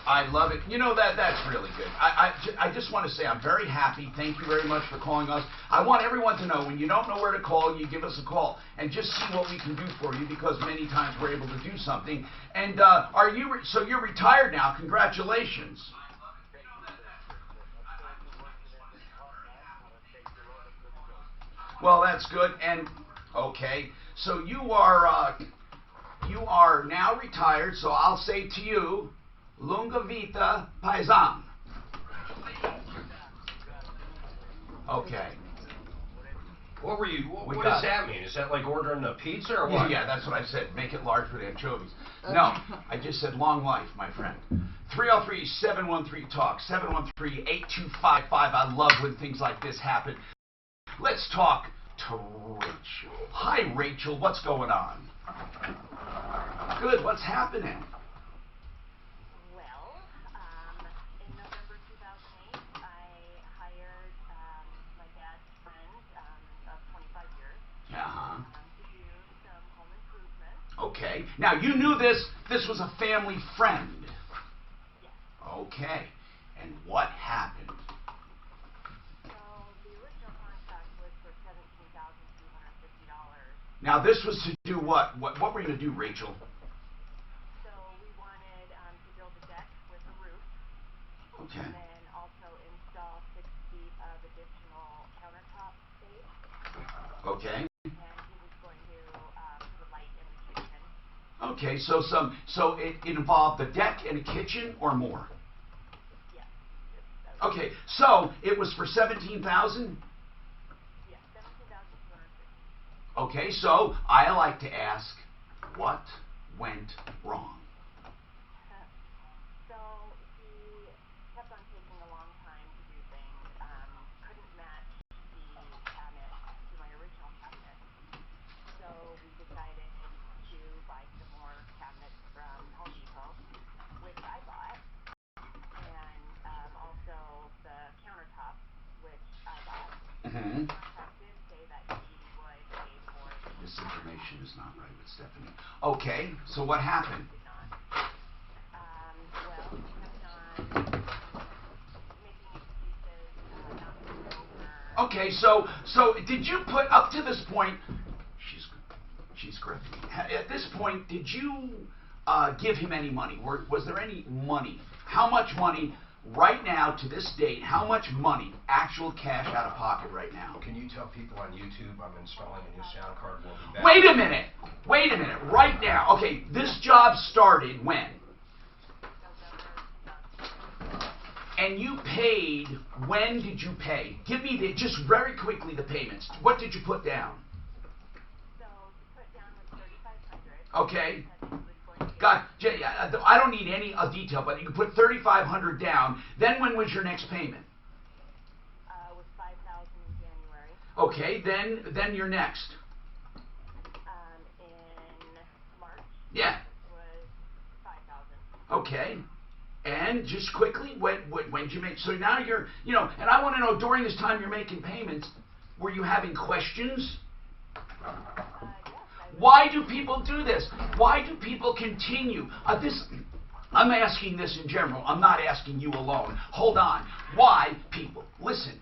I love it. You know, that's really good. I just want to say I'm very happy. Thank you very much for calling us. I want everyone to know when you don't know where to call, you give us a call and just see what we can do for you, because many times we're able to do something. And so you're retired now. Congratulations. Well, that's good. And okay, so you are now retired. So I'll say to you, Lunga Vita Paisan. Okay. What does that mean? Is that like ordering a pizza or what? Yeah, that's what I said. Make it large with anchovies. No, I just said long life, my friend. 303-713-TALK, 713-8255. I love when things like this happen. Let's talk to Rachel. Hi, Rachel. What's going on? Good. What's happening? Well, in November 2008, I hired my dad's friend of 25 years to do some home improvement. Okay. Now, you knew this was a family friend. Yes. Okay. And what happened? Now, this was to do what? What were you going to do, Rachel? So we wanted to build a deck with a roof. Okay. And then also install 6 feet of additional countertop space. Okay. And he was going to put a light in the kitchen. Okay, so it involved the deck and a kitchen or more? Yes. Okay, so it was for $17,000? Okay, so I like to ask, what went wrong? So he kept on taking a long time to do things. Couldn't match the cabinet to my original cabinet. So we decided to buy some more cabinets from Home Depot, which I bought, and also the countertops, which I bought. Mm-hmm. This information is not right with Stephanie. Okay, so what happened? Well, he kept on making excuses, not coming over. Okay, so did you put up to this point? She's gripping. At this point, did you give him any money? Was there any money? How much money? Right now, to this date, how much money, actual cash out of pocket right now? Can you tell people on YouTube I'm installing a new sound card? We'll be back. Wait a minute, right now. Okay, this job started when? And you paid, when did you pay? Give me just very quickly the payments. What did you put down? So, to put down was $3,500. Okay. God, I don't need any detail, but you can put $3,500 down. Then when was your next payment? Was $5,000 in January. Okay, then your next. In March. Yeah. Was $5,000. Okay. And just quickly, when did you make? So now you're, and I want to know during this time you're making payments, were you having questions? Why do people do this? Why do people continue? I'm asking this in general. I'm not asking you alone. Hold on. Why people? Listen.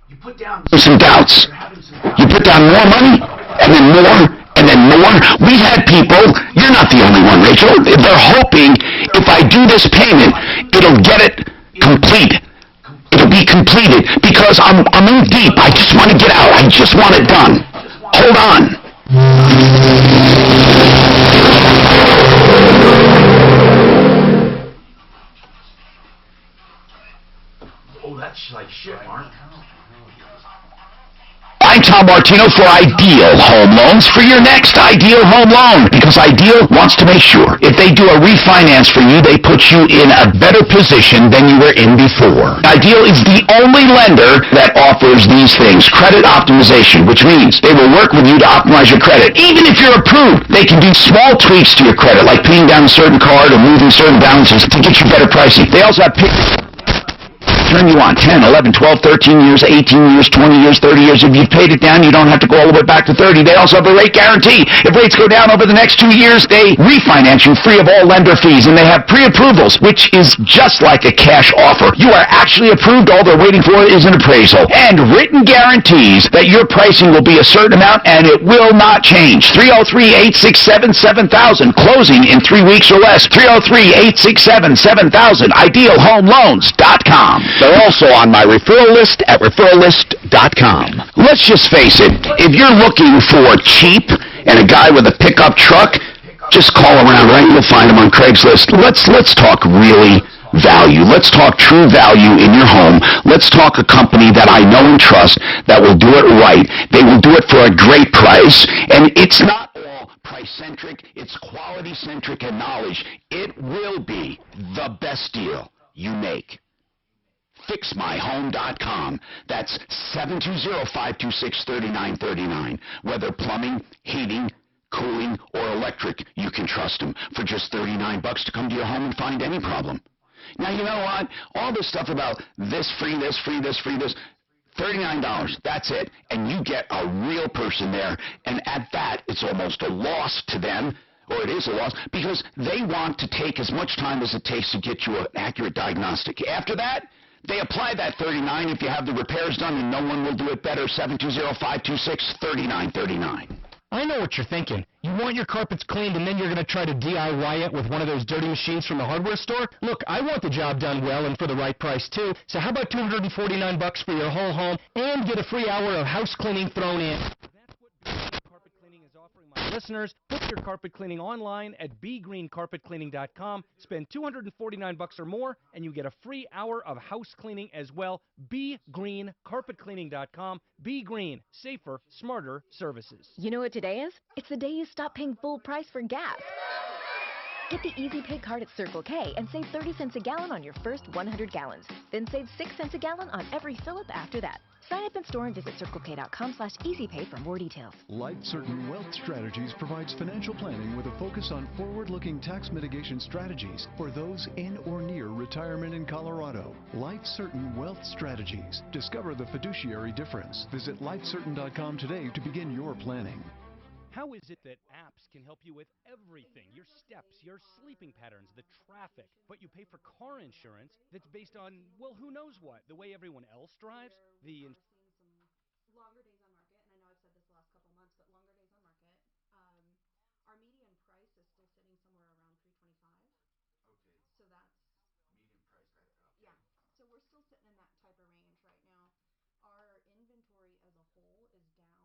You put down some doubts. You put down more money, and then more, and then more. We've had people, you're not the only one, Rachel. They're hoping if I do this payment, it'll get it complete. It'll be completed because I'm in deep. I just want to get out. I just want it done. Hold on. Oh, that's like shit, Mark. I'm Tom Martino for Ideal Home Loans for your next Ideal Home Loan, because Ideal wants to make sure if they do a refinance for you, they put you in a better position than you were in before. Ideal is the only lender that offers these things: credit optimization, which means they will work with you to optimize your credit. Even if you're approved, they can do small tweaks to your credit, like paying down a certain card or moving certain balances to get you better pricing. They also have term you want, 10, 11, 12, 13 years, 18 years, 20 years, 30 years. If you've paid it down, you don't have to go all the way back to 30. They also have a rate guarantee. If rates go down over the next 2 years, they refinance you free of all lender fees, and they have pre-approvals, which is just like a cash offer. You are actually approved. All they're waiting for is an appraisal. And written guarantees that your pricing will be a certain amount, and it will not change. 303-867-7000. Closing in 3 weeks or less. 303-867-7000. IdealHomeLoans.com. They're also on my referral list at referrallist.com. Let's just face it, if you're looking for cheap and a guy with a pickup truck, just call around, right? You'll find him on Craigslist. Let's talk really value. Let's talk true value in your home. Let's talk a company that I know and trust that will do it right. They will do it for a great price, and it's not all price-centric. It's quality-centric and knowledge. It will be the best deal you make. FixMyHome.com. That's 720-526-3939. Whether plumbing, heating, cooling, or electric, you can trust them for just $39 to come to your home and find any problem. Now, you know what? All this stuff about this free, this free, this free, this, $39, that's it. And you get a real person there. And at that, it's almost a loss to them, or it is a loss, because they want to take as much time as it takes to get you an accurate diagnostic. After that, they apply that $39 if you have the repairs done, and no one will do it better. 720-526-3939. I know what you're thinking. You want your carpets cleaned and then you're going to try to DIY it with one of those dirty machines from the hardware store? Look, I want the job done well and for the right price too. So how about $249 for your whole home and get a free hour of house cleaning thrown in? That's what Carpet Cleaning is offering my listeners. Book your carpet cleaning online at BeGreenCarpetCleaning.com. Spend $249 or more and you get a free hour of house cleaning as well. BeGreenCarpetCleaning.com. Be Green. Safer, smarter services. You know what today is? It's the day you stop paying full price for gas. Get the Easy Pay card at Circle K and save 30 cents a gallon on your first 100 gallons. Then save 6 cents a gallon on every fill-up after that. Sign up in store and visit CircleK.com/EasyPay for more details. Life Certain Wealth Strategies provides financial planning with a focus on forward-looking tax mitigation strategies for those in or near retirement in Colorado. Life Certain Wealth Strategies. Discover the fiduciary difference. Visit lifecertain.com today to begin your planning. How is it that apps can help you with everything? Your steps, your sleeping patterns, the traffic, but you pay for car insurance that's based on, well, who knows what? The way everyone else drives? Seeing some longer days on market, and I know I've said this the last couple months, but longer days on market. Our median price is still sitting somewhere around 325. Okay. So that's Medium price. Okay. yeah. So we're still sitting in that type of range right now. Our inventory as a whole is down.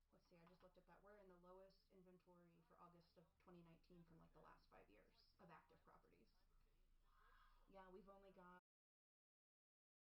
Let's see, I just looked at that. We're in the lowest inventory for August of 2019 from like the last 5 years of active properties. Yeah, we've only got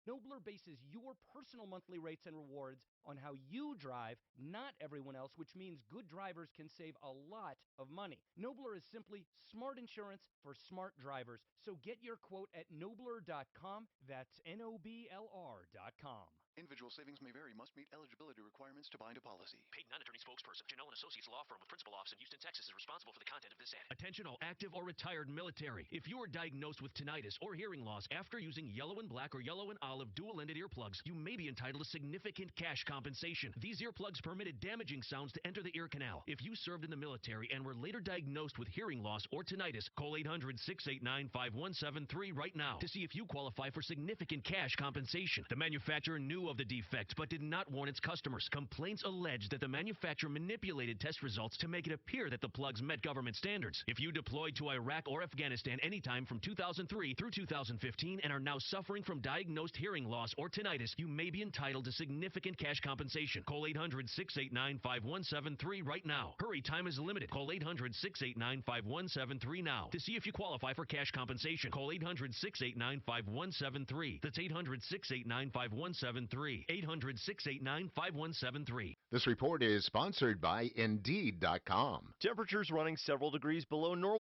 Nobler bases your personal monthly rates and rewards on how you drive, not everyone else, which means good drivers can save a lot of money. Nobler is simply smart insurance for smart drivers. So get your quote at Nobler.com. That's Nobler.com. Individual savings may vary. Must meet eligibility requirements to bind a policy. Paid non-attorney spokesperson. Janelle & Associates Law Firm with principal office in Houston, Texas is responsible for the content of this ad. Attention all active or retired military. If you are diagnosed with tinnitus or hearing loss after using yellow and black or yellow and olive dual-ended earplugs, you may be entitled to significant cash compensation. These earplugs permitted damaging sounds to enter the ear canal. If you served in the military and were later diagnosed with hearing loss or tinnitus, call 800-689-5173 right now to see if you qualify for significant cash compensation. The manufacturer knew of the defect but did not warn its customers. Complaints allege that the manufacturer manipulated test results to make it appear that the plugs met government standards. If you deployed to Iraq or Afghanistan anytime from 2003 through 2015 and are now suffering from diagnosed hearing loss or tinnitus, you may be entitled to significant cash compensation. Call 800-689-5173 right now. Hurry, time is limited. Call 800-689-5173 now to see if you qualify for cash compensation. Call 800-689-5173. That's 800-689-5173. 800-689-5173. This report is sponsored by Indeed.com. Temperatures running several degrees below normal.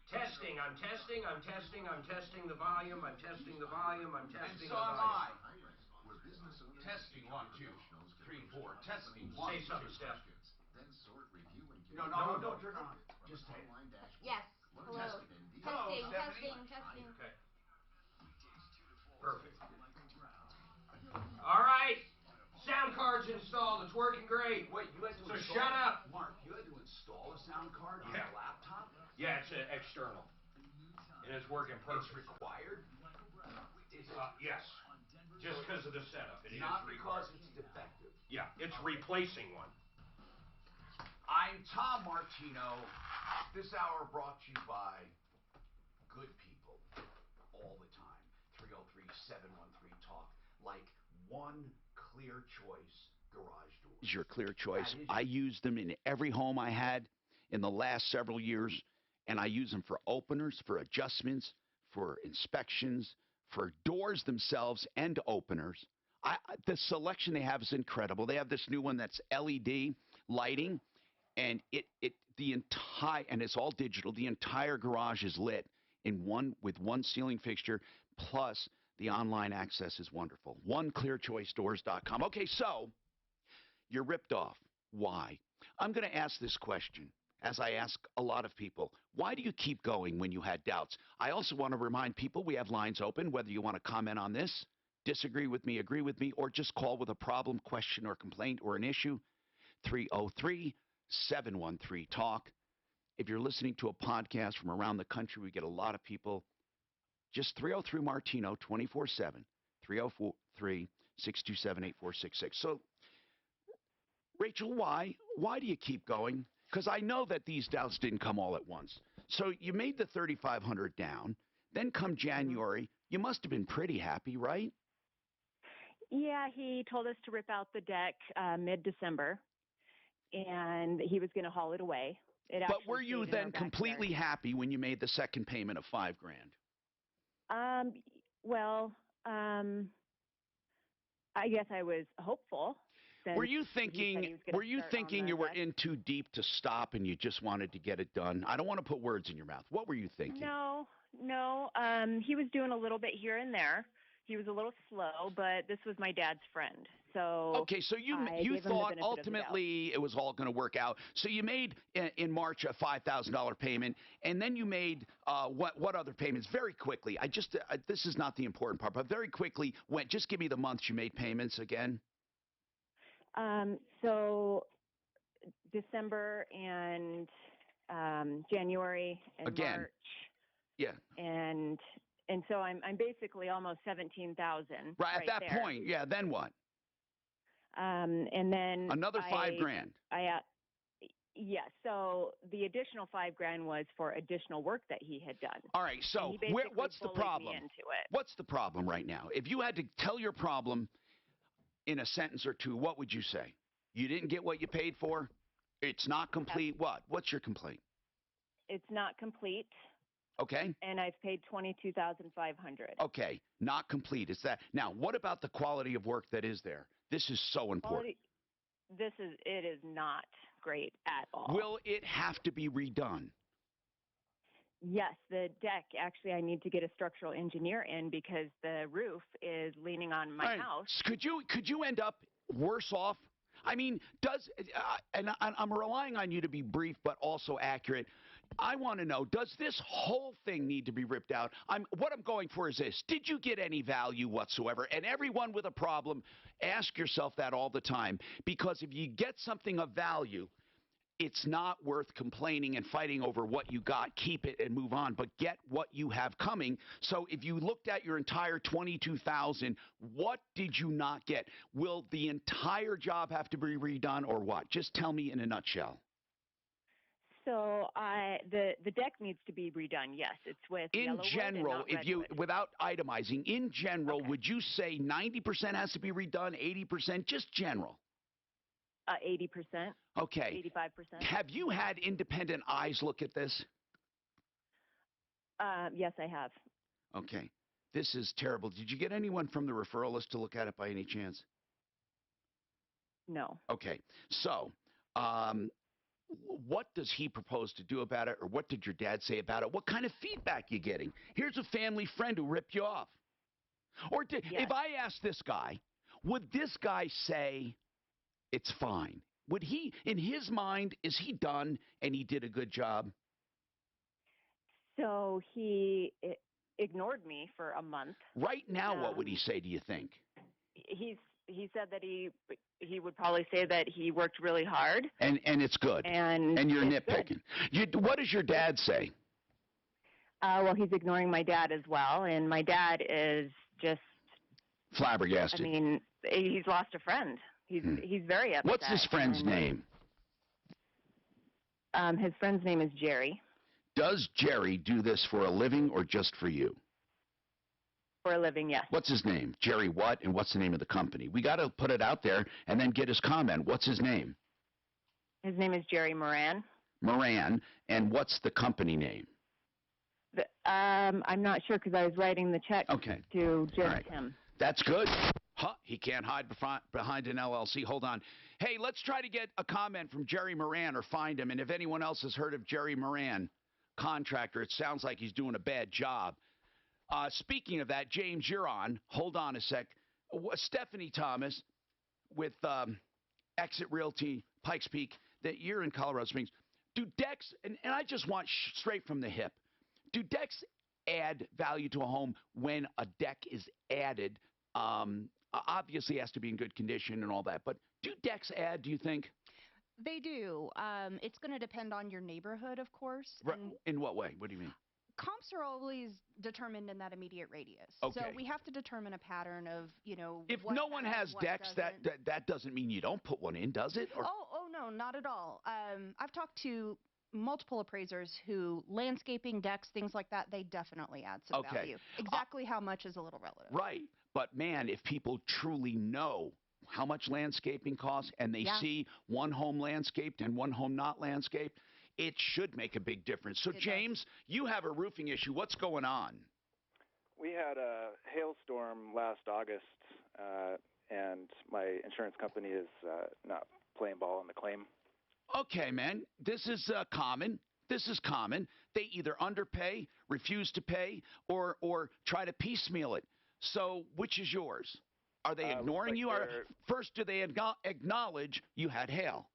Testing, I'm testing the volume, I'm testing the volume. Testing 1, 2, 3, 4. Testing 1. Say something, Steph. No, turn on. Just say it. Yes. Hello. Hello, Testing. Stephanie. Testing. Okay. Perfect. All right. Sound card's installed. It's working great. Wait, you had to So install... shut up. Mark, you had to install a sound card on Yeah. a laptop? Yeah, it's external. And it's working perfect. It's required? Is it? Yes. Just because of the setup. It Not is because required. it's defective. Yeah, it's replacing one. I'm Tom Martino. This hour brought to you by good people all the time. 303-713-TALK. Like One Clear Choice garage doors. Is your clear choice. That is I used them in every home I had in the last several years, and I use them for openers, for adjustments, for inspections, for doors themselves and openers. The selection they have is incredible. They have this new one that's LED lighting, and and it's all digital. The entire garage is lit with one ceiling fixture, plus the online access is wonderful. OneClearChoiceDoors.com. Okay, so you're ripped off. Why? I'm going to ask this question, as I ask a lot of people. Why do you keep going when you had doubts? I also want to remind people we have lines open, whether you want to comment on this, disagree with me, agree with me, or just call with a problem, question, or complaint, or an issue. 303-713-TALK. If you're listening to a podcast from around the country, we get a lot of people. Just 303-MARTINO 24/7. 303-627-8466. So, Rachel, why? Why do you keep going? Because I know that these doubts didn't come all at once. So you made the $3,500 down. Then come January, you must have been pretty happy, right? Yeah, he told us to rip out the deck mid-December, and he was going to haul it away. But were you then completely happy when you made the second payment of $5,000? I guess I was hopeful. Were you thinking you were in too deep to stop and you just wanted to get it done? I don't want to put words in your mouth. What were you thinking? No. He was doing a little bit here and there. He was a little slow, but this was my dad's friend. So okay, so you thought ultimately it was all going to work out. So you made in March a $5,000 payment, and then you made what other payments? Very quickly. This is not the important part, but very quickly just give me the months you made payments again. So December and January and again. March. Yeah. And so I'm basically almost 17,000. Right at that point, yeah. Then what? And then another $5,000. Yeah. So the additional $5,000 was for additional work that he had done. All right. So what's the problem? What's the problem right now? If you had to tell your problem in a sentence or two, what would you say? You didn't get what you paid for? It's not complete. What? What's your complaint? It's not complete. Okay. And I've paid $22,500. Okay, not complete. It's that. Now, what about the quality of work that is there? This is so important. It is not great at all. Will it have to be redone? Yes, the deck. Actually, I need to get a structural engineer in because the roof is leaning on my house. Could you end up worse off? I mean, and I'm relying on you to be brief but also accurate. I want to know, does this whole thing need to be ripped out? What I'm going for is this. Did you get any value whatsoever? And everyone with a problem, ask yourself that all the time. Because if you get something of value, it's not worth complaining and fighting over what you got. Keep it and move on, but get what you have coming. So if you looked at your entire $22,000, what did you not get? Will the entire job have to be redone or what? Just tell me in a nutshell. So the deck needs to be redone. Yes, it's with in yellow general. wood and not If you, redwood. without itemizing, in general, would you say 90% has to be redone, 80%, just general? 80%. Okay. 85%. Have you had independent eyes look at this? Yes, I have. Okay. This is terrible. Did you get anyone from the referral list to look at it by any chance? No. Okay. So, what does he propose to do about it, or what did your dad say about it? What kind of feedback you getting? Here's a family friend who ripped you off. Or if I asked this guy, would this guy say it's fine? Would he, in his mind, is he done and he did a good job? So he ignored me for a month. Right now, what would he say, do you think? He said that he would probably say that he worked really hard. And it's good. And you're nitpicking. What does your dad say? Well, he's ignoring my dad as well, and my dad is just flabbergasted. I mean, he's lost a friend. He's very upset. What's his friend's name? His friend's name is Jerry. Does Jerry do this for a living or just for you? For a living, yes. What's his name? Jerry what, and what's the name of the company? We got to put it out there and then get his comment. What's his name? His name is Jerry Moran. Moran, and what's the company name? I'm not sure because I was writing the check to just him. That's good. Huh, he can't hide behind an LLC. Hold on. Hey, let's try to get a comment from Jerry Moran or find him. And if anyone else has heard of Jerry Moran, contractor, it sounds like he's doing a bad job. Speaking of that, James, you're on. Hold on a sec. Stephanie Thomas with Exit Realty, Pikes Peak, that you're in Colorado Springs. Do decks, and I just want straight from the hip, do decks add value to a home when a deck is added? Obviously, it has to be in good condition and all that, but do decks add, do you think? They do. It's going to depend on your neighborhood, of course. In what way? What do you mean? Comps are always determined in that immediate radius. Okay. So we have to determine a pattern of, if no one has decks, that doesn't mean you don't put one in, does it? Or? Oh, no, not at all. I've talked to multiple appraisers who landscaping, decks, things like that, they definitely add some value. Exactly how much is a little relative. Right. But, man, if people truly know how much landscaping costs and they see one home landscaped and one home not landscaped, it should make a big difference. So, James, you have a roofing issue. What's going on? We had a hailstorm last August, and my insurance company is not playing ball on the claim. Okay, man. This is common. This is common. They either underpay, refuse to pay, or try to piecemeal it. So which is yours? Are they ignoring you? Or first, do they acknowledge you had hail?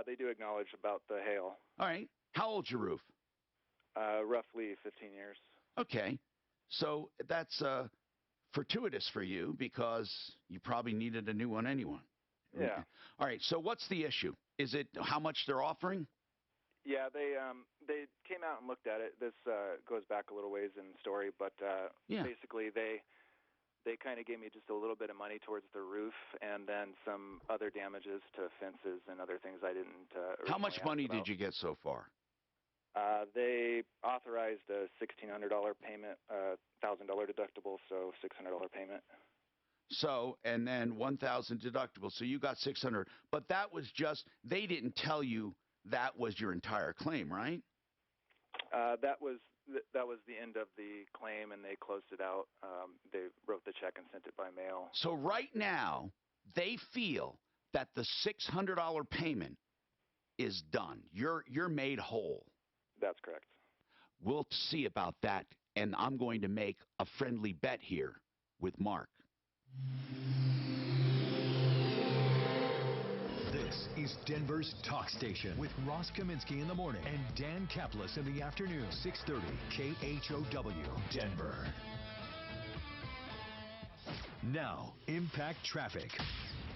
They do acknowledge about the hail. All right. How old's your roof? Roughly 15 years. Okay. So that's fortuitous for you because you probably needed a new one anyway. Yeah. All right. So what's the issue? Is it how much they're offering? Yeah, they came out and looked at it. This goes back a little ways in the story, but basically they kind of gave me just a little bit of money towards the roof and then some other damages to fences and other things I didn't. How much money did you get so far? They authorized a $1,600 payment, $1,000 deductible, so $600 payment. So, and then 1,000 deductible. So you got 600, but that was just, they didn't tell you that was your entire claim, right? That was the end of the claim, and they closed it out. They wrote the check and sent it by mail. So right now, they feel that the $600 payment is done. You're made whole. That's correct. We'll see about that, and I'm going to make a friendly bet here with Mark. This is Denver's Talk Station with Ross Kaminsky in the morning and Dan Kaplis in the afternoon. 630 KHOW, Denver. Now, Impact Traffic.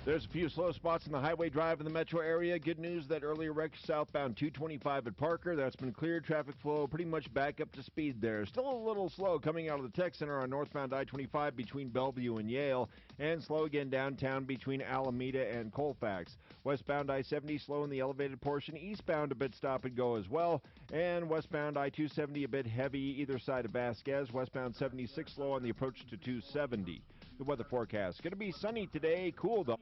There's a few slow spots in the highway drive in the metro area. Good news, that earlier wreck southbound 225 at Parker. That's been cleared. Traffic flow pretty much back up to speed there. Still a little slow coming out of the tech center on northbound I-25 between Bellevue and Yale. And slow again downtown between Alameda and Colfax. Westbound I-70 slow in the elevated portion. Eastbound a bit stop and go as well. And westbound I-270 a bit heavy either side of Vasquez. Westbound 76 slow on the approach to 270. The weather forecast. Going to be sunny today. Cool though.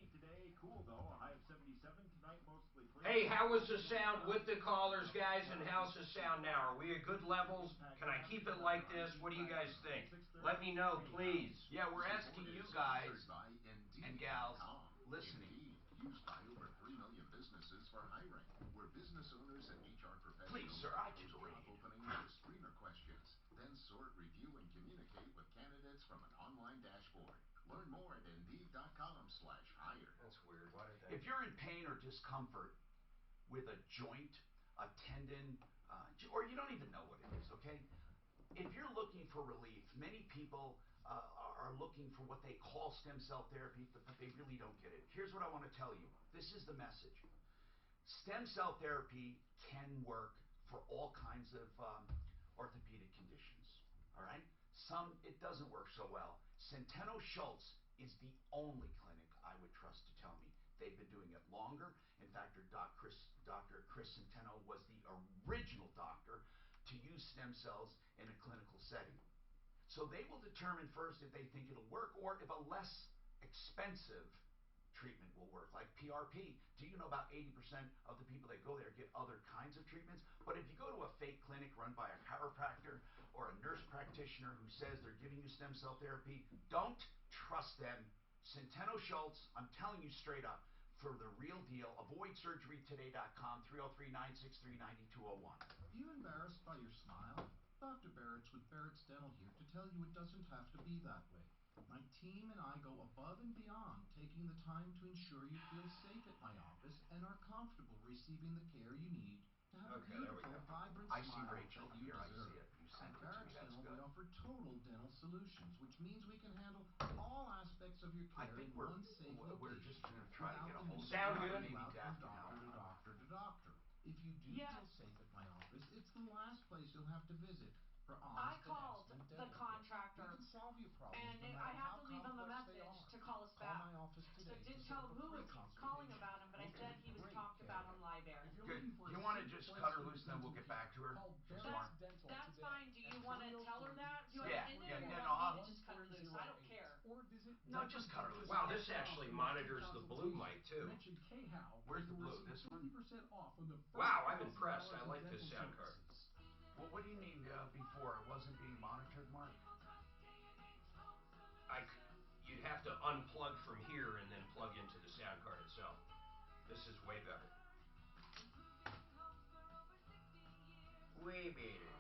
Hey, how was the sound with the callers, guys, and how's the sound now? Are we at good levels? Can I keep it like this? What do you guys think? Let me know, please. Yeah, we're asking you guys and gals listening. Used by over 3 million businesses for hiring, where business owners and HR professionals Please, sir, I can job opening with screener questions, then sort, review, and communicate with candidates from an online dashboard. Learn more at Indeed.com/hire. That's weird. Why did that If you're in pain or discomfort with a joint, a tendon, or you don't even know what it is, okay? If you're looking for relief, many people are looking for what they call stem cell therapy, but they really don't get it. Here's what I want to tell you. This is the message. Stem cell therapy can work for all kinds of orthopedic conditions, all right? Some, it doesn't work so well. Centeno Schultz is the only clinic I would trust to tell me. They've been doing it longer. In fact, Dr. Chris Centeno was the original doctor to use stem cells in a clinical setting. So they will determine first if they think it'll work or if a less expensive treatment will work, like PRP. Do you know about 80% of the people that go there get other kinds of treatments? But if you go to a fake clinic run by a chiropractor or a nurse practitioner who says they're giving you stem cell therapy, don't trust them. Centeno Schultz, I'm telling you straight up, for the real deal, avoidsurgerytoday.com, 303-963-9201. Are you embarrassed by your smile? Dr. Barrett's with Barrett's Dental here to tell you it doesn't have to be that way. My team and I go above and beyond, taking the time to ensure you feel safe at my office and are comfortable receiving the care you need to have a beautiful, vibrant I see smile Rachel that you here. deserve. I see it. You sent At it to me. Barrett's That's Dental, good. we offer total dental solutions, which means we can handle all aspects of your I care think in we're one safe we're location just going to try to without get a the hold need of Sound to good? go maybe out from Daphne doctor to now. doctor to doctor. If you do feel safe at my office, it's the last place you'll have to visit for honest I called and the excellent dental care. contractor, We can solve your problems and no I matter had how to leave him a complex they message are. to call us Call back. my office So today it didn't to set tell up him a who free was calling consultation. about him, but I We'll said take he was great talked care about of on you. Live Air. If you're Good. looking for You a want to safe just place cut her for loose, then we'll dental get back to her? care, call Just Barrett's tomorrow? Dental That's today fine. Do you at want to tell her that? Do you want Yeah, to end it, yeah, or do yeah, you no, want me to just cut her loose? I don't 1308 care. or visit No, just cut her loose. Wow, this actually monitors the blue mic, too. Mention KHOW. Where's the blue? This one? 50% off on the first Wow, I'm $1,000 impressed. I of like this dental sound card. services. Well, what do you mean before? It wasn't being monitored, Mark? You'd have to unplug from here and then plug into the sound card itself. This is way better. Way better.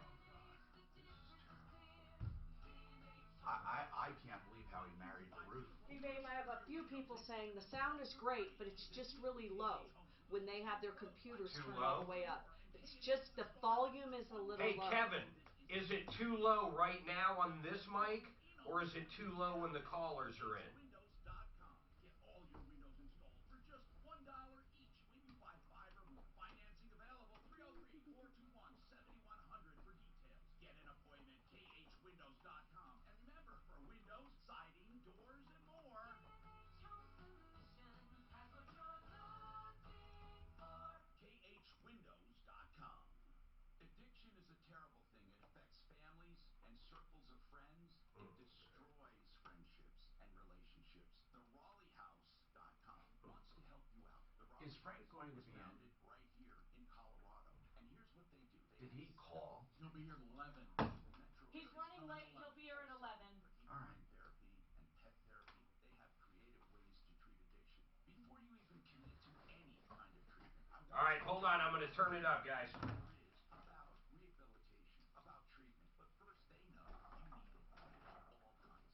I can't believe how he married the roof. Hey, babe, I have a few people saying the sound is great, but it's just really low when they have their computers turned all the way up. It's just the volume is a little Hey, low. Kevin, is it too low right now on this mic, or is it too low when the callers are in? Get all your windows installed for just $1 each when you buy 5 or more. Financing available 303-421-7100 for details. Get an appointment, khwindows.com. And remember, for windows, siding, doors, and more, khwindows.com. Addiction is a terrible thing. It affects families and circles of friends. It destroys friendships and relationships. TheRaleighHouse.com wants to help you out. The Raleigh Is Frank House going to was be in? founded right here in Colorado. And here's what they do. Did he call? He'll be here at 11. Metro He's area's running coming late. He'll be here at 11. All right. Therapy and pet therapy. They have creative ways to treat addiction. Before you even commit to any kind of treatment, All right, hold on. I'm going to turn it up, guys. about rehabilitation, about treatment. But first, they know you need it. All kinds of different.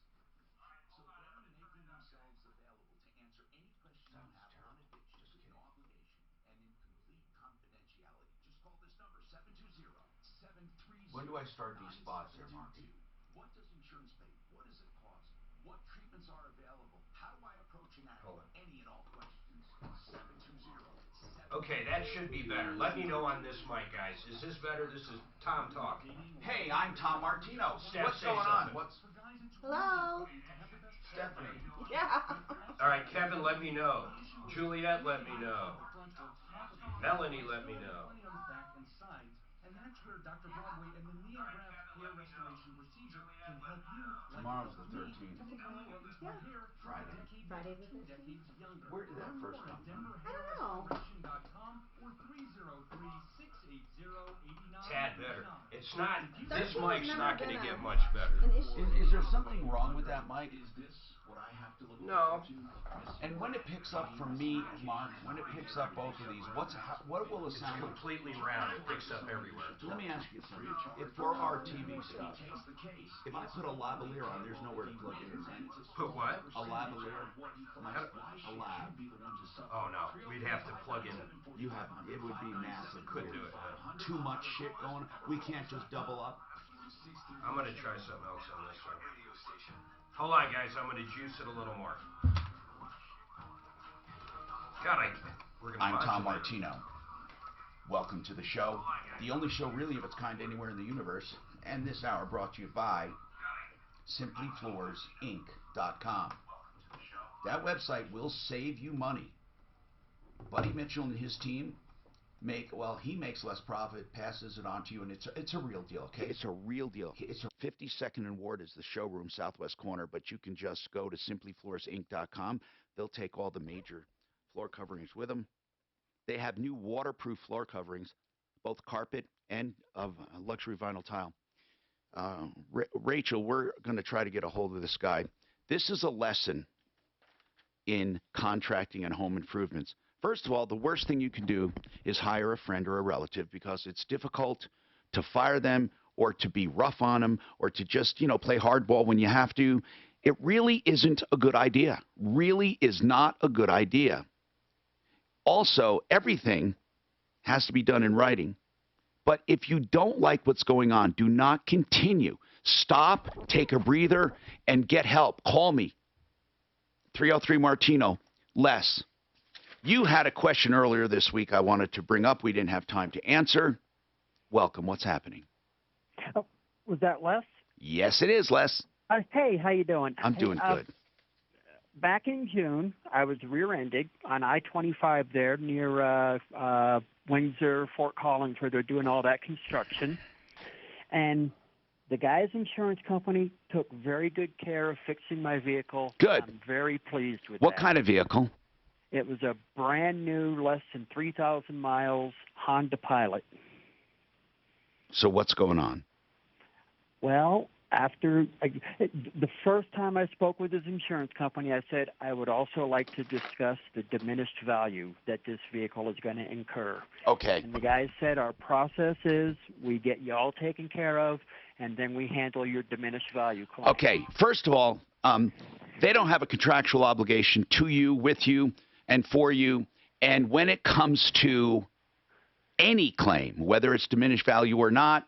So they're making themselves available to answer any question you have on addiction with no obligation and in complete confidentiality. Just call this number, 720-730. When do I start these spots here, Mark? What does insurance pay? What does it cost? What treatments are available? How do I approach and ask any and all questions? 720-730. Okay, that should be better. Let me know on this mic, guys. Is this better? This is Tom talking. Hey, I'm Tom Martino. Steph, What's say going on? something. What's Hello? Stephanie? Yeah. All right, Kevin, let me know. Juliet, let me know. Melanie, let me know. And that's where Dr. Broadway and the NeoGraft hair restoration procedure can help you. Tomorrow's the 13th. To look more, or at least my hair, Friday. Friday the 2 13th? decades younger. Where did that first come from? I don't know. DenverHairRestoration.com or 303-680-89. Tad better. It's not, this 13 has mic's never not going to been get a- much better. An issue. Is there something wrong with that mic? Would I have to look No. And when it picks up for me, Mark, when it picks up both of these, what will the It's sound? completely round. It picks up everywhere. Let me ask you something. If for our TV stuff, if I put a lavalier on, there's nowhere to plug it in, right? Put what? A lavalier. A lab. Oh no, we'd have to plug in. You have. It would be massive. Couldn't do it. Too much shit going on. We can't just double up. I'm gonna try something else on this one. Hold on, guys. I'm gonna juice it a little more. God, we're gonna. I'm Tom Martino. Welcome to the show, the only show really of its kind anywhere in the universe, and this hour brought to you by SimplyFloorsInc.com. That website will save you money. Buddy Mitchell and his team he makes less profit, passes it on to you, and it's a real deal, okay? It's a real deal. It's 52nd and Ward is the showroom, southwest corner, but you can just go to SimplyFloorsInc.com. They'll take all the major floor coverings with them. They have new waterproof floor coverings, both carpet and of luxury vinyl tile. Rachel, we're going to try to get a hold of this guy. This is a lesson in contracting and home improvements. First of all, the worst thing you can do is hire a friend or a relative because it's difficult to fire them or to be rough on them or to just, play hardball when you have to. It really isn't a good idea. Really is not a good idea. Also, everything has to be done in writing. But if you don't like what's going on, do not continue. Stop, take a breather, and get help. Call me. 303 Martino. Les. You had a question earlier this week I wanted to bring up. We didn't have time to answer. Welcome. What's happening? Oh, was that Les? Yes, it is, Les. Hey, how you doing? I'm doing good. Back in June, I was rear-ended on I-25 there near Windsor, Fort Collins, where they're doing all that construction. And the guy's insurance company took very good care of fixing my vehicle. Good. I'm very pleased with What that. kind of vehicle? It was a brand new, less than 3,000 miles Honda Pilot. So what's going on? Well, the first time I spoke with his insurance company, I said I would also like to discuss the diminished value that this vehicle is going to incur. Okay. And the guy said our process is we get you all taken care of, and then we handle your diminished value claim. Okay. First of all, they don't have a contractual obligation to you, with you, and for you. And when it comes to any claim, whether it's diminished value or not,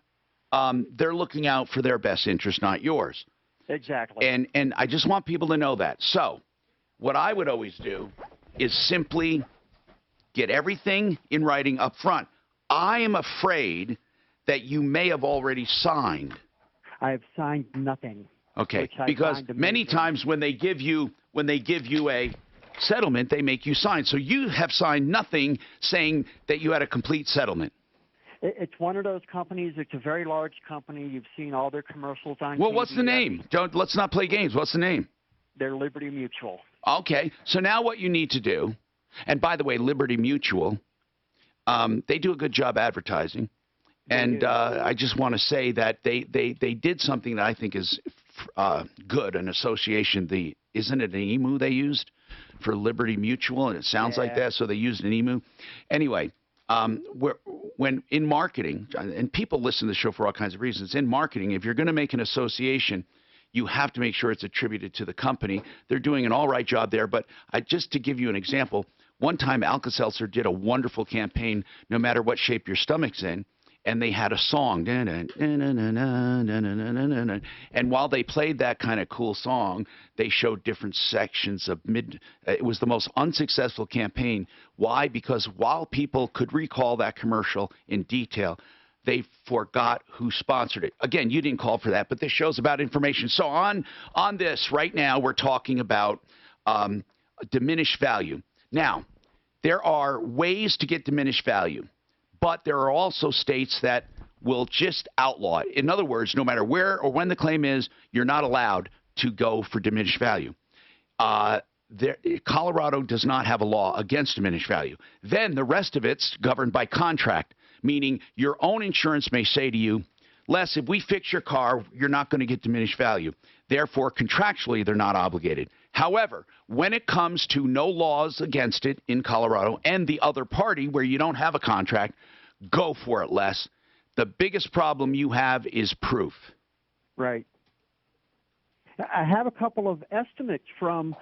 they're looking out for their best interest, not yours. Exactly. And I just want people to know that. So what I would always do is simply get everything in writing up front. I am afraid that you may have already signed. I have signed nothing. Okay, because many times when they give you a settlement, they make you sign. So you have signed nothing saying that you had a complete settlement. It's one of those companies. It's a very large company. You've seen all their commercials on Well, TV. what's the name? Let's not play games. What's the name? They're Liberty Mutual. Okay, so now what you need to do, and by the way, Liberty Mutual, they do a good job advertising. And I just want to say that they did something that I think is good, an association. Isn't it an emu they used for Liberty Mutual? And it sounds like that, so they used an emu. Anyway, when in marketing, and people listen to the show for all kinds of reasons, in marketing, if you're going to make an association, you have to make sure it's attributed to the company. They're doing an all right job there. But just to give you an example, one time Alka-Seltzer did a wonderful campaign, no matter what shape your stomach's in. And they had a song. And while they played that kind of cool song, they showed different sections of it was the most unsuccessful campaign. Why? Because while people could recall that commercial in detail, they forgot who sponsored it. Again, you didn't call for that, but this show's about information. So on this, right now, we're talking about diminished value. Now, there are ways to get diminished value. But there are also states that will just outlaw it. In other words, no matter where or when the claim is, you're not allowed to go for diminished value. Colorado does not have a law against diminished value. Then the rest of it's governed by contract, meaning your own insurance may say to you, Les, if we fix your car, you're not going to get diminished value. Therefore, contractually, they're not obligated. However, when it comes to no laws against it in Colorado and the other party where you don't have a contract, go for it, Les. The biggest problem you have is proof. Right. I have a couple of estimates from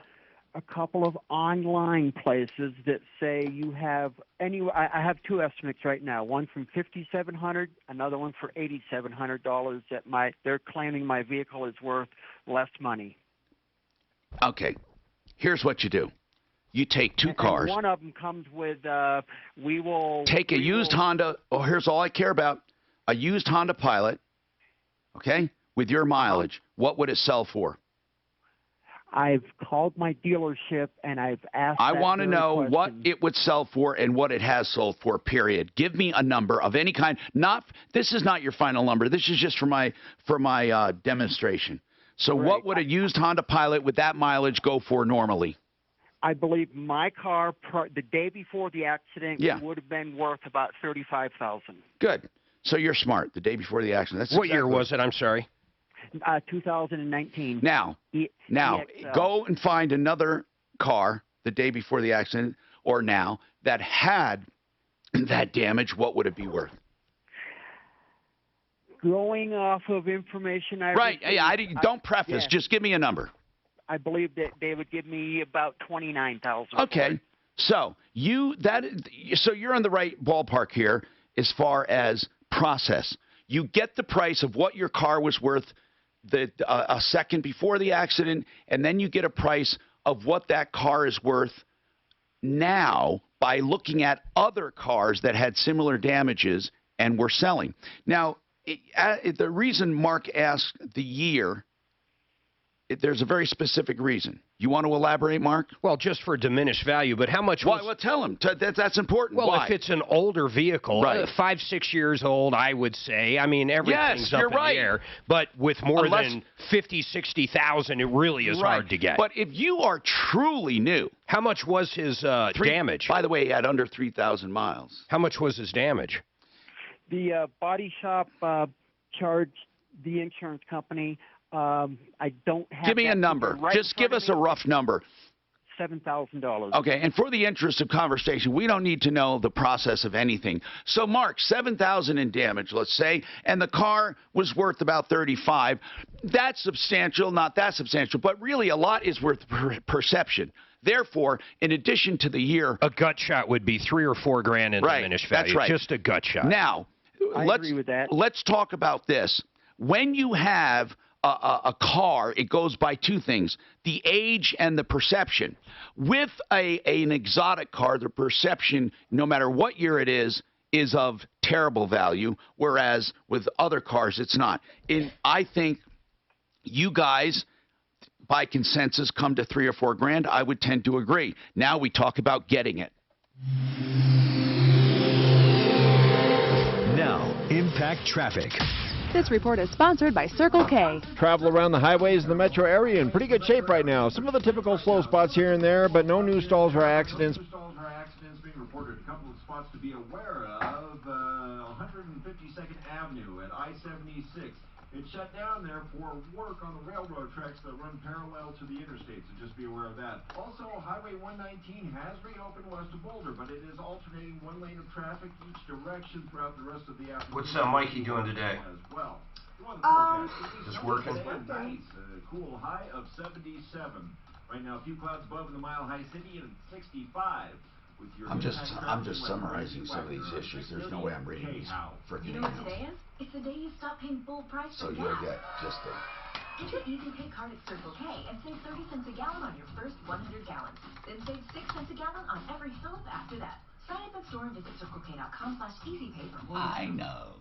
a couple of online places that say you have I have two estimates right now. One from $5,700, another one for $8,700. They're claiming my vehicle is worth less money. Okay, here's what you do. You take two cars. And one of them comes with, Take a used Honda. Oh, here's all I care about. A used Honda Pilot, okay, with your mileage. What would it sell for? I've called my dealership and I've asked. I want to know what it would sell for and what it has sold for, period. Give me a number of any kind. This is not your final number. This is just for my demonstration. So what would a used Honda Pilot with that mileage go for normally? I believe my car, the day before the accident, would have been worth about $35,000. Good. So you're smart. The day before the accident. That's what year was it? I'm sorry. 2019. Now, go and find another car the day before the accident or now that had that damage. What would it be worth? Going off of information I don't preface. Just give me a number. I believe that they would give me about $29,000. Okay, so you're in the right ballpark here as far as process. You get the price of what your car was worth a second before the accident, and then you get a price of what that car is worth now by looking at other cars that had similar damages and were selling. Now, the reason Mark asked the year, there's a very specific reason. You want to elaborate, Mark? Well, just for diminished value, but how much? Well, tell him. That's important. Well, Why? if it's an older vehicle, 5-6 years old, I would say. I mean, everything's up in the air. But with more than 50,000-60,000, it really is hard to get. But if you are truly new, how much was his damage? By the way, he had under 3,000 miles. How much was his damage? The body shop charged the insurance company. I don't have. Give me a number. Just give us a rough number. $7,000. Okay, and for the interest of conversation, we don't need to know the process of anything. So, Mark, $7,000 in damage, let's say, and the car was worth about $35,000. That's substantial, not that substantial, but really a lot is worth perception. Therefore, in addition to the year, a gut shot would be $3,000 or $4,000 in diminished value. That's right. Just a gut shot. Now, I agree with that. Let's talk about this. When you have a car, it goes by two things, the age and the perception. With an exotic car, the perception, no matter what year it is of terrible value, whereas with other cars, it's not. I think you guys, by consensus, come to $3,000 or $4,000. I would tend to agree. Now we talk about getting it. Now, impact traffic. This report is sponsored by Circle K. Travel around the highways in the metro area in pretty good shape right now. Some of the typical slow spots here and there, but no new stalls or accidents. Being reported. A couple of spots to be aware of. 152nd Avenue at I-76. It's shut down there for work on the railroad tracks that run parallel to the interstate, so just be aware of that. Also, Highway 119 has reopened west of Boulder, but it is alternating one lane of traffic each direction throughout the rest of the afternoon. What's Mikey doing today? As well. Just working? Nice. Cool high of 77. Right now, a few clouds above in the Mile High City and 65. I'm just summarizing some of these issues. There's no way I'm reading these freaking You know what today is? It's the day you stop paying full price so for gas. you'll get just the... Get your Easy Pay card at Circle K and save 30 cents a gallon on your first 100 gallons. Then save 6 cents a gallon on every fill-up after that. Sign up at store and visit CircleK.com/EasyPay for more. I know.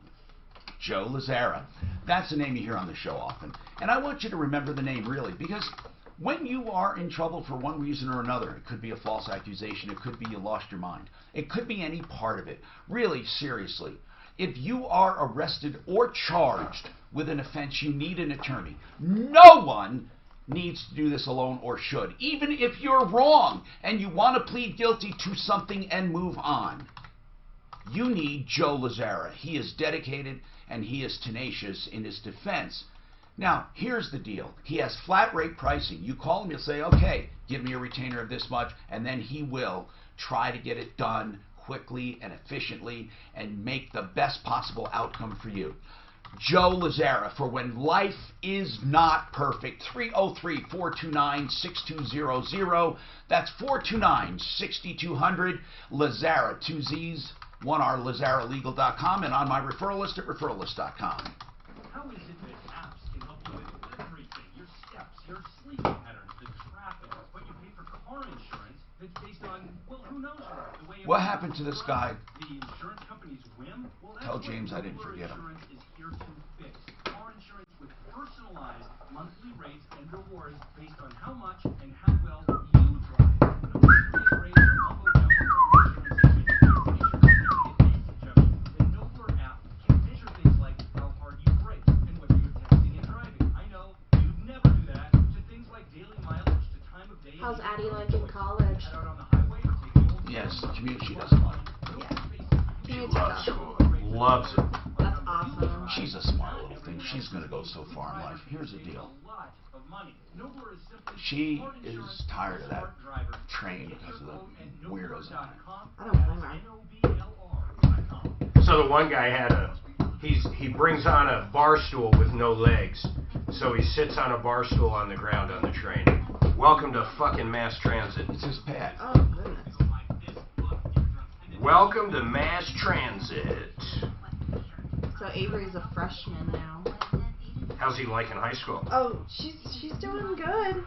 Joe Lazzara. That's the name you hear on the show often. And I want you to remember the name, really, because when you are in trouble for one reason or another, it could be a false accusation, it could be you lost your mind, it could be any part of it. Really, seriously, if you are arrested or charged with an offense, you need an attorney. No one needs to do this alone or should, even if you're wrong and you want to plead guilty to something and move on. You need Joe Lazzara. He is dedicated and he is tenacious in his defense. Now, here's the deal. He has flat rate pricing. You call him, you'll say, okay, give me a retainer of this much, and then he will try to get it done quickly and efficiently and make the best possible outcome for you. Joe Lazzara, for when life is not perfect. 303-429-6200. That's 429-6200. Lazzara, 2 Z's, 1 R, LazzaraLegal.com, and on my referral list at referrallist.com. How is it that apps can help you with everything? Your steps, your sleeping patterns, the traffic, but you pay for car insurance that's based on, well, who knows what? The way What happened to this guy? The insurance company's whim? Well, that's Tell what James I didn't Uber forget him. Insurance is here to fix. Car insurance with personalized monthly rates and rewards based on how much and how well you drive. No previous rates or mumbo jumbo from insurance agents. The Nobler app can measure things like how hard you brake and whether you're texting and driving. I know you'd never do that. To things like daily mileage, to time of day. How's Addie like in college? Head out on the highway or take the old. Yes, commute she doesn't like. Yeah. She loves school. Loves it. That's awesome. She's a smart little thing. She's going to go so far in life. Here's the deal. She is tired of that train because of the weirdos on it. I don't blame her. So the one guy had he brings on a bar stool with no legs, so he sits on a bar stool on the ground on the train. Welcome to fucking mass transit. It's his pad. Oh, goodness. Welcome to mass transit. So Avery's a freshman now. How's he like in high school? Oh, she's doing good.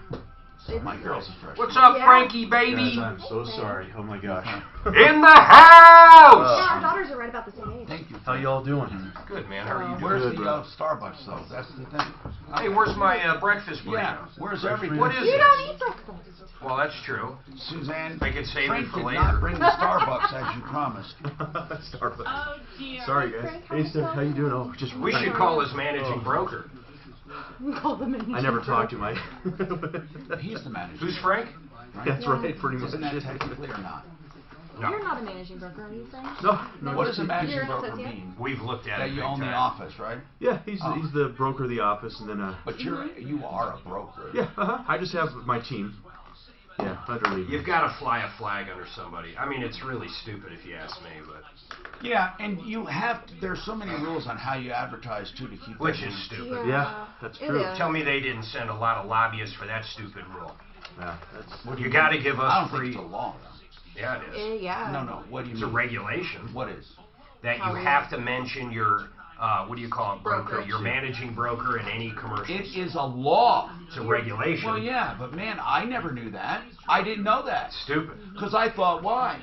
My girl's a freshman. What's up, Yeah. Frankie, baby? Guys, I'm so sorry. Oh my gosh. In the house! Yeah, our daughters are right about the same age. Thank you. How y'all doing? Good, man. How are you doing? Where's Good, the bro. Starbucks, though? That's the thing. Hey, where's my breakfast burrito? Yeah, where's everything? What is You it? don't eat breakfast. Well, that's true. Suzanne, I can save Frank it for did later. not bring the Starbucks as you promised. Starbucks. Oh, dear. Sorry, guys. Frank, Hey, Steph, how you doing? Oh, just We should call his managing broker. We call them I never talked to Mike. He's the manager. Who's Frank? Right? That's right, pretty much. Isn't that technically or not? No. You're not a managing broker, are you, Frank? No. What does a managing You're an broker associate? mean? We've looked at That it. you big own the time. office, right? Yeah, he's the broker of the office, and then But you are a broker. yeah, I just have my team. Yeah, under me. You've got to fly a flag under somebody. I mean, it's really stupid if you ask me, but Yeah, and you have to, there's so many rules on how you advertise too to keep which that is in- stupid. Yeah, that's It true. is. Tell me they didn't send a lot of lobbyists for that stupid rule. Yeah, that's. You got to give I us don't think free. it's a law. Yeah, it is. Yeah. No. What do you It's a mean? regulation What is? that you How is have to mention your what do you call it, broker? Broker. Your managing broker in any commercials. It is a law. It's a regulation. Well, yeah, but man, I never knew that. I didn't know that. Stupid. Because I thought, why?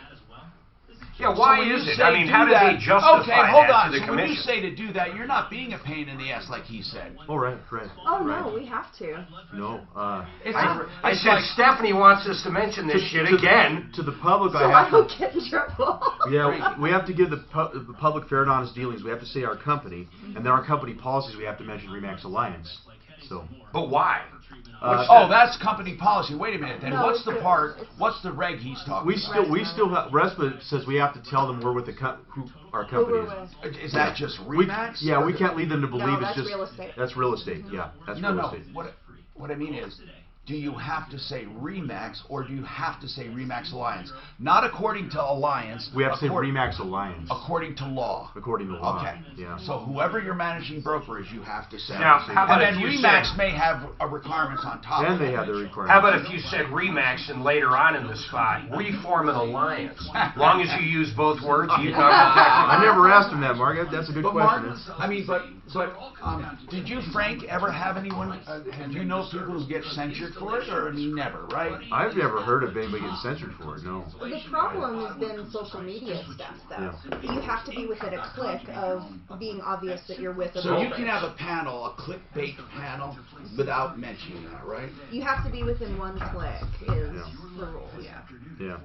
Yeah, So why when you is it? say I mean, do how do that, they justify okay, hold that on. to the So when you commission? say to do that, you're not being a pain in the ass like he said. Oh, right. Oh, right. no, we have to. No, It's I it's said like, Stephanie wants us to mention this shit again. To the public, So I I have don't to. get in trouble. Yeah, we have to give the public fair and honest dealings. We have to say our company, and then our company policies. We have to mention Remax Alliance. So. But why? that's company policy. Wait a minute. Then No, what's the it's- part? What's the reg he's talking We about? still have RESPA says we have to tell them we're with who our Who company we're is. with. Is that just Remax? We can't lead them to believe No, it's that's just real estate. That's real estate. Yeah, that's No, real no. estate. What I mean is, do you have to say Remax or do you have to say Remax Alliance? Not according to Alliance. We have to say Remax Alliance. According to law. According to law. Okay. Yeah. So whoever your managing broker is, you have to say. Now, how about and then if you Remax said- may have requirements on top. And of they it. have their requirements. How about if you said Remax and later on in the spot, we form an alliance? Long as you use both words, you cover I never asked him that, Mark. That's a good But Mark, question. I mean, but did you, Frank, ever have anyone? Do you know people who get censured for it, or never? Right? I've never heard of anybody getting censored for it. No. The problem has been social media stuff, though. You have to be within a click of being obvious that you're with a So you brokerage. can have a panel, a clickbait panel, without mentioning that, right? You have to be within one click is the rule, yeah. Yeah.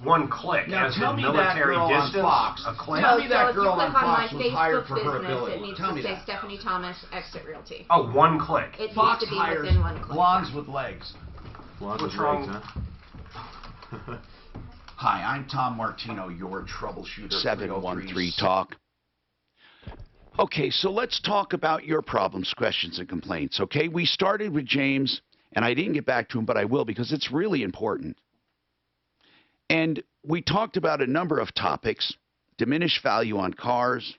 One click, Now as tell in me that military girl on distance. Fox. A click. Tell me So that if you girl click on on my Fox was hired Facebook for her business, ability. it needs Tell to me say that. Stephanie Thomas, Exit Realty. Oh, one click. It Fox needs to be hires within one click. blondes with legs. Blondes What's with wrong? legs, huh? Hi, I'm Tom Martino, your troubleshooter. 713 Talk. Okay, so let's talk about your problems, questions, and complaints, okay? We started with James, and I didn't get back to him, but I will because it's really important. And we talked about a number of topics, diminished value on cars,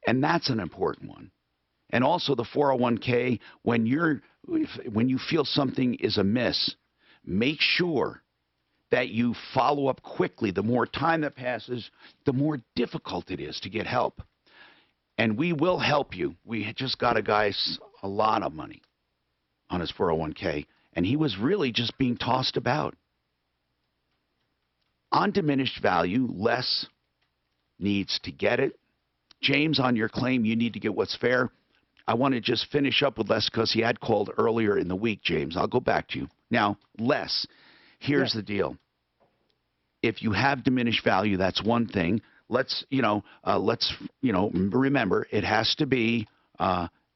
and that's an important one. And also the 401k, when you feel something is amiss, make sure that you follow up quickly. The more time that passes, the more difficult it is to get help. And we will help you. We just got a guy a lot of money on his 401k, and he was really just being tossed about. On diminished value, Les needs to get it. James, on your claim, you need to get what's fair. I want to just finish up with Les because he had called earlier in the week, James. I'll go back to you. Now, Les, here's the deal. If you have diminished value, that's one thing. Let's remember, it has to be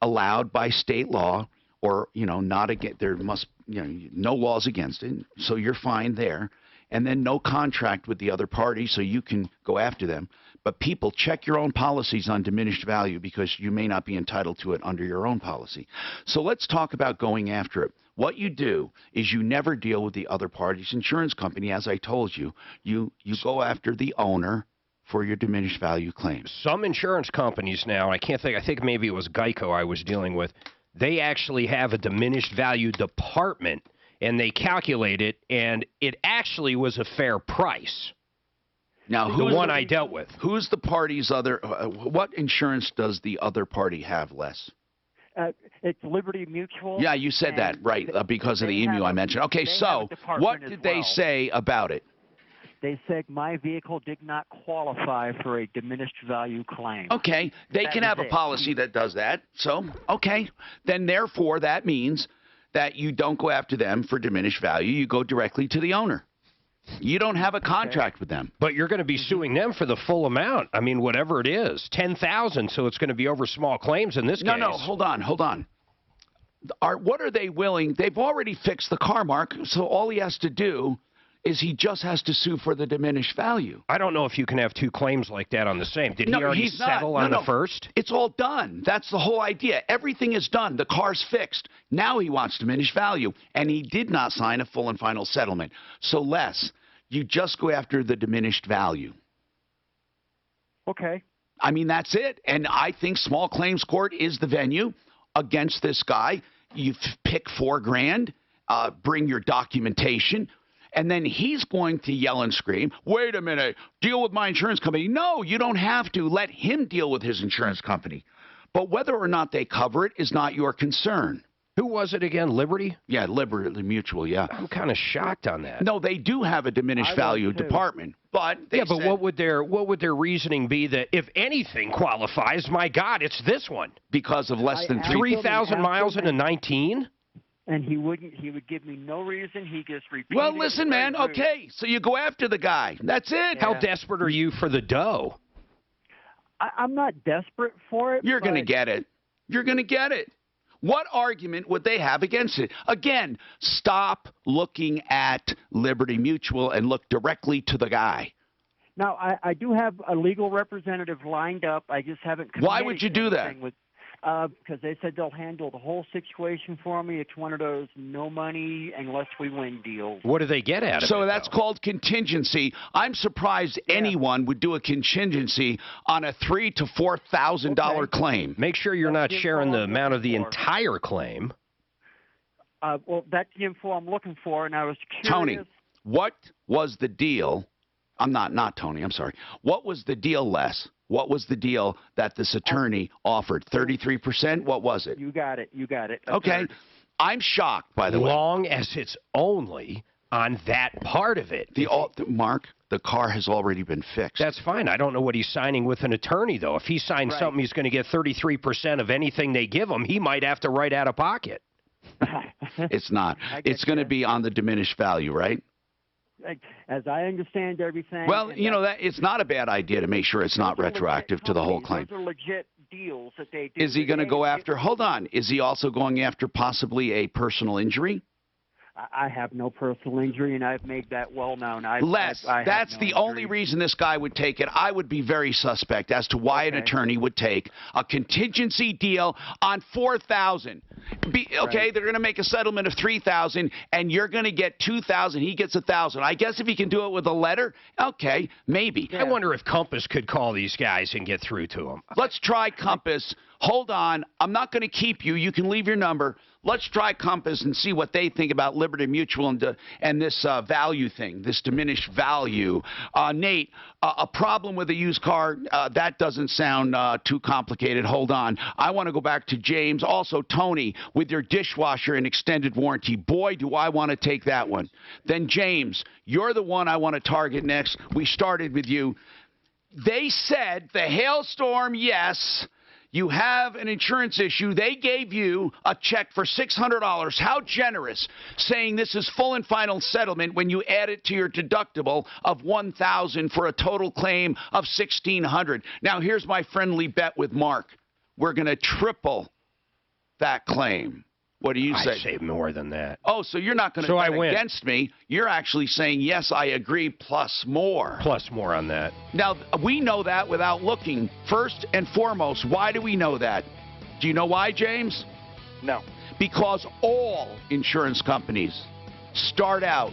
allowed by state law or, not against, there must, no laws against it. So you're fine there. And then no contract with the other party, so you can go after them. But people, check your own policies on diminished value because you may not be entitled to it under your own policy. So let's talk about going after it. What you do is you never deal with the other party's insurance company. As I told you, you go after the owner for your diminished value claims. Some insurance companies now, I think maybe it was Geico I was dealing with, they actually have a diminished value department, and they calculate it, and it actually was a fair price. Now, the one I dealt with. Who's the party's other? What insurance does the other party have, Les? It's Liberty Mutual. Yeah, you said that, right, because of the email I mentioned. Okay, so what did they say about it? They said my vehicle did not qualify for a diminished value claim. Okay, they can have a policy that does that. So, okay, then therefore that means that you don't go after them for diminished value. You go directly to the owner. You don't have a contract with them. But you're going to be suing them for the full amount. I mean, whatever it is, $10,000. So it's going to be over small claims in this case. No, hold on. What are they willing? They've already fixed the car, Mark. So all he has to do is he just has to sue for the diminished value. I don't know if you can have two claims like that on the same. Did he already settle on the first? It's all done. That's the whole idea. Everything is done. The car's fixed. Now he wants diminished value, and he did not sign a full and final settlement. So, Les, you just go after the diminished value. Okay. I mean, that's it. And I think small claims court is the venue against this guy. You pick $4,000, bring your documentation, and then he's going to yell and scream, wait a minute, deal with my insurance company. No, you don't have to. Let him deal with his insurance company. But whether or not they cover it is not your concern. Who was it again? Liberty? Yeah, Liberty Mutual, yeah. I'm kind of shocked on that. No, they do have a diminished value department. But but what would their reasoning be that if anything qualifies, my God, it's this one? Because of less than 3,000 miles into 19? And he would give me no reason. He just repeated. Well, listen, man. Okay, so you go after the guy. That's it. Yeah. How desperate are you for the dough? I'm not desperate for it. You're going to get it. You're going to get it. What argument would they have against it? Again, stop looking at Liberty Mutual and look directly to the guy. Now, I do have a legal representative lined up. I just haven't. Why would you do that? Because they said they'll handle the whole situation for me. It's one of those no money unless we win deals. What do they get out of it? So that's called contingency. I'm surprised anyone would do a contingency on a $3,000 to $4,000 claim. Make sure you're not sharing the amount of the entire claim. Well, that's the info I'm looking for, and I was curious. Tony, what was the deal? I'm not Tony. I'm sorry. What was the deal, Les? What was the deal that this attorney offered? 33%? What was it? You got it. Okay. I'm shocked, by the way. Long as it's only on that part of it. Mark, the car has already been fixed. That's fine. I don't know what he's signing with an attorney, though. If he signs something he's going to get 33% of anything they give him, he might have to write out of pocket. It's not. It's going to be on the diminished value, right? As I understand everything. Well, that it's not a bad idea to make sure it's not retroactive to the whole claim. Those are legit deals that they do. Is he going to go after? Hold on. Is he also going after possibly a personal injury? I have no personal injury, and I've made that well known. Les, that's the only reason this guy would take it. I would be very suspect as to why an attorney would take a contingency deal on $4,000. Okay, they're going to make a settlement of $3,000, and you're going to get $2,000. He gets $1,000. I guess if he can do it with a letter, okay, maybe. I wonder if Compass could call these guys and get through to them. Let's try Compass. Hold on. I'm not going to keep you. You can leave your number. Let's try Compass and see what they think about Liberty Mutual and this value thing, this diminished value. Nate, a problem with a used car, that doesn't sound too complicated. Hold on. I want to go back to James. Also, Tony, with your dishwasher and extended warranty. Boy, do I want to take that one. Then, James, you're the one I want to target next. We started with you. They said the hailstorm, yes. You have an insurance issue. They gave you a check for $600. How generous, saying this is full and final settlement when you add it to your deductible of $1,000 for a total claim of $1,600. Now, here's my friendly bet with Mark. We're going to triple that claim. What do you say? I say more than that. Oh, so you're not going to bet against me. You're actually saying, yes, I agree, plus more. Plus more on that. Now, we know that without looking. First and foremost, why do we know that? Do you know why, James? No. Because all insurance companies start out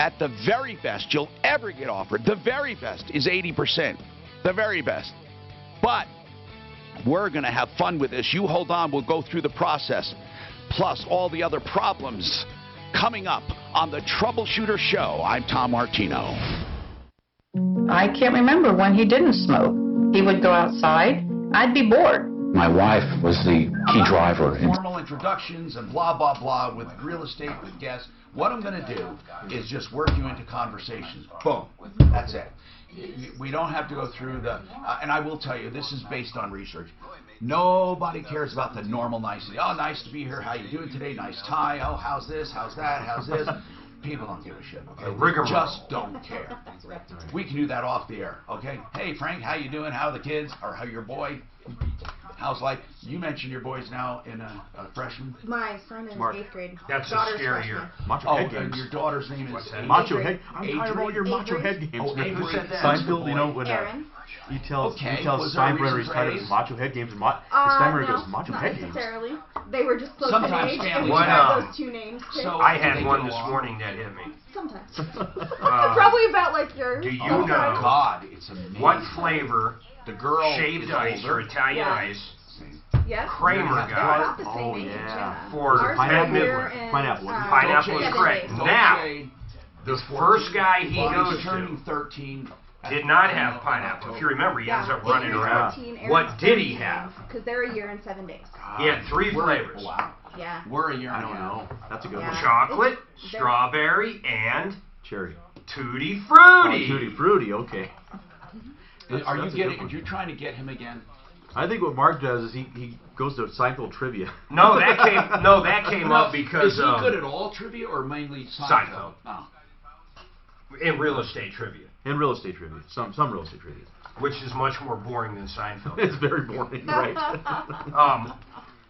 at the very best you'll ever get offered. The very best is 80%. The very best. But we're going to have fun with this. You hold on. We'll go through the process. Plus all the other problems coming up on the Troubleshooter Show. I'm Tom Martino. I can't remember when he didn't smoke. He would go outside. I'd be bored. My wife was the key driver. Formal introductions and blah, blah, blah with real estate, with guests. What I'm going to do is just work you into conversations. Boom. That's it. We don't have to go through the, and I will tell you, this is based on research. Nobody cares about the normal nicety. Oh, nice to be here. How you doing today? Nice tie. Oh, how's this? How's that? How's this? People don't give a shit. Okay? They just don't care. We can do that off the air. Okay? Hey, Frank, how you doing? How are the kids? Or how your boy? How's life? You mentioned your boy's now in a freshman. My son is Mark. 8th grade. That's Daughter's a scary freshman. year. Macho Head games. And your daughter's name is Macho Head. I'm tired of all your Macho Head games. Oh, Who said that? Seinfeld, you know, when Aaron. he tells Was there a Steinbrenner reason he's for tired of A's? Macho Head games, and Steinbrenner No, goes, Macho not Head games. necessarily. They were just close Sometimes in age, and families we have had those two names. Too. I had one this morning that hit me. Sometimes. Probably about like yours. Do you Oh, know God, it's amazing. what flavor The girl shaved is ice older. or Italian Yeah. ice Yes. Kramer They're got about the same age, yeah. for Ours Bette was year Midler? and, Pineapple. Pineapple is 7 correct. days. Now, the first guy he Well, goes he's turning to 13. did not have pineapple. If you remember, he ends up running around. 14, What did he have? Because they're a year and 7 days. He had 3 flavors. Wow. Yeah. We're a year I and a don't half. know. That's a good Yeah. one. Chocolate, They're- strawberry, and Cherry. Tutti Oh, Frutti. Tutti Frutti, okay. Are you that's a good getting? one. You're trying to get him again? I think what Mark does is he goes to Seinfeld trivia. No, that came up because Is he good at all trivia or mainly Seinfeld. Oh. In real estate trivia, And real estate trivia. Some real estate trivia. which is much more boring than Seinfeld. It's very boring, right?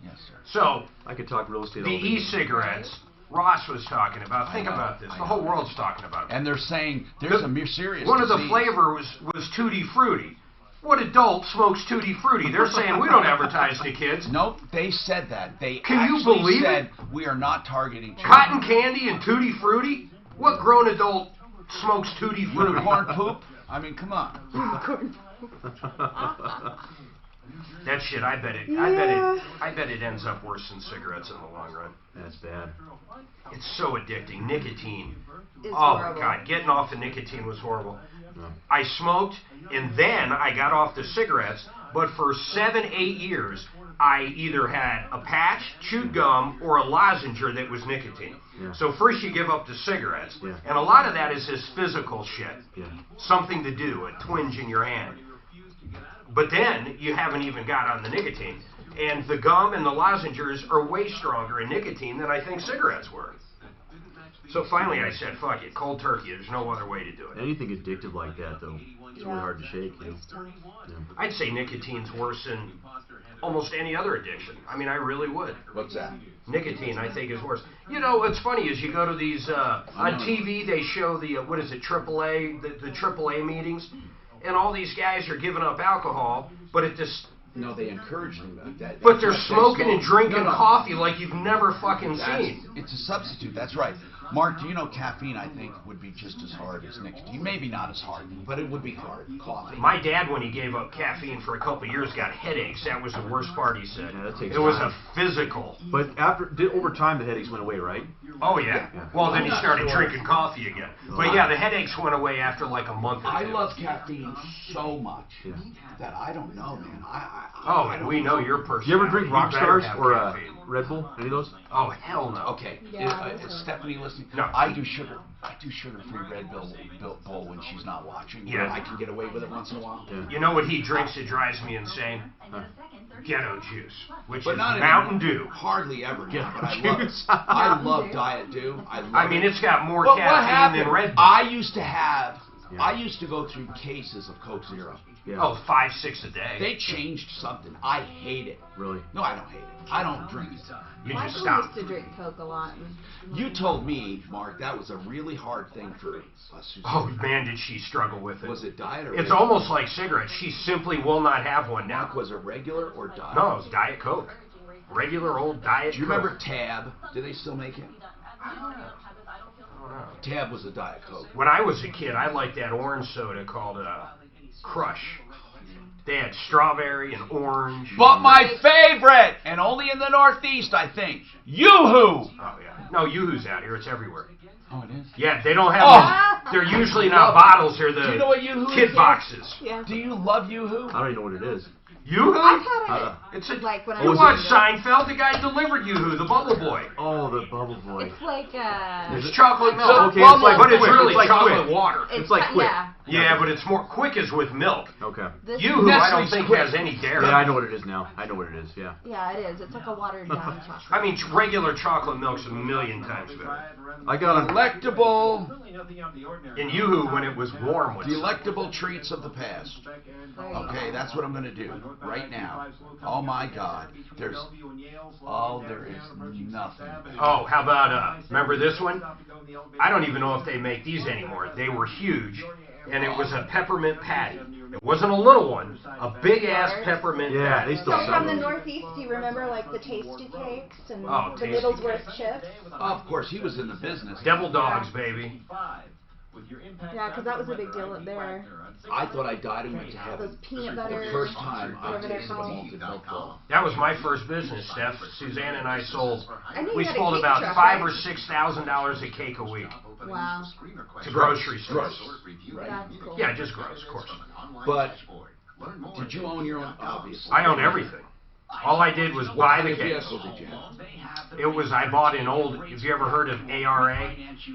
Yes, sir. So I could talk real estate the all day. e-cigarettes Ross was talking about. Think I know, about this. I The know. whole world's talking about it. And they're saying there's a serious One of the disease. flavors was Tutti Frutti. What adult smokes Tutti Frutti? They're saying we don't advertise to kids. Nope, they said that. They Can you actually believe said it? we are not targeting children. Cotton candy and Tutti Frutti? What grown adult smokes Tutti Frutti? Unicorn poop? I mean, come on. That shit, I bet it ends up worse than cigarettes in the long run. That's bad. It's so addicting. Nicotine. It's Oh my horrible. God, getting off of nicotine was horrible. No. I smoked and then I got off the cigarettes, but for 7-8 years I either had a patch, chewed gum, or a lozenger that was nicotine. Yeah. So first you give up the cigarettes, Yeah. and a lot of that is this physical shit. Yeah. Something to do, a twinge in your hand. But then you haven't even got on the nicotine. And the gum and the lozengers are way stronger in nicotine than I think cigarettes were. So finally I said, fuck it, cold turkey. There's no other way to do it. Anything addictive like that, though, it's really hard to shake. You know? Yeah. I'd say nicotine's worse than almost any other addiction. I mean, I really would. What's that? Nicotine, I think, is worse. You know, what's funny is you go to these, on TV, they show the, what is it, AAA, the AAA meetings, and all these guys are giving up alcohol, but at this... No, they encourage them like that. But they're smoking and drinking coffee like you've never fucking seen. It's a substitute, that's right. Mark, do you know caffeine, I think, would be just as hard as nicotine? Maybe not as hard, but it would be hard. Coffee. My dad, when he gave up caffeine for a couple of years, got headaches. That was the worst part, he said. Yeah, that takes it was time. a physical. But over time, the headaches went away, right? Oh, yeah. Well, then he started drinking coffee again. But yeah, the headaches went away after like a month or two. I love caffeine so much that I don't know, man. And we know your person. Do you ever drink Rock Stars or Red Bull? Any of those? Oh, hell no. Okay. Yeah, is Stephanie listening? No. I do sugar-free Red Bull when she's not watching. Yeah. I can get away with it once in a while. You know what he drinks that drives me insane? Ghetto juice, which But is not Mountain Dew. Hardly ever. Ghetto But I love Diet Dew. I mean, it's got more But what caffeine happened? than Red Bull. I used to go through cases of Coke Zero. Yeah. Oh, 5, 6 a day. They changed something. I hate it. Really? No, I don't hate it. I don't drink it. You Michael just stop. used to drink Coke a lot. You told me, Mark, that was a really hard thing for us. Oh, man, did she struggle with it. Was it diet or It's regular? almost like cigarettes. She simply will not have one now. Mark, was it regular or diet? No, it was Diet Coke. Regular old Diet Do you Coke. remember Tab? Do they still make it? I don't know. Tab was a Diet Coke. When I was a kid, I liked that orange soda called Crush. They had strawberry and orange. But my favorite, and only in the Northeast, I think, Yoo-Hoo! Oh, yeah. No, Yoo-Hoo's out here. It's everywhere. Oh, it is? Yeah, they don't have they're usually not bottles. They're the Do you know what Yoo-Hoo kid is? boxes. Yeah. Do you love Yoo-Hoo? I don't even know what it is. Yoo-Hoo? I've had it. It's a, Like when I you was watch younger. Seinfeld, the guy delivered Yoo-Hoo, the Bubble Boy. Oh, the Bubble Boy. It's like It's chocolate milk. So, Okay, Bubble- but it's Quick. really It's like chocolate Quick. water. It's like Quick. Yeah. Yeah, but it's more Quick is with milk. Okay. This Yoo-Hoo, I don't Nestle's think Quick. has any dairy. Yeah, I know what it is now. I know what it is, yeah. Yeah, it is. It's like a watered down chocolate. I mean, regular chocolate milk's a million times better. I got on Delectable, And Yoo-Hoo, when it was warm, was delectable treats of the past. Okay, that's what I'm going to do right now. Oh my God, there is nothing. Oh, how about, remember this one? I don't even know if they make these anymore. They were huge, and it was a peppermint patty. It wasn't a little one, a big-ass peppermint Yeah, patty. they still So sell from the them. Northeast, do you remember like the Tasty Cakes and Oh, the Tasty Middlesworth chips? Of course, he was in the business. Devil dogs, baby. Yeah, because that was a big deal up there. I thought I died and went to heaven. Those peanut butter. The first time I whatever they're tasted a called. malted milk bowl. That was my first business, Steph. Suzanne and I sold. I knew We you had a sold cake about truck, $5,000 right? or $6,000 a cake a week Wow. to grocery stores. That's cool. Yeah, just gross, of course. But did you own your own? Obviously. I owned everything. All I did was buy the cakes. vehicle did you have? It was, I bought an old, have you ever heard of ARA?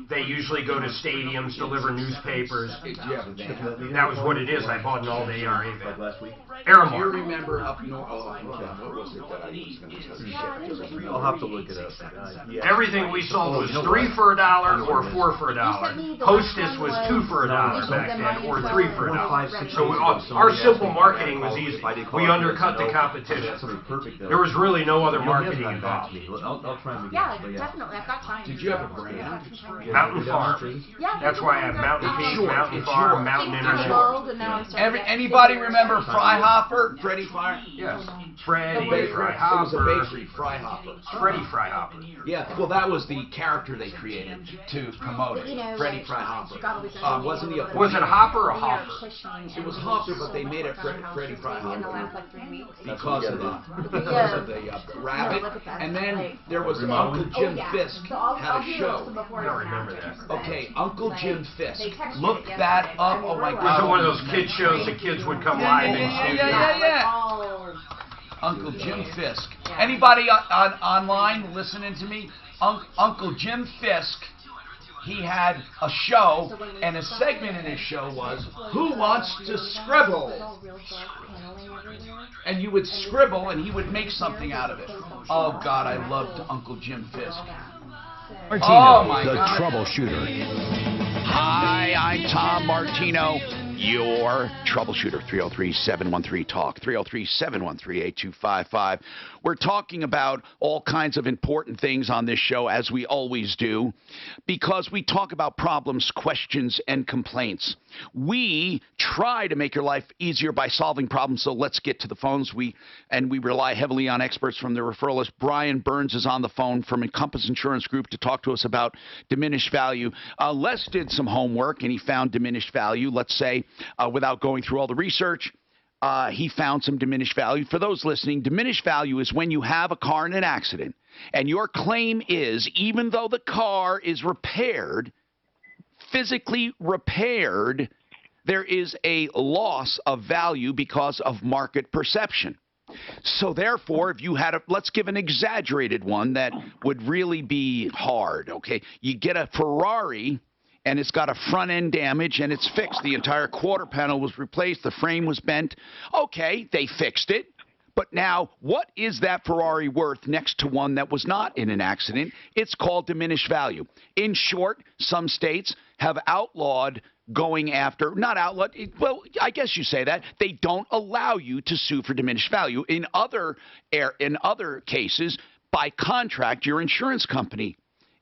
They usually go to stadiums, deliver newspapers. Did you have a van? That was what it is. I bought an old ARA van. Last week? Do you Aramark. remember up north? Oh, what was it that I was going to tell you? I'll have to look it up. Yeah. Everything we sold was 3 for $1 or 4 for $1. Hostess was 2 for $1 back then, or 3 for $1. So our simple marketing was easy. We undercut the competition. There was really no other marketing involved. I'll try and Yeah, definitely. I've got time. Did you have a brand? Mountain Farm. Yeah. That's why I have Mountain Peak, Mountain Farm, Mountain Mold, Internet. and now I'm starting to Anybody remember Fryhopper? Freddie Fry? Yes. Freddie It was a Fryhopper. bakery, Fryhopper. Freddie Fryhopper. Yeah, well, that was the character they created to promote You know, it. Freddie like, Fryhopper. God, we Wasn't he a Was it Hopper or We are Hopper? pushing It was and Hopper, but they made it from Freddie in the last Fryhopper like 3 weeks. because of the Yeah. rabbit. look at that. And then Like, there was today. Uncle Oh, Jim yeah. Fisk So I'll had a do show. some before I don't and remember afters, that. but, Okay, Uncle like, Jim Fisk. they texted Look it that yesterday. up. I mean, Oh my we're Was it God. one of those kid shows that kids would come live in studio? Yeah. Uncle Jim Fisk. Anybody online listening to me? Uncle Jim Fisk. He had a show, and a segment in his show was, "Who wants to scribble?" And you would scribble, and he would make something out of it. Oh God, I loved Uncle Jim Fisk. Oh, my the God. Troubleshooter. Hi, I'm Tom Martino, your troubleshooter. 303-713-TALK, 303-713-8255. We're talking about all kinds of important things on this show, as we always do, because we talk about problems, questions, and complaints. We try to make your life easier by solving problems, so let's get to the phones. We rely heavily on experts from the referral list. Brian Burns is on the phone from Encompass Insurance Group to talk to us about diminished value. Les did some homework, and he found diminished value, let's say, without going through all the research. He found some diminished value. For those listening, diminished value is when you have a car in an accident, and your claim is, even though the car is repaired, physically repaired, there is a loss of value because of market perception. So therefore, if you had let's give an exaggerated one that would really be hard, okay? You get a Ferrari, and it's got a front end damage, and it's fixed. The entire quarter panel was replaced. The frame was bent. Okay, they fixed it. But now, what is that Ferrari worth next to one that was not in an accident? It's called diminished value. In short, some states have outlawed going after, not outlawed, well, I guess you say that. They don't allow you to sue for diminished value. In other cases, by contract, your insurance company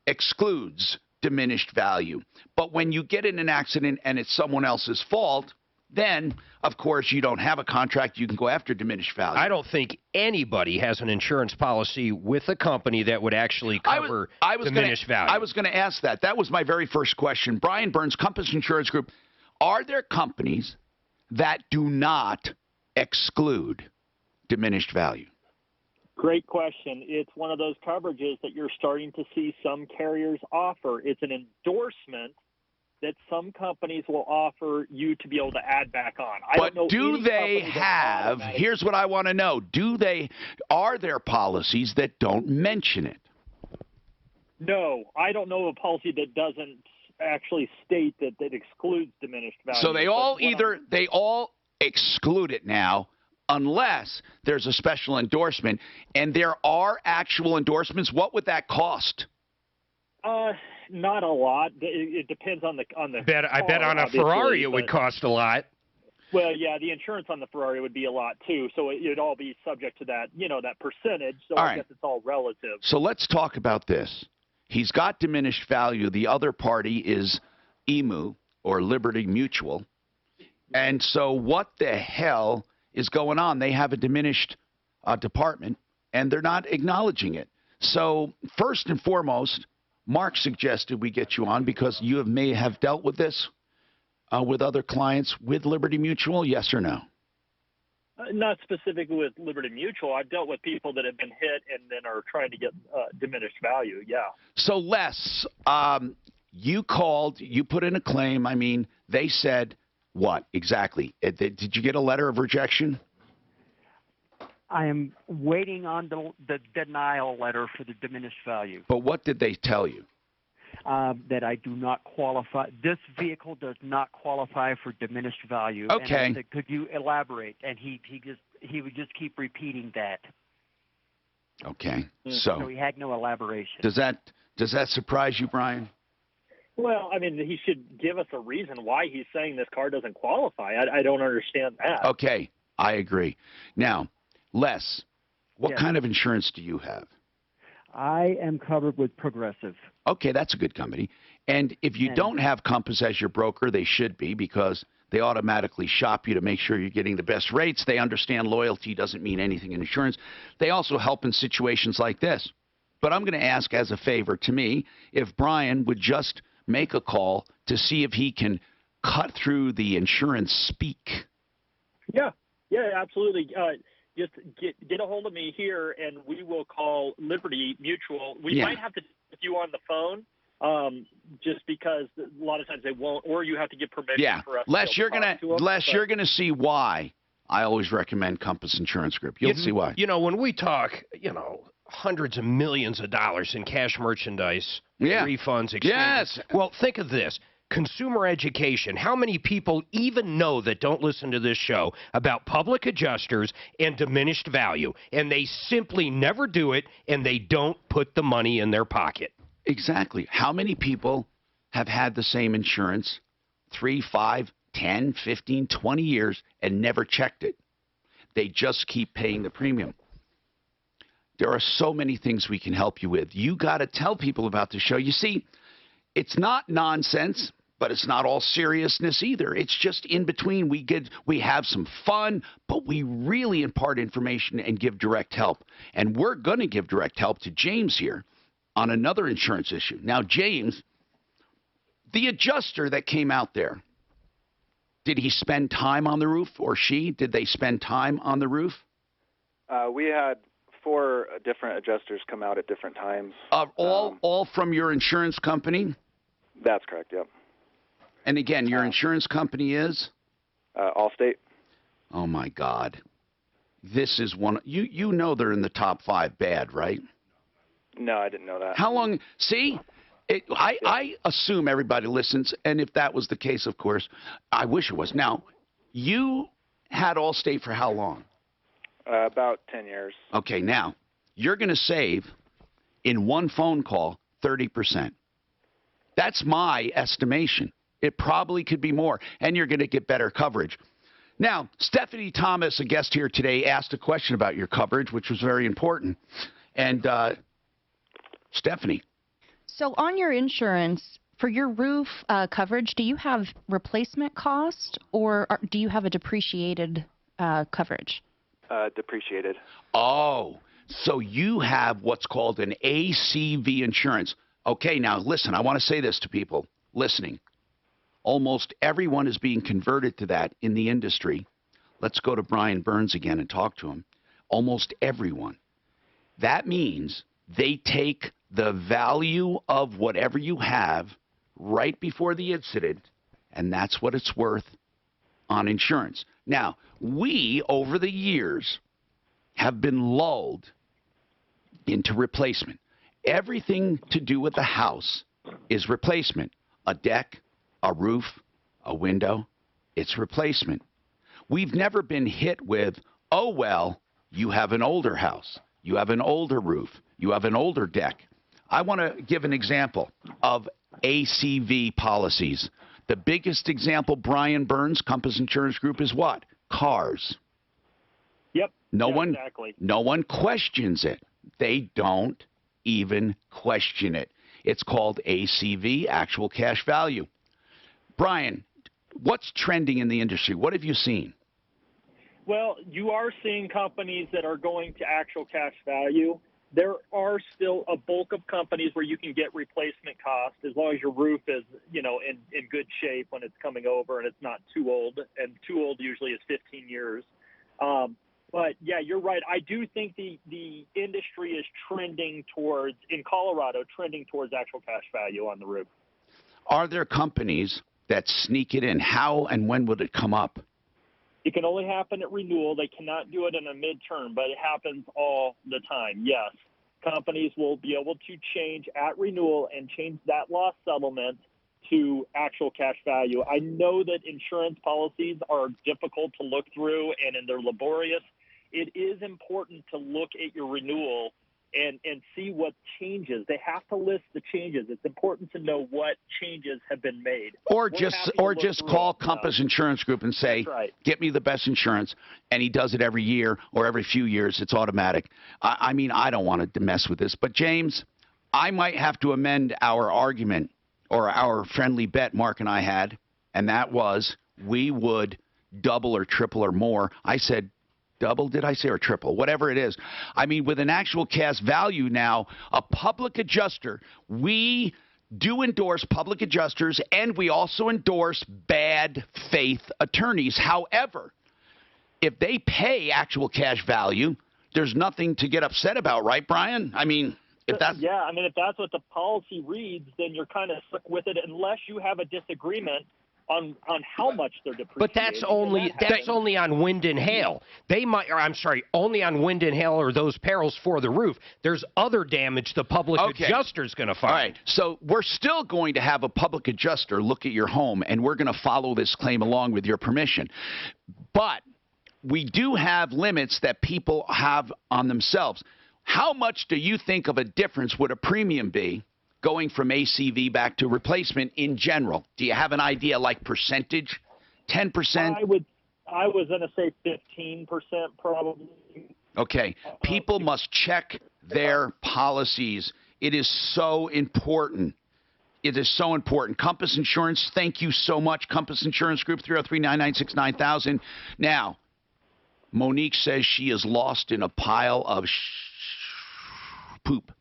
excludes diminished value. But when you get in an accident and it's someone else's fault, then, of course, you don't have a contract. You can go after diminished value. I don't think anybody has an insurance policy with a company that would actually cover diminished value. I was going to ask that. That was my very first question. Brian Burns, Compass Insurance Group. Are there companies that do not exclude diminished value? Great question. It's one of those coverages that you're starting to see some carriers offer. It's an endorsement that some companies will offer you to be able to add back on. But do they have, here's what I want to know, are there policies that don't mention it? No, I don't know of a policy that doesn't actually state that excludes diminished value. So they all exclude it now, unless there's a special endorsement. And there are actual endorsements. What would that cost? Not a lot. It depends on the I bet on a Ferrari it would cost a lot. Well, yeah, the insurance on the Ferrari would be a lot too. So it'd all be subject to that, that percentage. So I guess it's all relative. So let's talk about this. He's got diminished value. The other party is EMU or Liberty Mutual. And so what the hell is going on? They have a diminished department, and they're not acknowledging it. So first and foremost, Mark suggested we get you on because you may have dealt with this with other clients with Liberty Mutual, yes or no? Not specifically with Liberty Mutual. I've dealt with people that have been hit and then are trying to get diminished value, yeah. So, Les, you called, you put in a claim. I mean, they said what exactly? Did you get a letter of rejection? I am waiting on the denial letter for the diminished value. But what did they tell you? That I do not qualify. This vehicle does not qualify for diminished value. Okay. And I said, could you elaborate? And he would just keep repeating that. Okay. So he had no elaboration. Does that surprise you, Brian? Well, I mean, he should give us a reason why he's saying this car doesn't qualify. I don't understand that. Okay, I agree. Now, Les, what Yes. kind of insurance do you have? I am covered with Progressive. Okay, that's a good company. And if you don't have Compass as your broker, they should be, because they automatically shop you to make sure you're getting the best rates. They understand loyalty doesn't mean anything in insurance. They also help in situations like this. But I'm going to ask as a favor to me if Brian would just make a call to see if he can cut through the insurance speak. Yeah, absolutely. Just get a hold of me here, and we will call Liberty Mutual. We might have to get you on the phone, just because a lot of times they won't, or you have to get permission for us. Les, you're gonna see why I always recommend Compass Insurance Group. You'll see why. When we talk, hundreds of millions of dollars in cash merchandise, refunds, exchanges. Yes. Well, think of this. Consumer education. How many people even know that don't listen to this show about public adjusters and diminished value? And they simply never do it, and they don't put the money in their pocket. Exactly. How many people have had the same insurance 3, 5, 10, 15, 20 years and never checked it? They just keep paying the premium. There are so many things we can help you with. You got to tell people about the show. You see, it's not nonsense, but it's not all seriousness either. It's just in between. We have some fun, but we really impart information and give direct help. And we're going to give direct help to James here on another insurance issue. Now, James, the adjuster that came out there, did he spend time on the roof, or she? Did they spend time on the roof? We had 4 different adjusters come out at different times. All from your insurance company? That's correct, yep. And again, your insurance company is? Allstate. Oh, my God. This is one. You know they're in the top 5 bad, right? No, I didn't know that. How long? See, I assume everybody listens, and if that was the case, of course, I wish it was. Now, you had Allstate for how long? About 10 years. Okay, now, you're going to save, in one phone call, 30%. That's my estimation. It probably could be more, and you're going to get better coverage. Now, Stephanie Thomas, a guest here today, asked a question about your coverage, which was very important. And, Stephanie. So on your insurance, for your roof coverage, do you have replacement cost, or do you have a depreciated coverage? Depreciated. Oh, so you have what's called an ACV insurance. Okay, now listen, I want to say this to people listening. Almost everyone is being converted to that in the industry. Let's go to Brian Burns again and talk to him. Almost everyone. That means they take the value of whatever you have right before the incident, and that's what it's worth on insurance. Now, we, over the years, have been lulled into replacement. Everything to do with the house is replacement. A deck, a roof, a window, it's replacement. We've never been hit with, oh, well, you have an older house, you have an older roof, you have an older deck. I want to give an example of ACV policies. The biggest example, Brian Burns, Compass Insurance Group, is what? Cars. Yep. No one questions it. They don't even question it. It's called ACV, actual cash value. Brian, what's trending in the industry? What have you seen? Well, you are seeing companies that are going to actual cash value. There are still a bulk of companies where you can get replacement cost as long as your roof is, in good shape when it's coming over and it's not too old. And too old usually is 15 years. But, yeah, you're right. I do think the industry is trending towards, in Colorado, trending towards actual cash value on the roof. Are there companies that sneak it in? How and when would it come up? It can only happen at renewal. They cannot do it in a midterm, but it happens all the time. Yes, companies will be able to change at renewal and change that loss settlement to actual cash value. I know that insurance policies are difficult to look through and they're laborious. It is important to look at your renewal and see what changes. They have to list the changes. It's important to know what changes have been made. Or just call Compass Insurance Group and say, get me the best insurance, and he does it every year or every few years. It's automatic. I mean, I don't want to mess with this. But, James, I might have to amend our argument or our friendly bet Mark and I had, and that was we would double or triple or more. I said double, did I say, or triple? Whatever it is. I mean, with an actual cash value now, a public adjuster, we do endorse public adjusters, and we also endorse bad faith attorneys. However, if they pay actual cash value, there's nothing to get upset about, right, Brian? I mean, if that's... Yeah, I mean, if that's what the policy reads, then you're kind of stuck with it unless you have a disagreement on how much they're depreciating. But that's only on wind and hail. Only on wind and hail or those perils for the roof. There's other damage the public adjuster's going to find. All right, so we're still going to have a public adjuster look at your home, and we're going to follow this claim along with your permission. But we do have limits that people have on themselves. How much do you think of a difference would a premium be going from ACV back to replacement in general? Do you have an idea, like percentage? 10%? I was going to say 15% probably. Okay. People must check their policies. It is so important. It is so important. Compass Insurance, thank you so much. Compass Insurance Group, 303-996-9000. Now, Monique says she is lost in a pile of poop.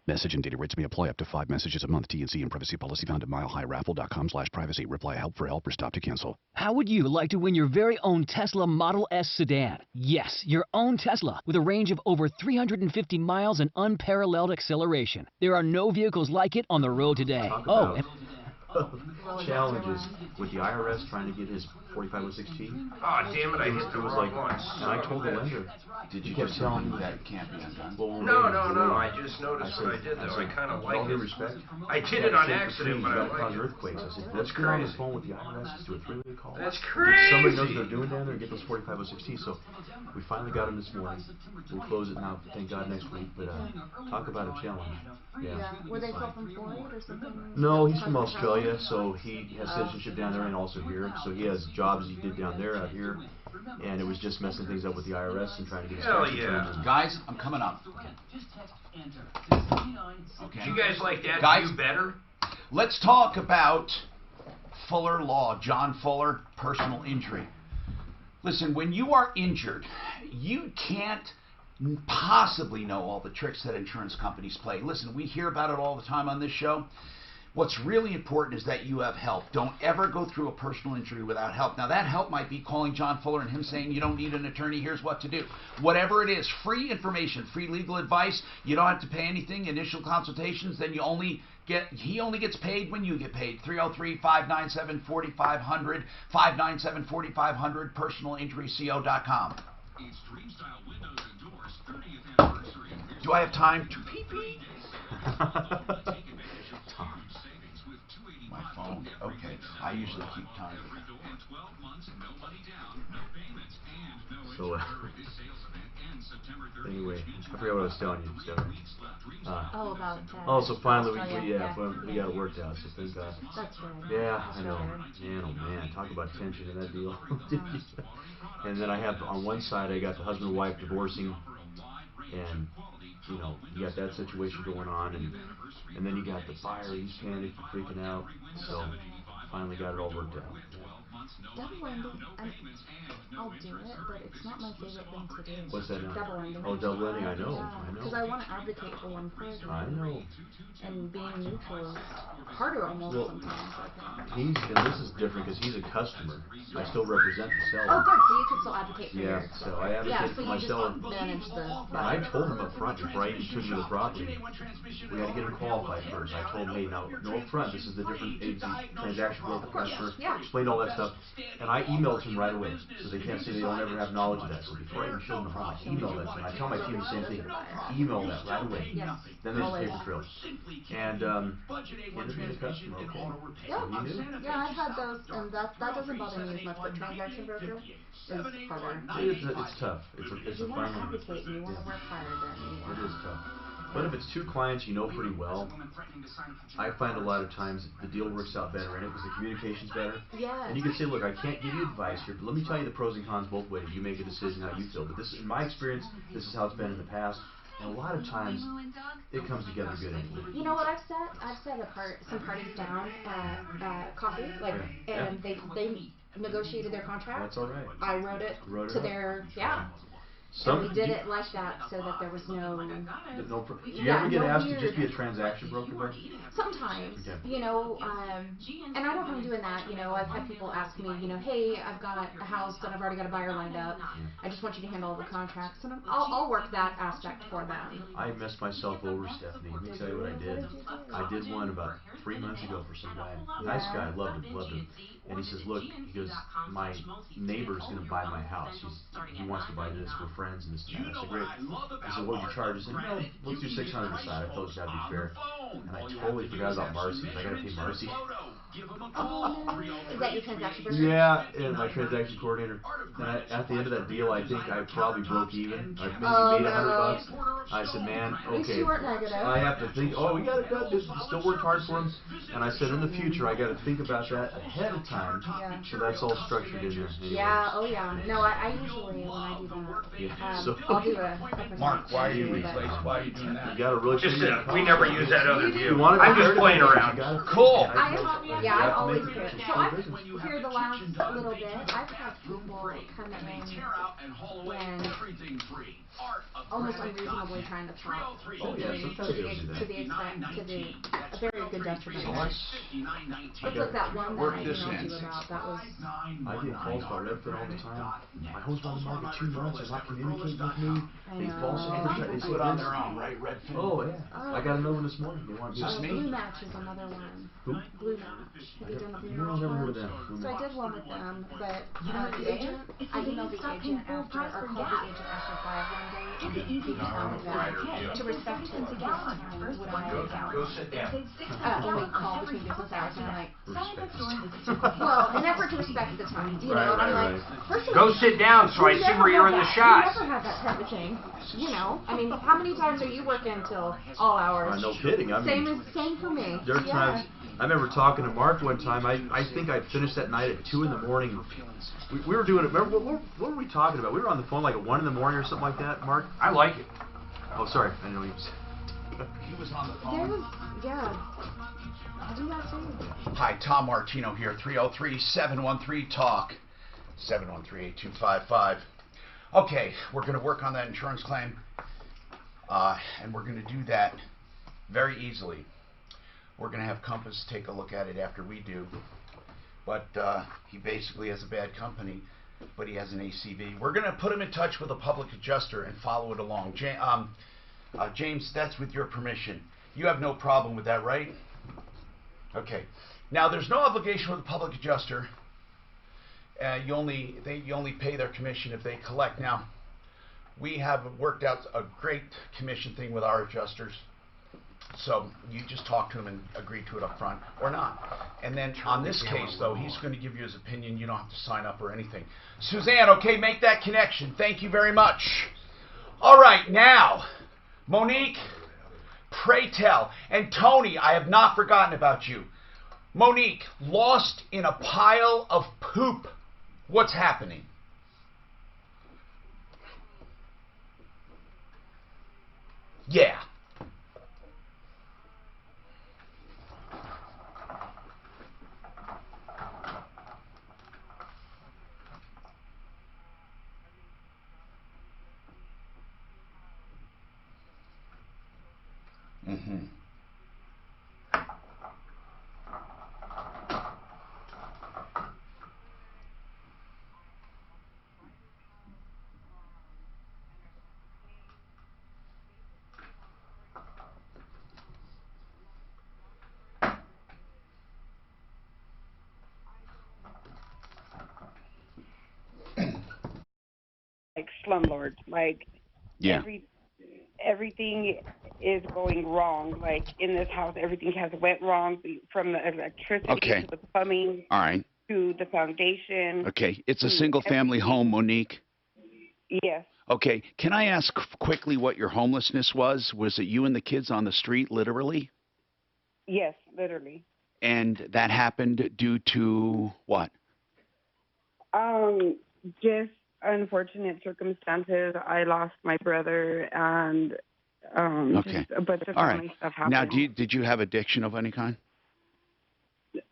Message and data rates may apply up to 5 messages a month. T&C and privacy policy found at milehighraffle.com/privacy. Reply help for help or stop to cancel. How would you like to win your very own Tesla Model S sedan? Yes, your own Tesla with a range of over 350 miles and unparalleled acceleration. There are no vehicles like it on the road today. Challenges with the IRS trying to get his 4506T. Oh, damn it, I hit the wrong one. And I told the lender. Did you kept telling me that it can't be undone? Well, No, I just noticed what I did, though. I kind of like it. Respect, I did it on accident, but I like it. Earthquakes. I said, That's let's get on the crazy. phone with the IRS. Let's do a 3-way call. That's Somebody knows what crazy. they're doing down there and get those 4506T. So we finally got him this morning. We'll close it now, thank God, next week. But talk about a challenge. Yeah. Were they self-employed or something? No, he's from Australia, so he has citizenship down there and also here. So he has jobs he did down there, out here. And it was just messing things up with the IRS and trying to get his tax returns. Guys, I'm coming up. Okay. Do you guys like that Guys, view better? Let's talk about Fuller Law, John Fuller, personal injury. Listen, when you are injured, you can't possibly know all the tricks that insurance companies play. Listen, we hear about it all the time on this show. What's really important is that you have help. Don't ever go through a personal injury without help. Now, that help might be calling John Fuller and him saying, you don't need an attorney, here's what to do. Whatever it is, free information, free legal advice. You don't have to pay anything, initial consultations, then he only gets paid when you get paid. 303-597-4500, 597-4500, personalinjuryco.com. Do I have time to pee-pee? My phone. Okay. I usually keep time. So, anyway, I forgot what I was telling you. So, so finally we got it worked out. So thank God. That's good. Yeah, I know. Man, oh man, talk about tension in that deal. And then I have on one side I got the husband and wife divorcing, and you know you got that situation going on, and then you got the buyer, he's panicked, freaking out. So finally got it all worked out. Double ending, I'll do it, but it's not my favorite thing to do. What's that now? Double ending. Oh, double ending, I know. Because I want to advocate for one person. I know. And being neutral is harder almost sometimes, I think. And this is different because he's a customer. I still represent the seller. Oh, good. So you can still advocate for yours. So I advocate for my seller. Yeah, so you just manage the... And I told him up front before I even took him to the property, we had to get him qualified first. I told him, hey, now, no up front, this is the different agency, transaction broker, customer, explained all that stuff. And I emailed him right away, so they can't say they don't ever have knowledge of that. So before I even showed them the product, I emailed that to him. I tell my team the same thing. Email that right away. Then there's the paper trail. And ended being a customer, okay. Yeah, So he knew. yeah, I've had those, and that doesn't bother me as much, but transaction broker is harder. It's tough. It's a You want to fine line. advocate and you want to work harder than you want. It is tough. But if it's two clients you know pretty well, I find a lot of times the deal works out better in it because the communication's better. Yes. And you can say, look, I can't give you advice here, but let me tell you the pros and cons both ways. You make a decision how you feel. But this, in my experience, this is how it's been in the past. And a lot of times, it comes together good anyway. You know what I've set? I've set some parties down at coffee, and they negotiated their contract. That's all right. I wrote it to their and we did it like that so that there was no. Do you ever get asked to just be a transaction broker, though? Sometimes, you know, and I don't mind doing that. You know, I've had people ask me, you know, hey, I've got a house and I've already got a buyer lined up. I just want you to handle all the contracts, and I'll work that aspect for them. I messed myself over, Stephanie. Let me tell you what I did. I did one about 3 months ago for some guy. Nice guy, loved him. And he says, look, he goes, my neighbor's going to buy my house. He wants to buy this. We're friends and this and that. I said, great. He said, what would you charge? I said, no, let's do $600 aside. I thought it was got to be fair. And I totally forgot about Marcy. I gotta pay Marcy. Is that your transaction person? Yeah, and my transaction coordinator. And at the end of that deal, I think I probably broke even. I maybe made $100. I said, man, okay. You weren't negative. I have to think. Oh, we got it done. Still worked hard for him. And I said, in the future, I got to think about that ahead of time. Yeah. So that's all structured in there. Anyway. Yeah. Oh yeah. No, I usually when I do that, So, I'll do a Mark, why are you Why are you doing that? You got to really. Just we never use that other view. I'm just playing around. Cool. I always do it. So I've here the last little bit. I've had people come in when almost unreasonably trying to talk to the a very good detriment. It's like that one that I emailed you about. That was. I get calls by Redfin all the time. My home's on the market 2 months. They're not communicating with me. They false advertise. They put on their own, right? Redfin. Oh yeah. I got another one this morning. They want to Blue Match is another one. Who? Blue Match. Have you done the Blue No, Match? I've never heard of them. So I did one with them, but the agent, I emailed the agent after, or called the agent after 5 one day, and he told me that to respect his time, would I Go sit down. only call between business hours, and I'm like, well, an effort to respect the time, you know, and I'm like, first of all, Go sit down so I see where you're in the shot. We never had that type of thing, you know. I mean, how many times are you working till all hours? No kidding. I mean, Same for me. There's times. I remember talking to Mark one time. I think I finished that night at 2 in the morning. We were doing it. Remember what were we talking about? We were on the phone like at 1 in the morning or something like that. Mark. I like it. Oh, sorry. I didn't know you. He was on the phone. Yeah. I do that too. Hi, Tom Martino here. 303-713-TALK. 713-8255. Okay, we're going to work on that insurance claim, and we're going to do that very easily. We're going to have Compass take a look at it after we do, but he basically has a bad company, but he has an ACV. We're going to put him in touch with a public adjuster and follow it along. James, that's with your permission. You have no problem with that, right? Okay. Now, there's no obligation with a public adjuster. You only pay their commission if they collect. Now, we have worked out a great commission thing with our adjusters. So you just talk to him and agree to it up front, or not. And then on this case, though, he's going to give you his opinion. You don't have to sign up or anything. Suzanne, okay, make that connection. Thank you very much. All right, now, Monique, pray tell. And Tony, I have not forgotten about you. Monique, lost in a pile of poop. What's happening? Yeah. Mm-hmm. Like slumlords, like everything is going wrong. Like in this house, everything has went wrong from the electricity to the plumbing, all right, to the foundation. Okay, it's a single-family home, Monique. Yes. Okay, can I ask quickly what your homelessness was? Was it you and the kids on the street, literally? Yes, literally. And that happened due to what? Just unfortunate circumstances. I lost my brother, and just a bunch of family stuff happened. Now, did you have addiction of any kind?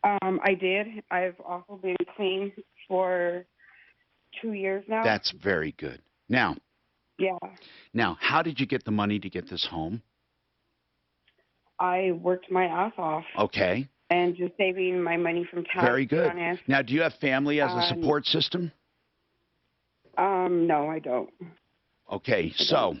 I did. I've also been clean for 2 years now. That's very good. Now, Now, how did you get the money to get this home? I worked my ass off. Okay. And just saving my money from tax. Very good. Now, do you have family as a support system? No, I don't. Okay, so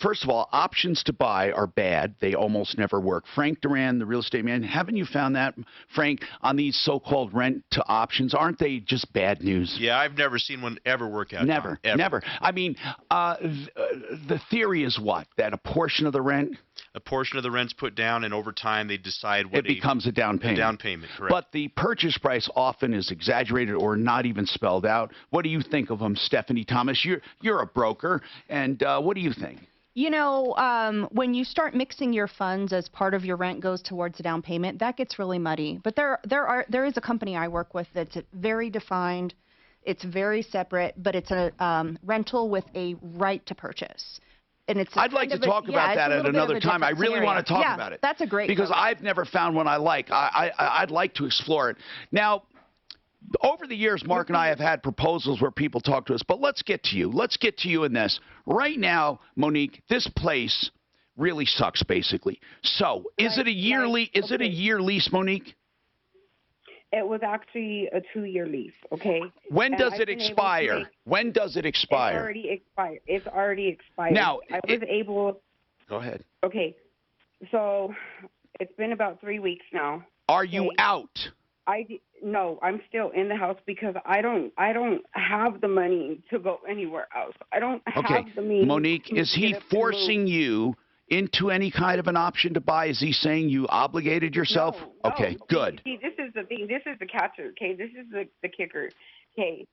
first of all, options to buy are bad. They almost never work. Frank Duran, the real estate man, haven't you found that, Frank, on these so-called rent to options? Aren't they just bad news? Yeah, I've never seen one ever work out. Never, Tom, ever. never. I mean, the theory is what? That a portion of the rent? a portion of the rent's put down, and over time they decide what it becomes a down payment. A down payment, correct. But the purchase price often is exaggerated or not even spelled out. What do you think of them, Stephanie Thomas? You're a broker, and what do you think? You know, when you start mixing your funds as part of your rent goes towards the down payment, that gets really muddy. But there is a company I work with that's very defined. It's very separate, but it's a rental with a right to purchase. And it's I'd like to talk about that at another time. I really want to talk about it. That's a great because program. I've never found one I like. I'd like to explore it. Now, over the years, Mark and I have had proposals where people talk to us, but let's get to you. Let's get to you in this. Right now, Monique, this place really sucks, basically. So, is it a year lease, Monique? It was actually a 2-year lease, okay? When does it expire? When does it expire? It's already expired. It's already expired. Now, I was able... Go ahead. Okay, so it's been about 3 weeks now. Are you out? No, I'm still in the house because I don't have the money to go anywhere else. I don't have the means. Monique, is he forcing you into any kind of an option to buy? Is he saying you obligated yourself? No, okay, good. See, this is the thing. This is the catcher, okay? This is the kicker. Okay,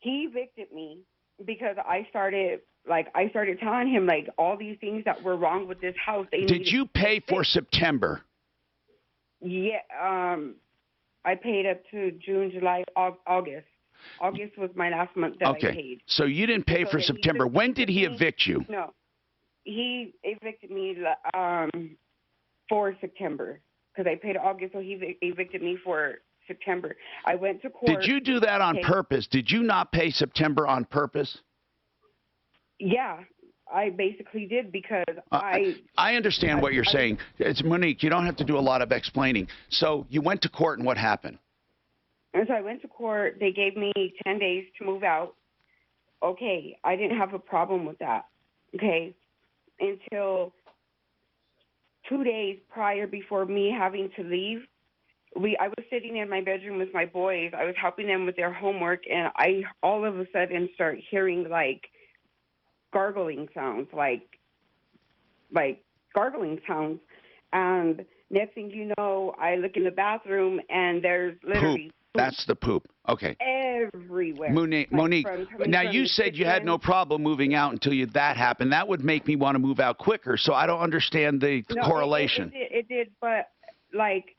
he evicted me because I started telling him, like, all these things that were wrong with this house. Did you pay for September? Yeah, I paid up to June, July, August. August was my last month that I paid. So you didn't pay for September. When did he evict you? No. He evicted me for September because I paid August, so he evicted me for September. I went to court. Did you do that on purpose? Did you not pay September on purpose? Yeah, I basically did because I understand what you're saying. It's Monique, you don't have to do a lot of explaining. So you went to court, and what happened? And so I went to court. They gave me 10 days to move out. Okay, I didn't have a problem with that. Okay. Until 2 days prior before me having to leave, I was sitting in my bedroom with my boys. I was helping them with their homework, and I all of a sudden start hearing like gargling sounds, like gargling sounds. And next thing you know, I look in the bathroom, and there's literally poop. That's the poop. Okay. Everywhere. Monique, now you said you had no problem moving out until that happened. That would make me want to move out quicker, so I don't understand the correlation. It did, but like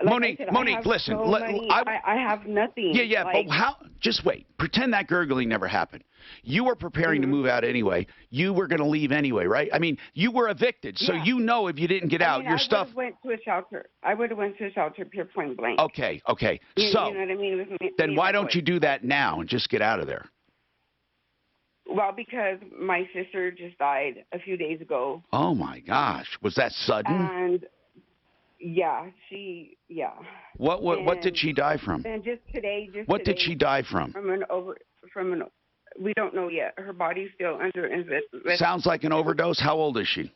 Monique, I said, Monique, listen. I have nothing. Yeah, but how? Just wait. Pretend that gurgling never happened. You were preparing to move out anyway. You were going to leave anyway, right? I mean, you were evicted, so you know if you didn't get out, your stuff. I went to a shelter. I would have went to a shelter, point blank. Okay. You So know what I mean? Then why don't you do that now and just get out of there? Well, because my sister just died a few days ago. Oh my gosh, was that sudden? And What did she die from? And just today, what did she die from? We don't know yet. Her body's still under investigation. Sounds like an overdose. How old is she?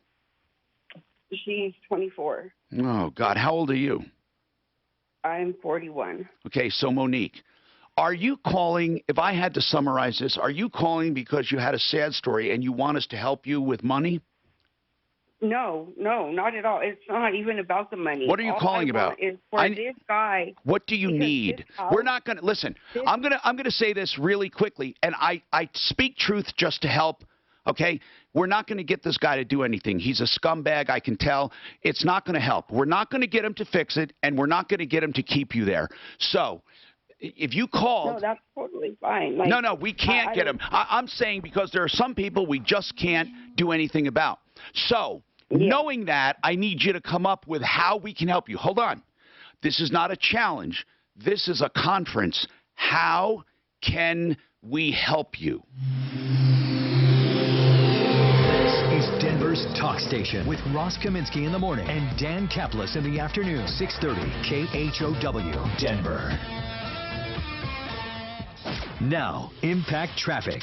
She's 24. Oh God, how old are you? I'm 41. Okay, so Monique, are you calling? If I had to summarize this, are you calling because you had a sad story and you want us to help you with money? No, not at all. It's not even about the money. What are you calling about? Is for this guy. What do you need? We're not going to listen. I'm going to say this really quickly, and I speak truth just to help. Okay, we're not going to get this guy to do anything. He's a scumbag. I can tell. It's not going to help. We're not going to get him to fix it, and we're not going to get him to keep you there. So, if you called, no, that's totally fine. Like, no, we can't get him. I'm saying because there are some people we just can't do anything about. So. Knowing that, I need you to come up with how we can help you. Hold on. This is not a challenge. This is a conference. How can we help you? This is Denver's Talk Station with Ross Kaminsky in the morning and Dan Kaplis in the afternoon. 630 KHOW, Denver. Now, Impact Traffic.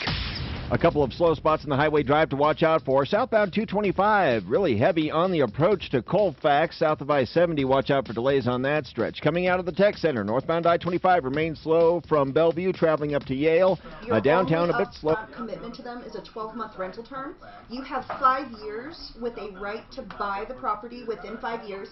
A couple of slow spots in the highway drive to watch out for. Southbound 225, really heavy on the approach to Colfax. South of I-70, watch out for delays on that stretch. Coming out of the Tech Center, northbound I-25 remains slow from Bellevue, traveling up to Yale. Downtown a bit slow. Commitment to them is a 12-month rental term. You have 5 years with a right to buy the property within 5 years.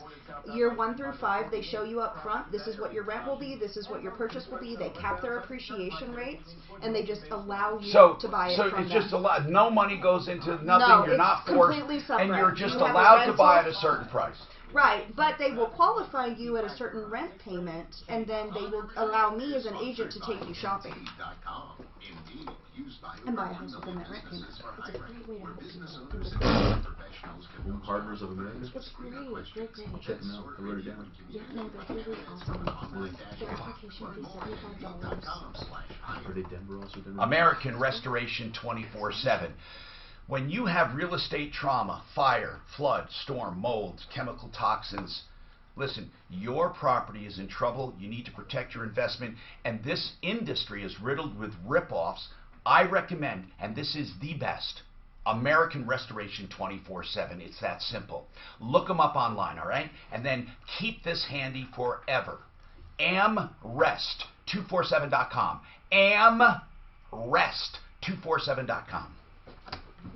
Year 1 through 5, they show you up front, this is what your rent will be, this is what your purchase will be. They cap their appreciation rates, and they just allow you to buy it. So it's just allowed. No money goes into nothing. No, you're not forced, completely separate. and you're just You have a allowed to buy at rental. a certain price. Right, but they will qualify you at a certain rent payment, and then they will allow me as an agent to take you shopping. And buy a house within that rent payment. It's a great way to help people. Home Partners of America. It's great, great. I'll check them out. I wrote it down. Yeah, no, they're really awesome. Their application fee is $75. Are they Denver also? Denver? American Restoration 24/7. When you have real estate trauma, fire, flood, storm, mold, chemical toxins, listen, your property is in trouble. You need to protect your investment, and this industry is riddled with rip-offs. I recommend, and this is the best, American Restoration 24/7. It's that simple. Look them up online, all right? And then keep this handy forever. AmRest247.com. AmRest247.com.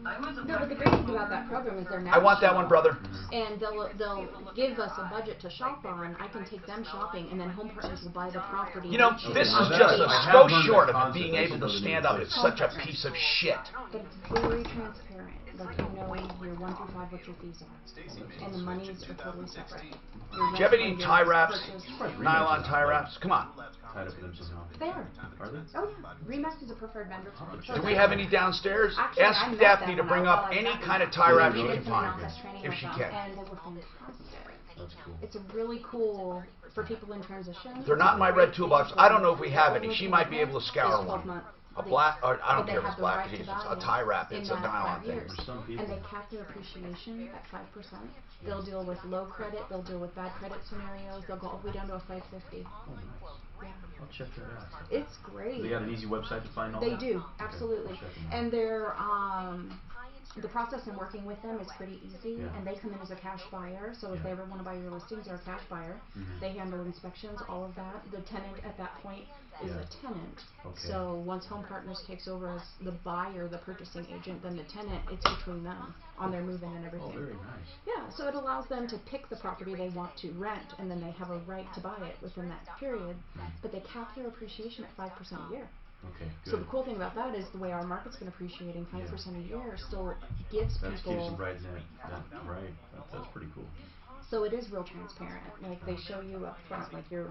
No, but the great thing about that program is they're I national. want that one, brother. And they'll give us a budget to shop on. I can take them shopping, and then Home Partners will buy the property. You know, this is just so short of it being able to stand up. It's such a piece of shit. But it's very transparent. Like, you know, your 1 through 5 what your fees are. And the monies are totally separate. Do you have any tie wraps? Nylon tie wraps? Come on. Tied up with them somehow. They are. Are they? Oh, yeah. Remax is a preferred vendor. Do we have any downstairs? Actually, I Ask met Daphne them to bring while up I was any at kind of the- tie wrap she They can did an find, office training if with she them, can. And they were fantastic. That's cool. It's a really cool for people in transition. They're not in my red toolbox. I don't know if we have any. She might be able to scour one. A black, or I don't care if it's black, it's a tie wrap. It's a nylon thing. And they cap their appreciation at 5%. They'll deal with low credit. They'll deal with bad credit scenarios. They'll go all the way down to a 550. Yeah. I'll check that out. It's great. They got an easy website to find all They that? do, absolutely. Okay, I'll check them out. And they're the process in working with them is pretty easy, Yeah. and they come in as a cash buyer. So if they ever want to buy your listings, they're a cash buyer. Mhm. They handle inspections, all of that. The tenant at that point is Yeah. a tenant. Okay. So once Home Partners takes over as the buyer, the purchasing agent, then the tenant, it's between them on their move-in and everything. Oh, very nice. Yeah, so it allows them to pick the property they want to rent, and then they have a right to buy it within that period. But they cap their appreciation at 5% a year. Okay, good. So the cool thing about that is the way our market's been appreciating, 5% a year still gives That keeps people. them right in that right. That's pretty cool. So it is real transparent. Like they show you up front, like you'll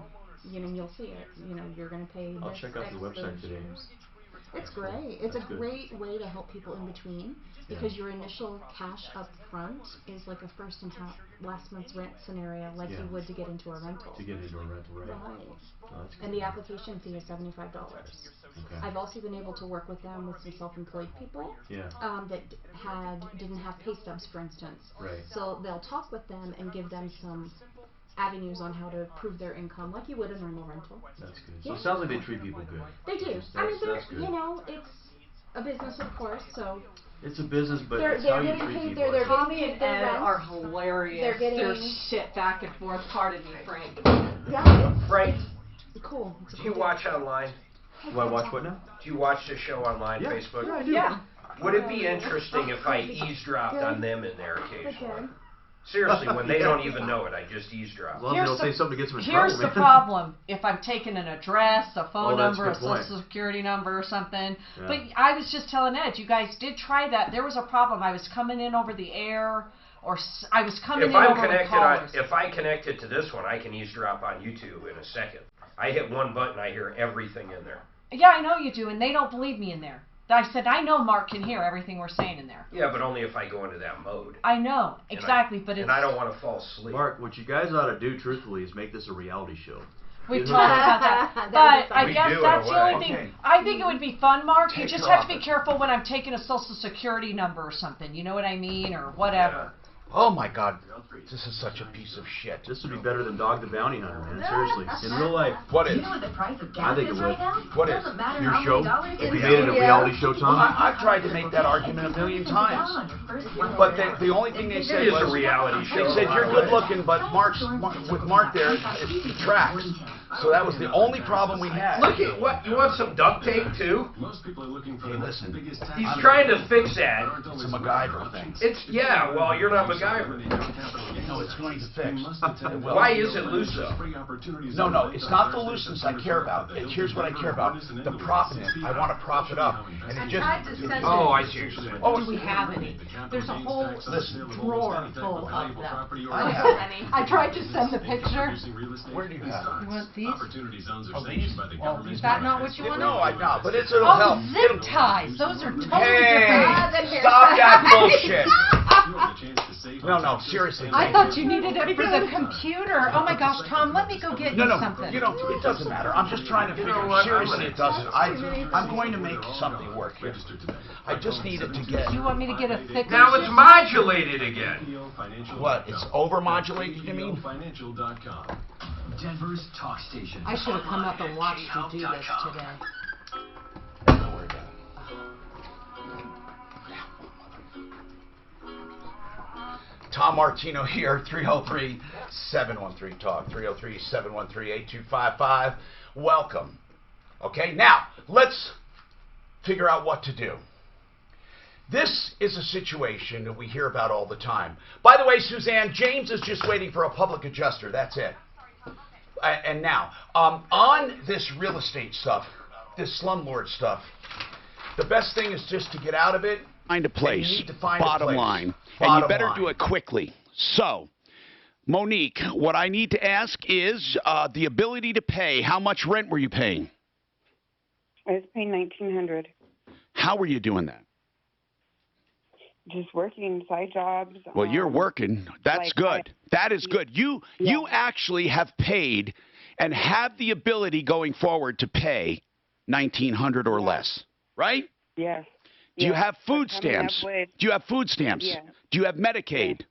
see it. You know, you're going to pay. I'll this check out X the for website those today. years. It's great. It's That's a good. great way to help people in between because your initial cash up front is like a first and last month's rent scenario, like you would to get into a rental. To get into a rental, right? Right. Oh, that's And good. the application fee is $75. Okay. I've also been able to work with them with some self-employed people Yeah. that didn't have pay stubs, for instance. Right. So they'll talk with them and give them some avenues on how to prove their income, like you would a normal rental. That's good. So Yeah. it sounds like they treat people good. They do. That's, I mean, that's good. you know, it's a business, of course, so It's a business, but They're- it's they're how you getting treat paid- people. they're Tommy getting and paid their Ed rent. are hilarious. They're getting- Their shit back and forth. Pardon me, Frank. Yeah, Frank, it's cool. It's a do you cool watch deal. online? Do I watch what now? Do you watch the show online, Yeah. Facebook? Yeah, I do. Yeah. Would it be interesting if I eavesdropped on them in there occasionally? Okay. Seriously, when they don't even know it, I just eavesdrop. As long as they don't say something that gets them in Here's trouble. the problem. If I'm taking an address, a phone Oh, that's number, a a good point. social security number or something. Yeah. But I was just telling Ed, you guys did try that. There was a problem. I was coming in over the air, or I was coming If in I'm over with connected, callers. if I connect it to this one, I can eavesdrop on YouTube in a second. I hit one button, I hear everything in there. Yeah, I know you do, and they don't believe me in there. I said, I know Mark can hear everything we're saying in there. Yeah, but only if I go into that mode. I know, And exactly, but it's... And I don't want to fall asleep. Mark, what you guys ought to do, truthfully, is make this a reality show. We've Get talked her- about that. That'd But be I fun. guess We do, that's in a the only way. thing. Okay. I think it would be fun, Mark. You Take just her have off to be it. careful when I'm taking a social security number or something. You know what I mean? Or whatever. Oh my God, this is such a piece of shit. This would be better than Dog the Bounty Hunter, man. Seriously, in real life. What is? You know what the price of gas I think it would. What is? Your show? If we made it a reality show, Tom? Well, I've tried to make that argument a million times. But the only thing they said was a reality show. They said, you're good looking, but with Mark there, it detracts. So that was the only problem we had. Look at what, you want some duct tape too? Most people are looking for Hey, listen. He's trying to fix that. It's a MacGyver thing. Yeah, well, you're not MacGyver. No, it's going to fix. Why is it loose though? No, it's not the looseness I care about. Here's what I care about. The propping it. I want to prop it up. And it just... I see what you're saying. Do we have any? There's a whole drawer full of them. I tried to send the picture. Where do you have it? You want these? Opportunity zones are sanctioned by the government. Is that not what you wanted? No, I'm not, but it'll help. Zip ties. Those are totally Hey, different. stop that bullshit. No, seriously. I thought you needed it for the computer. Oh my gosh, Tom, let me go get you something. You know, it doesn't matter. I'm just trying to figure. Seriously, it doesn't. I'm going to make something work here. I just need it to get. You want me to get a thicker? Now it's modulated again. What? It's over-modulated, you mean? Denver's talk station. I should have come up and watched you do this today. Don't worry about it. Tom Martino here, 303-713-TALK, 303-713-8255. Welcome. Okay, now, let's figure out what to do. This is a situation that we hear about all the time. By the way, Suzanne, James is just waiting for a public adjuster. That's it. And now, on this real estate stuff, this slumlord stuff, the best thing is just to get out of it. Find a place. You need to find bottom a place. line. Bottom And you better line. do it quickly. So, Monique, what I need to ask is the ability to pay. How much rent were you paying? I was paying $1,900. How were you doing that? Just working side jobs. Well, you're working. That's good. That is good. You actually have paid and have the ability going forward to pay $1,900 or less, right? Yes. Do you have food But coming up stamps? with- Do you have food stamps? Yeah. Do you have Medicaid?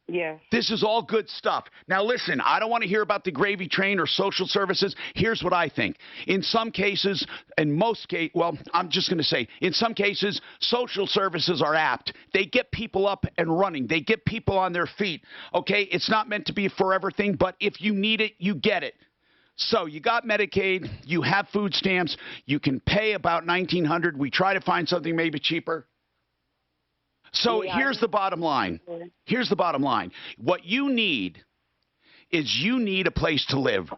Yes. This is all good stuff. Now, listen, I don't want to hear about the gravy train or social services. Here's what I think. In some cases, in most cases, well, I'm just going to say, in some cases, social services are apt. They get people up and running. They get people on their feet. Okay? It's not meant to be a forever thing, but if you need it, you get it. So you got Medicaid. You have food stamps. You can pay about $1,900. We try to find something maybe cheaper. So here's the bottom line. Here's the bottom line. What you need is you need a place to live.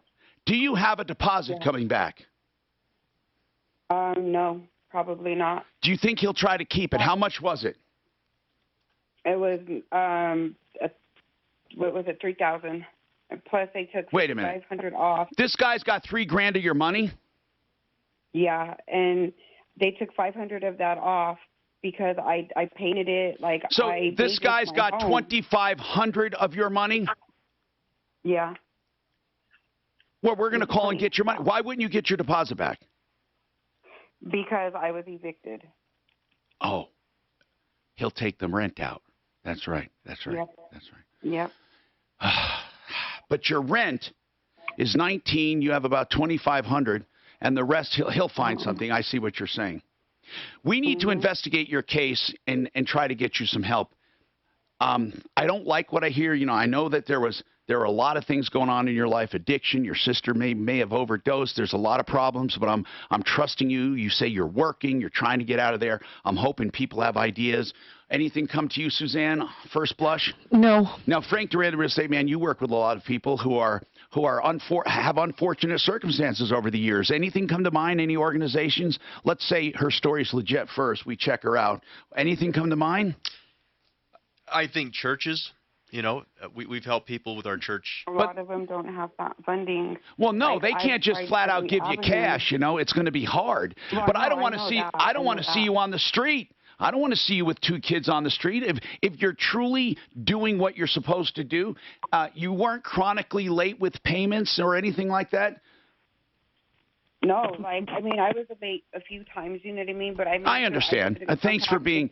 Do you have a deposit coming back? No, probably not. Do you think he'll try to keep it? How much was it? It was what was it, $3,000. Plus they took Wait a minute. $500 off. This guy's got $3,000 of your money? Yeah, and they took $500 of that off because I painted it like So I this made guy's my got home. $2,500 of your money? Yeah. Well, we're going to call and get your money. Why wouldn't you get your deposit back? Because I was evicted. Oh, he'll take the rent out. That's right. That's right. Yep. That's right. Yep. But your rent is 19. You have about 2,500, and the rest he'll find something. I see what you're saying. We need to investigate your case and try to get you some help. I don't like what I hear. You know, I know that there are a lot of things going on in your life. Addiction. Your sister may have overdosed. There's a lot of problems, but I'm trusting you. You say you're working. You're trying to get out of there. I'm hoping people have ideas. Anything come to you, Suzanne? First blush? No. Now, Frank Duran, the real estate man, you work with a lot of people who have unfortunate circumstances over the years. Anything come to mind? Any organizations? Let's say her story's legit first. We check her out. Anything come to mind? I think churches. You know, we've helped people with our church. A lot of them don't have that funding. Well, no, Like, they can't I've just tried flat out every give you avenue. cash. You know, it's going to be hard. Well, But I no, don't want to know see. that. I don't want to know see that. you on the street. I don't want to see you with 2 kids on the street. If you're truly doing what you're supposed to do, you weren't chronically late with payments or anything like that. No, like, I mean, I was late a few times, you know what I mean? But I understand. Thanks for being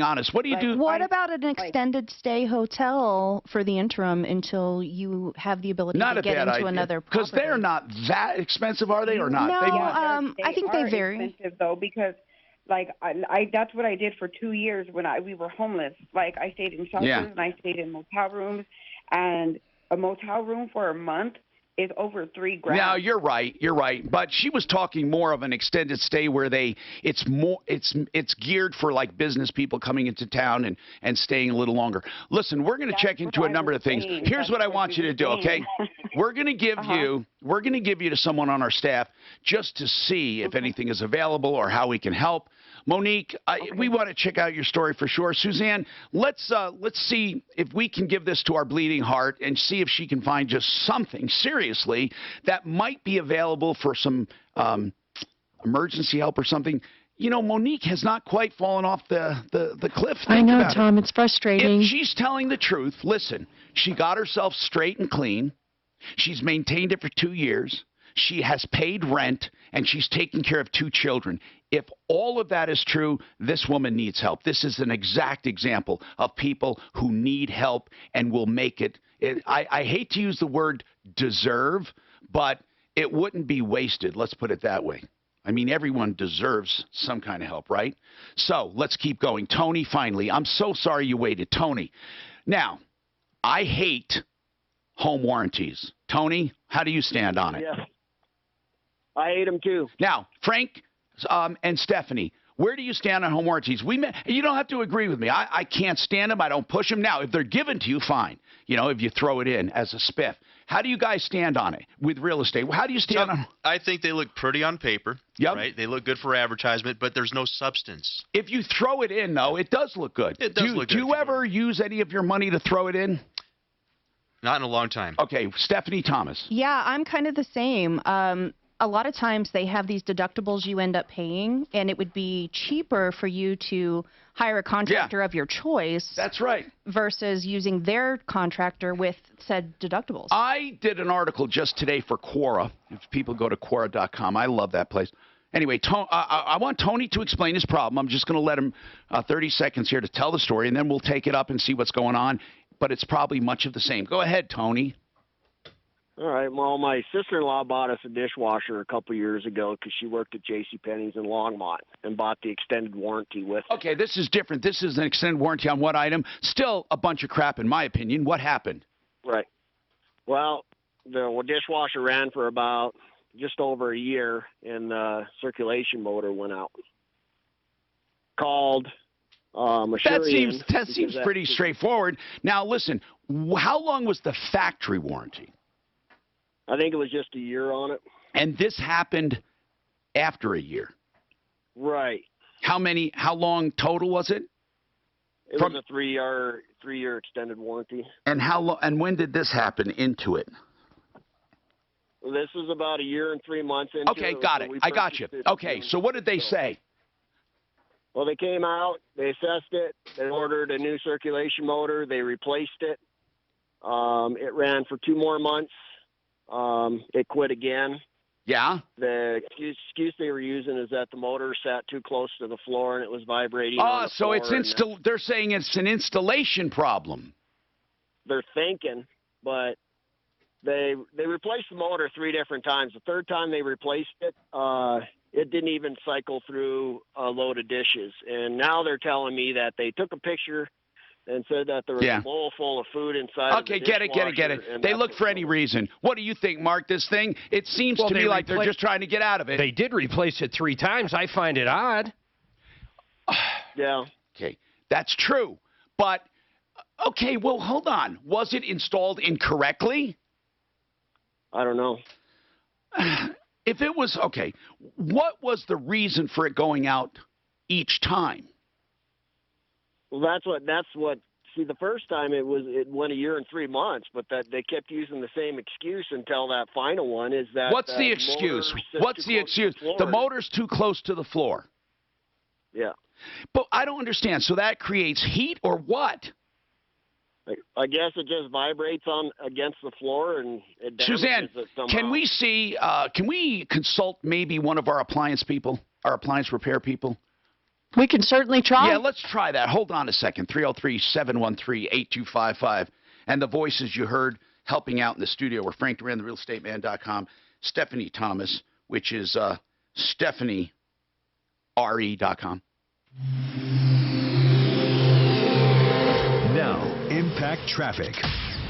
honest. What do you do? What about an extended stay hotel for the interim until you have the ability Not to a get bad into idea. another Because property? they're not that expensive, are they, or not? No, They might. I think they vary. Expensive though, because like I that's what I did for 2 years when we were homeless. Like I stayed in shelters and I stayed in motel rooms, and a motel room for a month is over $3,000. No, you're right. You're right. But she was talking more of an extended stay where it's geared for like business people coming into town and staying a little longer. Listen, we're going to check into a number of things. Here's what I want you to do, okay? We're going to give you to someone on our staff just to see if anything is available or how we can help. Monique, we want to check out your story for sure. Suzanne, let's see if we can give this to our bleeding heart and see if she can find just something seriously that might be available for some emergency help or something. You know, Monique has not quite fallen off the cliff. I know, Tom. It's frustrating. If she's telling the truth, listen, she got herself straight and clean. She's maintained it for 2 years. She has paid rent, and she's taking care of 2 children. If all of that is true, this woman needs help. This is an exact example of people who need help and will make it. I hate to use the word deserve, but it wouldn't be wasted. Let's put it that way. I mean, everyone deserves some kind of help, right? So let's keep going. Tony, finally. I'm so sorry you waited. Tony. Now, I hate home warranties. Tony, how do you stand on it? Yeah. I hate them too. Now, Frank and Stephanie, where do you stand on home warranties? You don't have to agree with me. I can't stand them. I don't push them. Now, if they're given to you, fine. You know, if you throw it in as a spiff. How do you guys stand on it with real estate? How do you stand on? I think they look pretty on paper. Yep. Right? They look good for advertisement, but there's no substance. If you throw it in, though, it does look good. It does look good. Do you ever use any of your money to throw it in? Not in a long time. Okay, Stephanie Thomas. Yeah, I'm kind of the same. A lot of times they have these deductibles you end up paying, and it would be cheaper for you to hire a contractor of your choice. That's right. Versus using their contractor with said deductibles. I did an article just today for Quora. If people go to Quora.com, I love that place. Anyway, I want Tony to explain his problem. I'm just going to let him 30 seconds here to tell the story, and then we'll take it up and see what's going on. But it's probably much of the same. Go ahead, Tony. All right. Well, my sister-in-law bought us a dishwasher a couple years ago because she worked at JCPenney's in Longmont and bought the extended warranty with it. Okay, this is different. This is an extended warranty on what item? Still a bunch of crap, in my opinion. What happened? Right. Well, the dishwasher ran for about just over a year, and the circulation motor went out. Called Assyrian. That seems pretty straightforward. Now, listen, how long was the factory warranty? I think it was just a year on it. And this happened after a year. Right. How long total was it? It was a three-year extended warranty. And how long? And when did this happen into it? This is about a year and 3 months into it. Okay, got it. I got you. Okay, so what did they say? Well, they came out, they assessed it, they ordered a new circulation motor, they replaced it. It ran for 2 more months. It quit again. Yeah. The excuse they were using is that the motor sat too close to the floor and it was vibrating. Oh, so they're saying it's an installation problem. They're thinking, but they replaced the motor 3 different times. The third time they replaced it, it didn't even cycle through a load of dishes. And now they're telling me that they took a picture and said that there was a bowl full of food inside. Okay, get it. They look for any reason. What do you think, Mark, this thing? It seems to me like they're just trying to get out of it. They did replace it 3 times. I find it odd. Yeah. Okay, that's true. But, okay, well, hold on. Was it installed incorrectly? I don't know. If it was, okay, what was the reason for it going out each time? Well, that's what. See, the first time it went a year and 3 months, but that they kept using the same excuse until that final one is that. What's the excuse? What's the excuse? The motor's too close to the floor. Yeah. But I don't understand. So that creates heat or what? I guess it just vibrates on against the floor and it damages Suzanne, it somehow. can we see? Can we consult maybe one of our appliance people, our appliance repair people? We can certainly try. Yeah, let's try that. Hold on a second. 303-713-8255. And the voices you heard helping out in the studio were Frank Duran, therealestateman.com, Stephanie Thomas, which is StephanieRE.com. Now, Impact Traffic.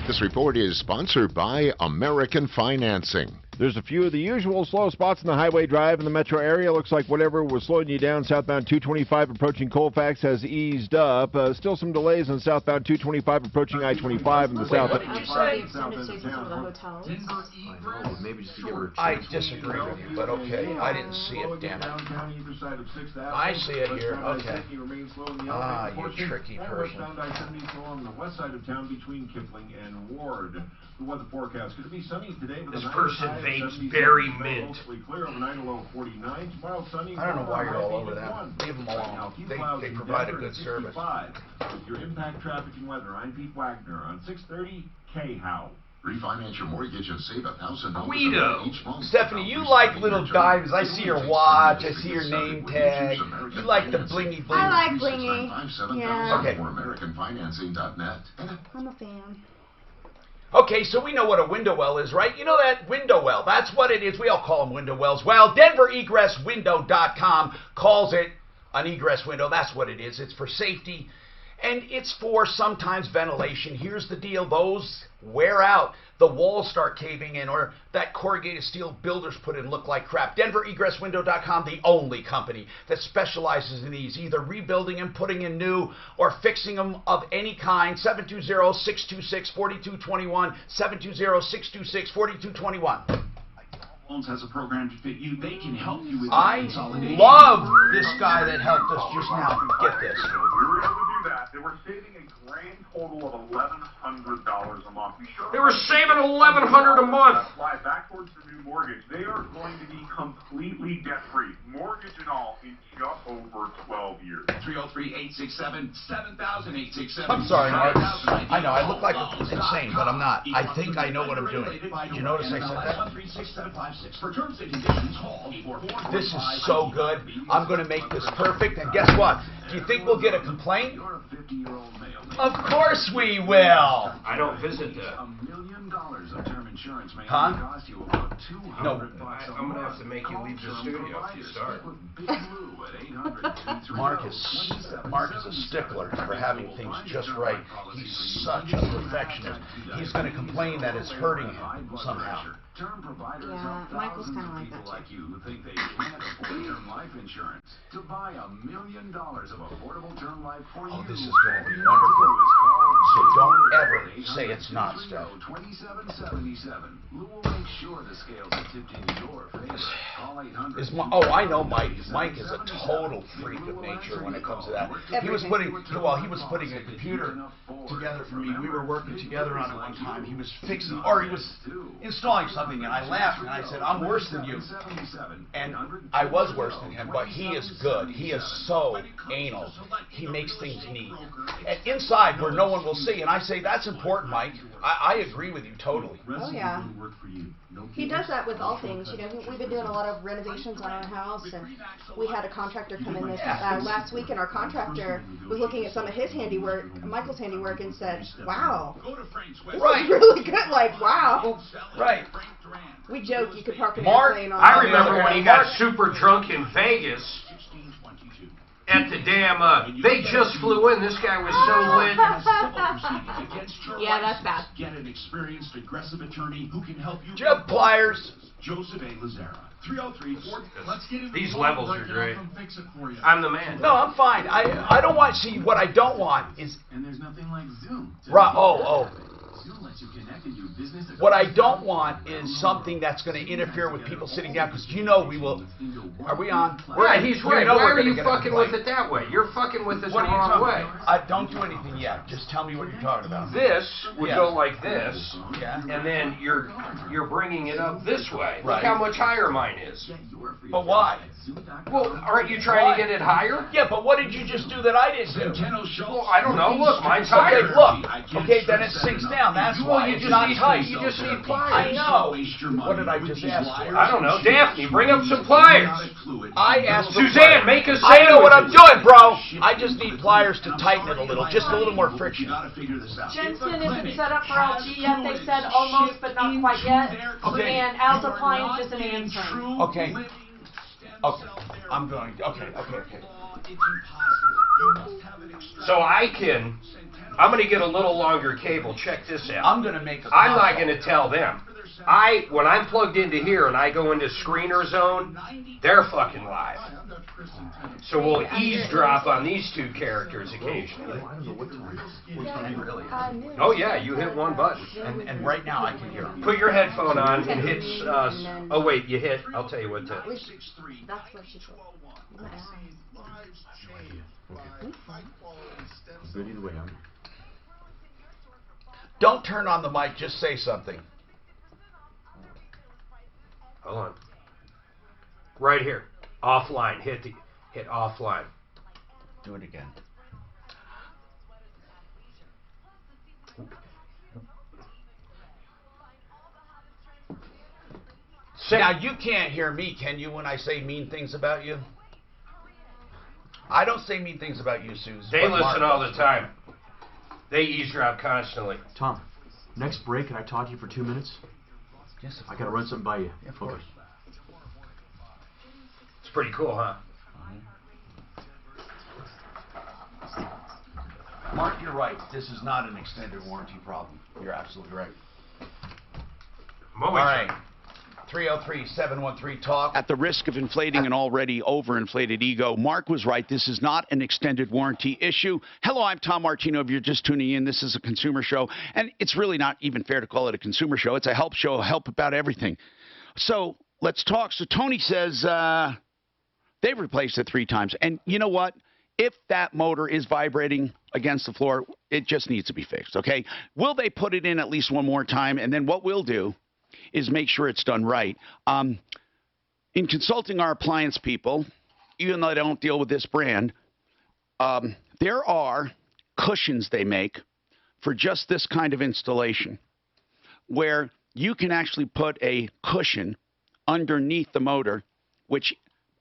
This report is sponsored by American Financing. There's a few of the usual slow spots in the highway drive in the metro area. Looks like whatever was slowing you down southbound 225 approaching Colfax has eased up. Still some delays on southbound 225 approaching I-25 in the south. I disagree with you, but okay. I didn't see it, damn it. I see it here. Okay. Ah, you tricky person. On the west side of town between Kipling and Ward. The weather forecast could be sunny today. This person vapes berry mint. Clear overnight, a low 49. Tomorrow sunny. I don't know why you're all over them. Leave them alone. They provide a good service. With your impact traffic and weather, I'm Pete Wagner on 630 K-How. Refinance your mortgage and save $1,000 Guido. each month. Stephanie, you like little dimes. I see your watch. I see your name tag. You like the blingy bling. I like blingy. Yeah. Okay. Americanfinancing.net. I'm a fan. Okay, so we know what a window well is, right? You know that window well. That's what it is. We all call them window wells. Well, DenverEgressWindow.com calls it an egress window. That's what it is. It's for safety, and it's for sometimes ventilation. Here's the deal. Those wear out. The walls start caving in, or that corrugated steel builders put in look like crap. DenverEgressWindow.com, the only company that specializes in these, either rebuilding them, putting in new, or fixing them of any kind. 720-626-4221, 720-626-4221. Has a program to fit you. They can help you with I consolidation. love this guy that helped us just now. Get this. We were able to do that. They were saving a grand total of $1,100 a month. They were saving $1,100 a month. Apply back towards the new mortgage. They are going to be completely debt-free, mortgage and all, in just over 12 years. 303-867-7000, 867. I'm sorry, Mark. I know, I look like insane, but I'm not. I think I know what I'm doing. Did you notice I said that? This is so good. I'm going to make this perfect, and guess what? Do you think we'll get a complaint? Of course we will. I don't visit that. Huh? No. I'm going to have to make you leave the studio if you start. Mark is a stickler for having things just right. He's such a perfectionist. He's going to complain that it's hurting him somehow. Yeah, Michael's kind of like that like you who think they can't afford term life insurance. To buy $1 million of affordable term life for you. Oh, this is going to be wonderful. So don't ever say it's not, Steph. 2777. Lou will make sure the scales are tipped in your favor. Call 800. I know Mike. Mike is a total freak of nature when it comes to that. He was putting a computer together for me. We were working together on it one time. He was fixing, or he was installing something, and I laughed and I said, "I'm worse than you." And I was worse than him, but he is good. He is so anal. He makes things neat. And inside where no one will see. And I say, that's important, Mike. I agree with you totally. Oh, yeah. He does that with all things. You know, we've been doing a lot of renovations on our house, and we had a contractor come in this last week, and our contractor was looking at some of his handiwork, Michael's handiwork, and said, "Wow, this is really good." Like, wow. Right. We joke you could park an Mark, airplane on. I remember when he got super drunk in Vegas. At the damn, they just flew in. This guy was so lit. Yeah, that's bad. Get an experienced, aggressive attorney who can help you. Do you have pliers? Joseph A. Lazara. 303-4. Let's get it. These levels are great. I'm the man. No, I'm fine. I don't want. See, what I don't want is. And there's nothing like Zoom. Right. Oh. Zoom lets you connect and do business. What I don't want is something that's going to interfere with people sitting down, because you know we will. Are we on? Yeah, he's right. Why are you fucking with it that way? You're fucking with it the wrong way. I don't do anything yet. Just tell me what you're talking about. This would go like this, and then you're bringing it up this way. Right. Look how much higher mine is. But why? Well, aren't you trying to get it higher? Yeah, but what did you just do that I didn't do? Well, I don't know. Look, mine's Okay, higher. look. Okay, then it sinks down. That's Well, why. you It's just not need tight. you just need I pliers. know. What did I just ask for? I don't know. Daphne, bring up some pliers. I asked for Suzanne, pliers. make a I know what I'm sandwich. doing, bro. I just need pliers to tighten it a little, just a little more friction. Jensen isn't set up for LG yet. They said almost, but not quite yet. Okay. And Al's Appliance isn't answering. Okay. Okay. I'm going. Okay. So I'm going to get a little longer cable. Check this out. I'm going to make a I'm not going to tell them. When I'm plugged into here and I go into screener zone, they're fucking live. So we'll eavesdrop on these two characters occasionally. Oh yeah, you hit one button. And right now I can hear them. Put your headphone on and hit, oh wait, you hit, I'll tell you what to. That's where she Good either way, huh? Don't turn on the mic, just say something. Hold on. Right here. Offline. Hit offline. Do it again. Now, you can't hear me, can you, when I say mean things about you? I don't say mean things about you, Suze. They listen all the time. They eavesdrop constantly. Tom, next break, can I talk to you for 2 minutes? Yes, I gotta run something by you. Of course. It's pretty cool, huh? Mark, you're right. This is not an extended warranty problem. You're absolutely right. All right. 303-713-TALK. At the risk of inflating an already overinflated ego, Mark was right. This is not an extended warranty issue. Hello, I'm Tom Martino. If you're just tuning in, this is a consumer show. And it's really not even fair to call it a consumer show. It's a help show, help about everything. So let's talk. So Tony says they've replaced it 3 times. And you know what? If that motor is vibrating against the floor, it just needs to be fixed, okay? Will they put it in at least one more time? And then what we'll do is make sure it's done right. In consulting our appliance people, even though I don't deal with this brand, there are cushions they make for just this kind of installation where you can actually put a cushion underneath the motor, which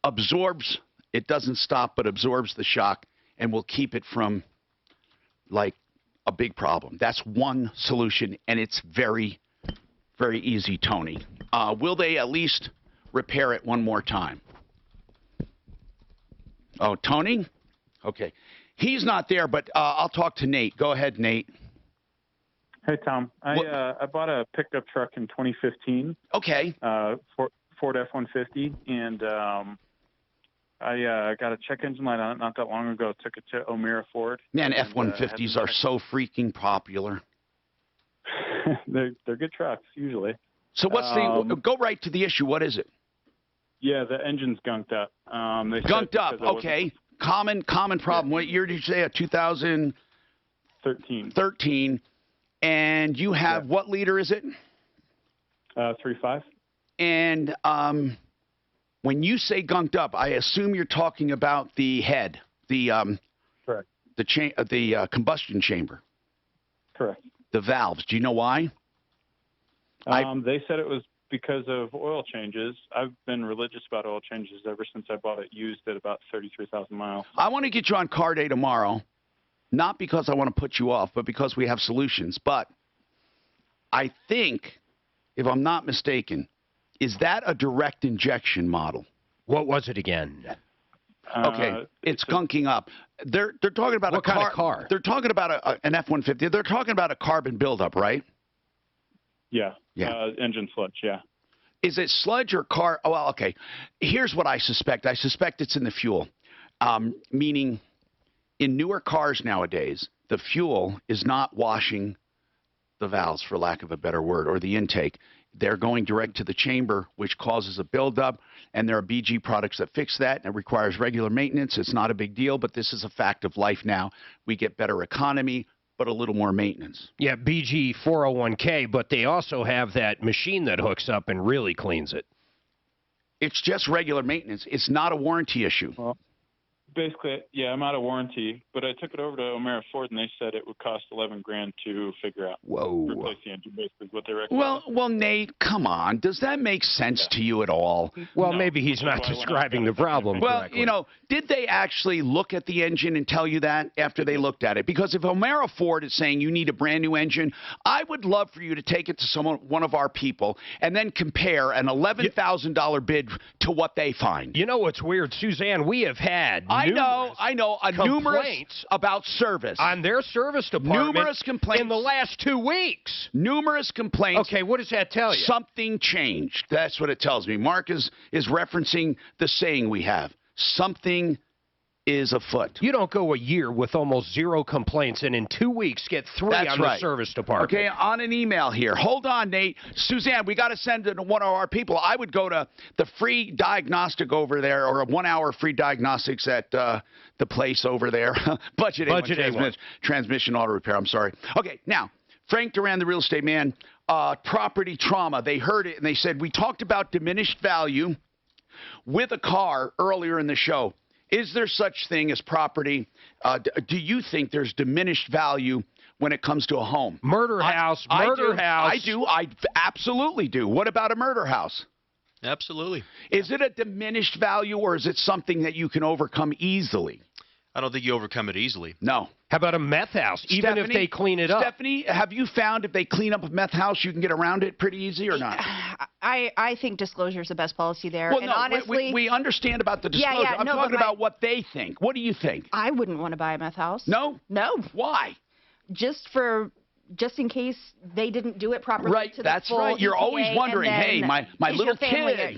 absorbs, it doesn't stop, but absorbs the shock and will keep it from, like, a big problem. That's one solution, and it's very, very easy, Tony. Will they at least repair it one more time? Oh, Tony? Okay. He's not there, but I'll talk to Nate. Go ahead, Nate. Hey, Tom. I bought a pickup truck in 2015. Okay. Ford F-150, and I got a check engine light on it not that long ago. Took it to O'Meara Ford. Man, F-150s are so freaking popular. They're good trucks, usually. So what's go right to the issue. What is it? Yeah, the engine's gunked up. Gunked up, okay. Common problem. What year did you say? 2013. 13. And you have, what liter is it? 3.5. And when you say gunked up, I assume you're talking about the head, correct. The combustion chamber. Correct. The valves. Do you know why? They said it was because of oil changes. I've been religious about oil changes ever since I bought it used at about 33,000 miles. I want to get you on car day tomorrow, not because I want to put you off, but because we have solutions. But I think, if I'm not mistaken, is that a direct injection model? What was it again? Okay, it's gunking up. They're talking about what kind of car? They're talking about an F-150. They're talking about a carbon buildup, right? Yeah. Yeah. Engine sludge, yeah. Is it sludge or car? Oh, well, okay. Here's what I suspect. I suspect it's in the fuel, meaning in newer cars nowadays, the fuel is not washing the valves, for lack of a better word, or the intake. They're going direct to the chamber, which causes a buildup, and there are BG products that fix that, and it requires regular maintenance. It's not a big deal, but this is a fact of life now. We get better economy, but a little more maintenance. Yeah, BG 401k, but they also have that machine that hooks up and really cleans it. It's just regular maintenance. It's not a warranty issue. Well, basically, yeah, I'm out of warranty, but I took it over to O'Mara Ford, and they said it would cost $11,000 to figure out. Whoa. Replace the engine, basically, is what they recommend. Well, Nate, come on. Does that make sense to you at all? Well, maybe he's not describing the problem Well, correctly. you know, did they actually look at the engine and tell you that after they looked at it? Because if O'Mara Ford is saying you need a brand new engine, I would love for you to take it to one of our people and then compare an $11,000 bid to what they find. You know what's weird, Suzanne? We have had numerous about service on their service department. Numerous complaints in the last 2 weeks. Numerous complaints. Okay, what does that tell you? Something changed. That's what it tells me. Mark is referencing the saying we have. Something is afoot. You don't go a year with almost 0 complaints and in 2 weeks get 3 on the service department. Okay, on an email here. Hold on, Nate. Suzanne, we got to send it to one of our people. I would go to the free diagnostic over there, or a 1-hour free diagnostics at the place over there. Budget A1 transmission auto repair. I'm sorry. Okay, now, Frank Duran, the real estate man, property trauma. They heard it and they said, we talked about diminished value with a car earlier in the show. Is there such thing as property? Do you think there's diminished value when it comes to a home? Murder house. I do. I absolutely do. What about a murder house? Absolutely. Is it a diminished value, or is it something that you can overcome easily? I don't think you overcome it easily. No. How about a meth house? Even if they clean it up. Stephanie, have you found if they clean up a meth house, you can get around it pretty easy or not? I think disclosure is the best policy there. Well, and no, honestly, we understand about the disclosure. Yeah, I'm no, talking about what they think. What do you think? I wouldn't want to buy a meth house. No? No. Why? Just in case they didn't do it properly. Right, to that's the full right. You're EPA, always wondering, hey, my little kid.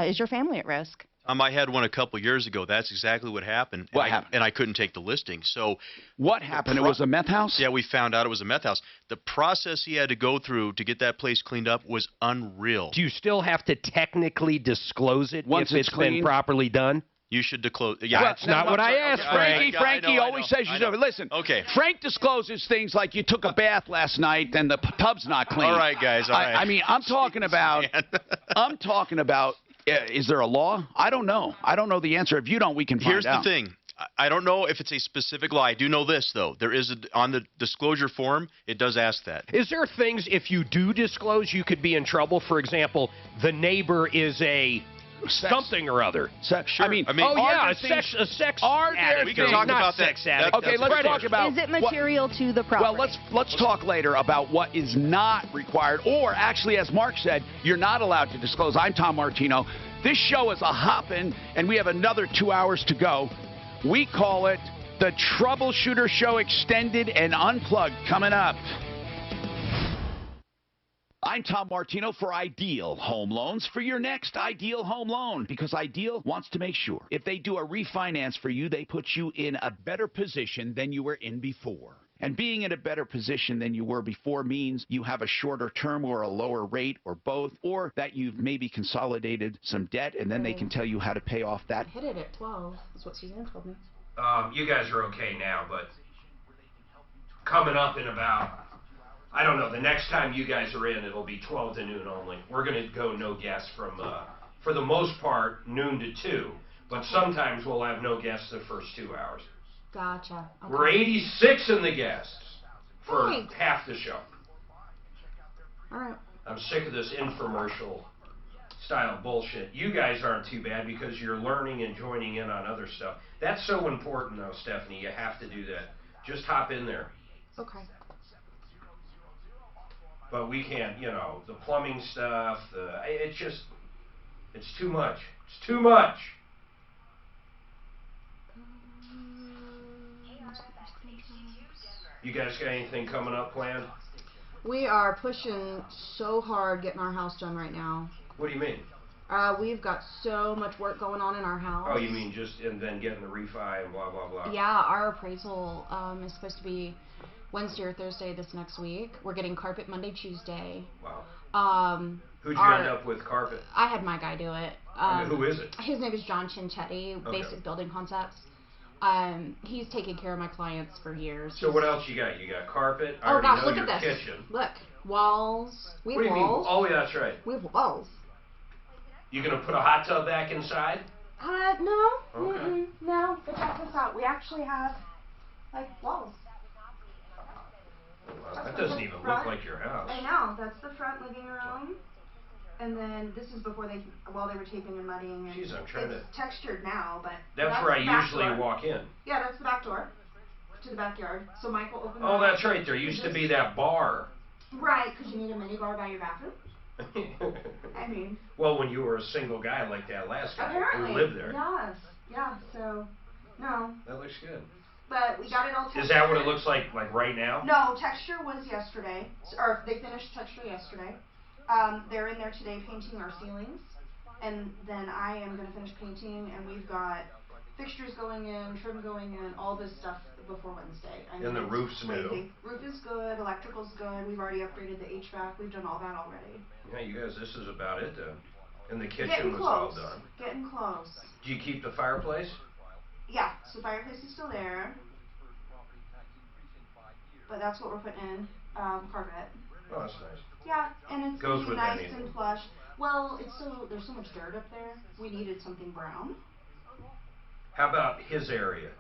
Is your family at risk? I had one a couple years ago. That's exactly what happened. What happened? And I couldn't take the listing. So what happened? It was a meth house? Yeah, we found out it was a meth house. The process he had to go through to get that place cleaned up was unreal. Do you still have to technically disclose it once if it's been properly done? You should disclose. Yeah, well, that's not what I asked, Frank. Frankie always says you know. Listen, okay. Frank discloses things like you took a bath last night and the tub's not clean. All right, guys. All right. I mean, I'm talking about. Is there a law? I don't know. I don't know the answer. If you don't, we can find out. Here's the thing. I don't know if it's a specific law. I do know this, though. There is on the disclosure form, it does ask that. Is there things, if you do disclose, you could be in trouble? For example, the neighbor is a something or other. Sure. I mean, a sex are there addict. We can talk about sex that. Addict. Okay, let's talk about. Is it material to the property? Well, let's talk later about what is not required, or actually, as Mark said, you're not allowed to disclose. I'm Tom Martino. This show is a hoppin', and we have another 2 hours to go. We call it the Troubleshooter Show Extended and Unplugged coming up. I'm Tom Martino for Ideal Home Loans for your next Ideal Home Loan, because Ideal wants to make sure if they do a refinance for you, they put you in a better position than you were in before. And being in a better position than you were before means you have a shorter term or a lower rate or both, or that you've maybe consolidated some debt, and then they can tell you how to pay off that. I hit it at 12. That's what Suzanne told me. You guys are okay now, but coming up in about, I don't know, the next time you guys are in, it'll be 12 to noon only. We're going to go no guests from, for the most part, noon to 2, but sometimes we'll have no guests the first 2 hours. Gotcha. Okay. We're 86 in the guests for half the show. All right. I'm sick of this infomercial style bullshit. You guys aren't too bad because you're learning and joining in on other stuff. That's so important, though, Stephanie. You have to do that. Just hop in there. Okay. But we can't, you know, the plumbing stuff, it's just, it's too much. It's too much. You guys got anything coming up planned? We are pushing so hard getting our house done right now. What do you mean? We've got so much work going on in our house. Oh, you mean just, and then getting the refi and blah, blah, blah. Yeah, our appraisal is supposed to be Wednesday or Thursday this next week. We're getting carpet Monday, Tuesday. Wow. Who'd you end up with carpet? I had my guy do it. Who is it? His name is John Chinchetti, Basic Building Concepts. He's taken care of my clients for years. So what else you got? You got carpet. I oh gosh, know look your at this. Kitchen. Look, walls. We have what do you walls. mean? Oh, yeah, that's right. We have walls. You gonna put a hot tub back inside? No. Okay. No, but check this out. We actually have, like, walls. Well, that doesn't even look like your house. I know. That's the front living room. And then this is before while they were taping and muddying. And Jeez, I'm trying it's textured now, but That's where I the back usually door. walk in. Yeah, that's the back door to the backyard. So Michael opened. Oh, that's right. There used to be that bar. Right, because you need a mini bar by your bathroom. I mean. Well, when you were a single guy like that last guy Apparently. who lived there. Yes. Yeah. So, no. That looks good. But we got it all textured. Is that what it looks like right now? No, texture was yesterday, or they finished texture yesterday. They're in there today painting our ceilings, and then I am going to finish painting, and we've got fixtures going in, trim going in, all this stuff before Wednesday. I mean, And the it's roof's crazy. new. Roof is good, electrical's good, we've already upgraded the HVAC, we've done all that already. Yeah, you guys, this is about it then. And the kitchen Getting was close. all done. Getting close. Do you keep the fireplace? Yeah, so fireplace is still there. But that's what we're putting in, carpet. Oh, that's nice. Yeah, and it's Goes gonna be with nice anything. and plush. Well, there's so much dirt up there. We needed something brown. How about his area?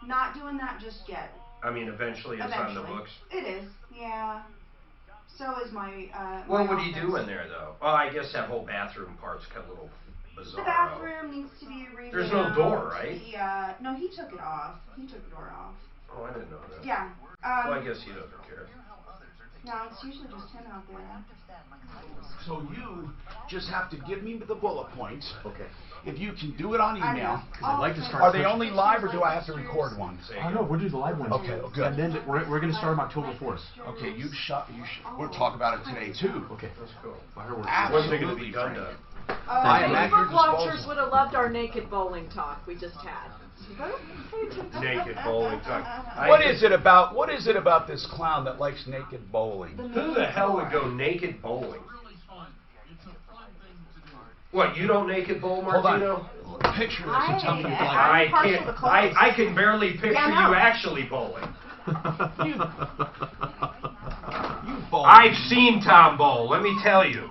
Not doing that just yet. I mean, eventually it's on the books. It is, yeah. So is my, What my would he do office. in there, though? Well, I guess that whole bathroom part's kind of a little bizarre. The bathroom needs to be revamped. There's no door, right? Yeah, no, he took it off. He took the door off. Oh, I didn't know that. Yeah. Well, I guess he doesn't care. No, it's usually just him out there. So you just have to give me the bullet points. Okay. If you can do it on I email. know. Because I'd like to start. Are they only live or do I have to record one? No, we'll do the live ones. Okay, good. And then we're going to start them October 4th. Okay, we'll talk about it today too. Okay. That's cool. Fireworks. When's it going to be done? I am at your Facebook watchers disposal. would have loved our naked bowling talk we just had. Naked bowling talk. What is it about this clown that likes naked bowling? Who the hell would go naked bowling? What, you don't naked bowl, Martino? Hold on. Picture this and tell me if you like I it. can't. I can barely picture you actually bowling. You bowl. I've seen Tom bowl. Let me tell you,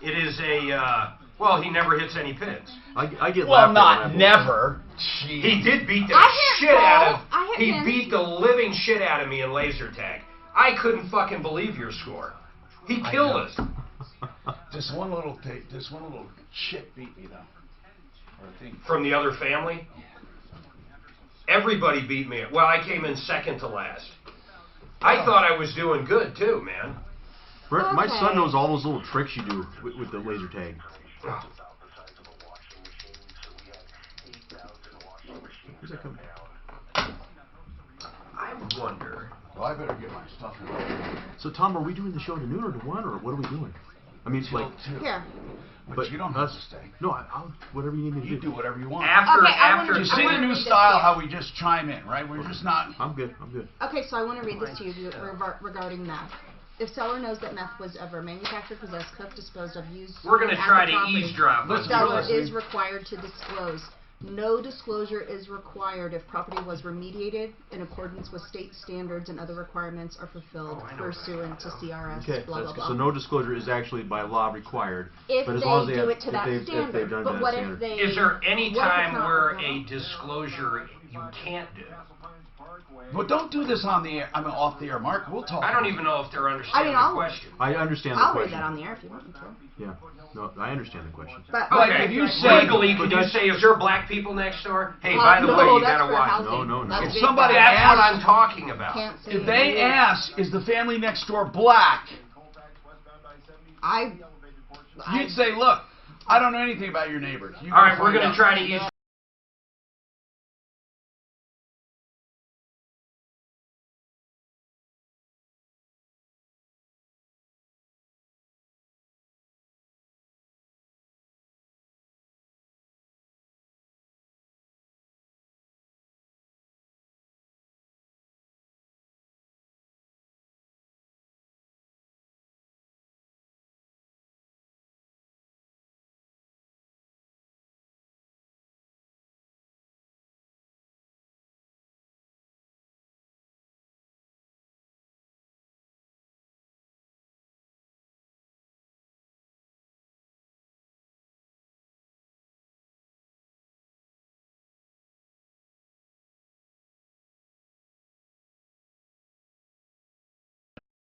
it is a. Well, he never hits any pins. I get Well, laughed at not when I never. Jeez. He did beat the I hit shit out bowl. of. I hit He pins. beat the living shit out of me in laser tag. I couldn't fucking believe your score. He killed us. Just one little shit beat me though. Or I think. From the other family? Everybody beat me. Well, I came in second to last. I thought I was doing good too, man. Brett, my Okay. son knows all those little tricks you do with the laser tag. Where's that coming? I wonder. Well, I better get my stuff in order. So, Tom, are we doing the show to noon or to 1, or what are we doing? I mean, like, Here. But you don't have to stay. no, I'll whatever you need me to You do whatever you want. After, Okay, I after. wanna- You I see wanna the new read this style, here. how we just chime in, right? We're just not. I'm good. I'm good. Okay, so I want to read this to you regarding meth. If seller knows that meth was ever manufactured, possessed, cooked, disposed of, used, We're going to at try the to property, eavesdrop. the on seller this. is required to disclose. No disclosure is required if property was remediated in accordance with state standards and other requirements are fulfilled pursuant to CRS. Okay, blah, that's blah, good. blah. So no disclosure is actually by law required. If but as they long as they do have, it to that if standard, they've done but that what standard. if they? Is there any what if it's time not where wrong? a disclosure you can't do? Well, don't do this on the air. I mean, off the air, Mark. We'll talk. I don't even know if they're understanding I'll- the question. I understand the I'll question. read that on the air if you want me to. Yeah. No, I understand the question. But Like, Okay, if you say- legally, but can you that's- say, is there black people next door? Hey, by the no, way, you that's gotta for watch. housing. No. That's If big somebody time. That's what asks- I'm talking about. Can't say If they it. ask, is the family next door black? You'd say, look, I don't know anything about your neighbors. You All go right, we're find going out. to try to ease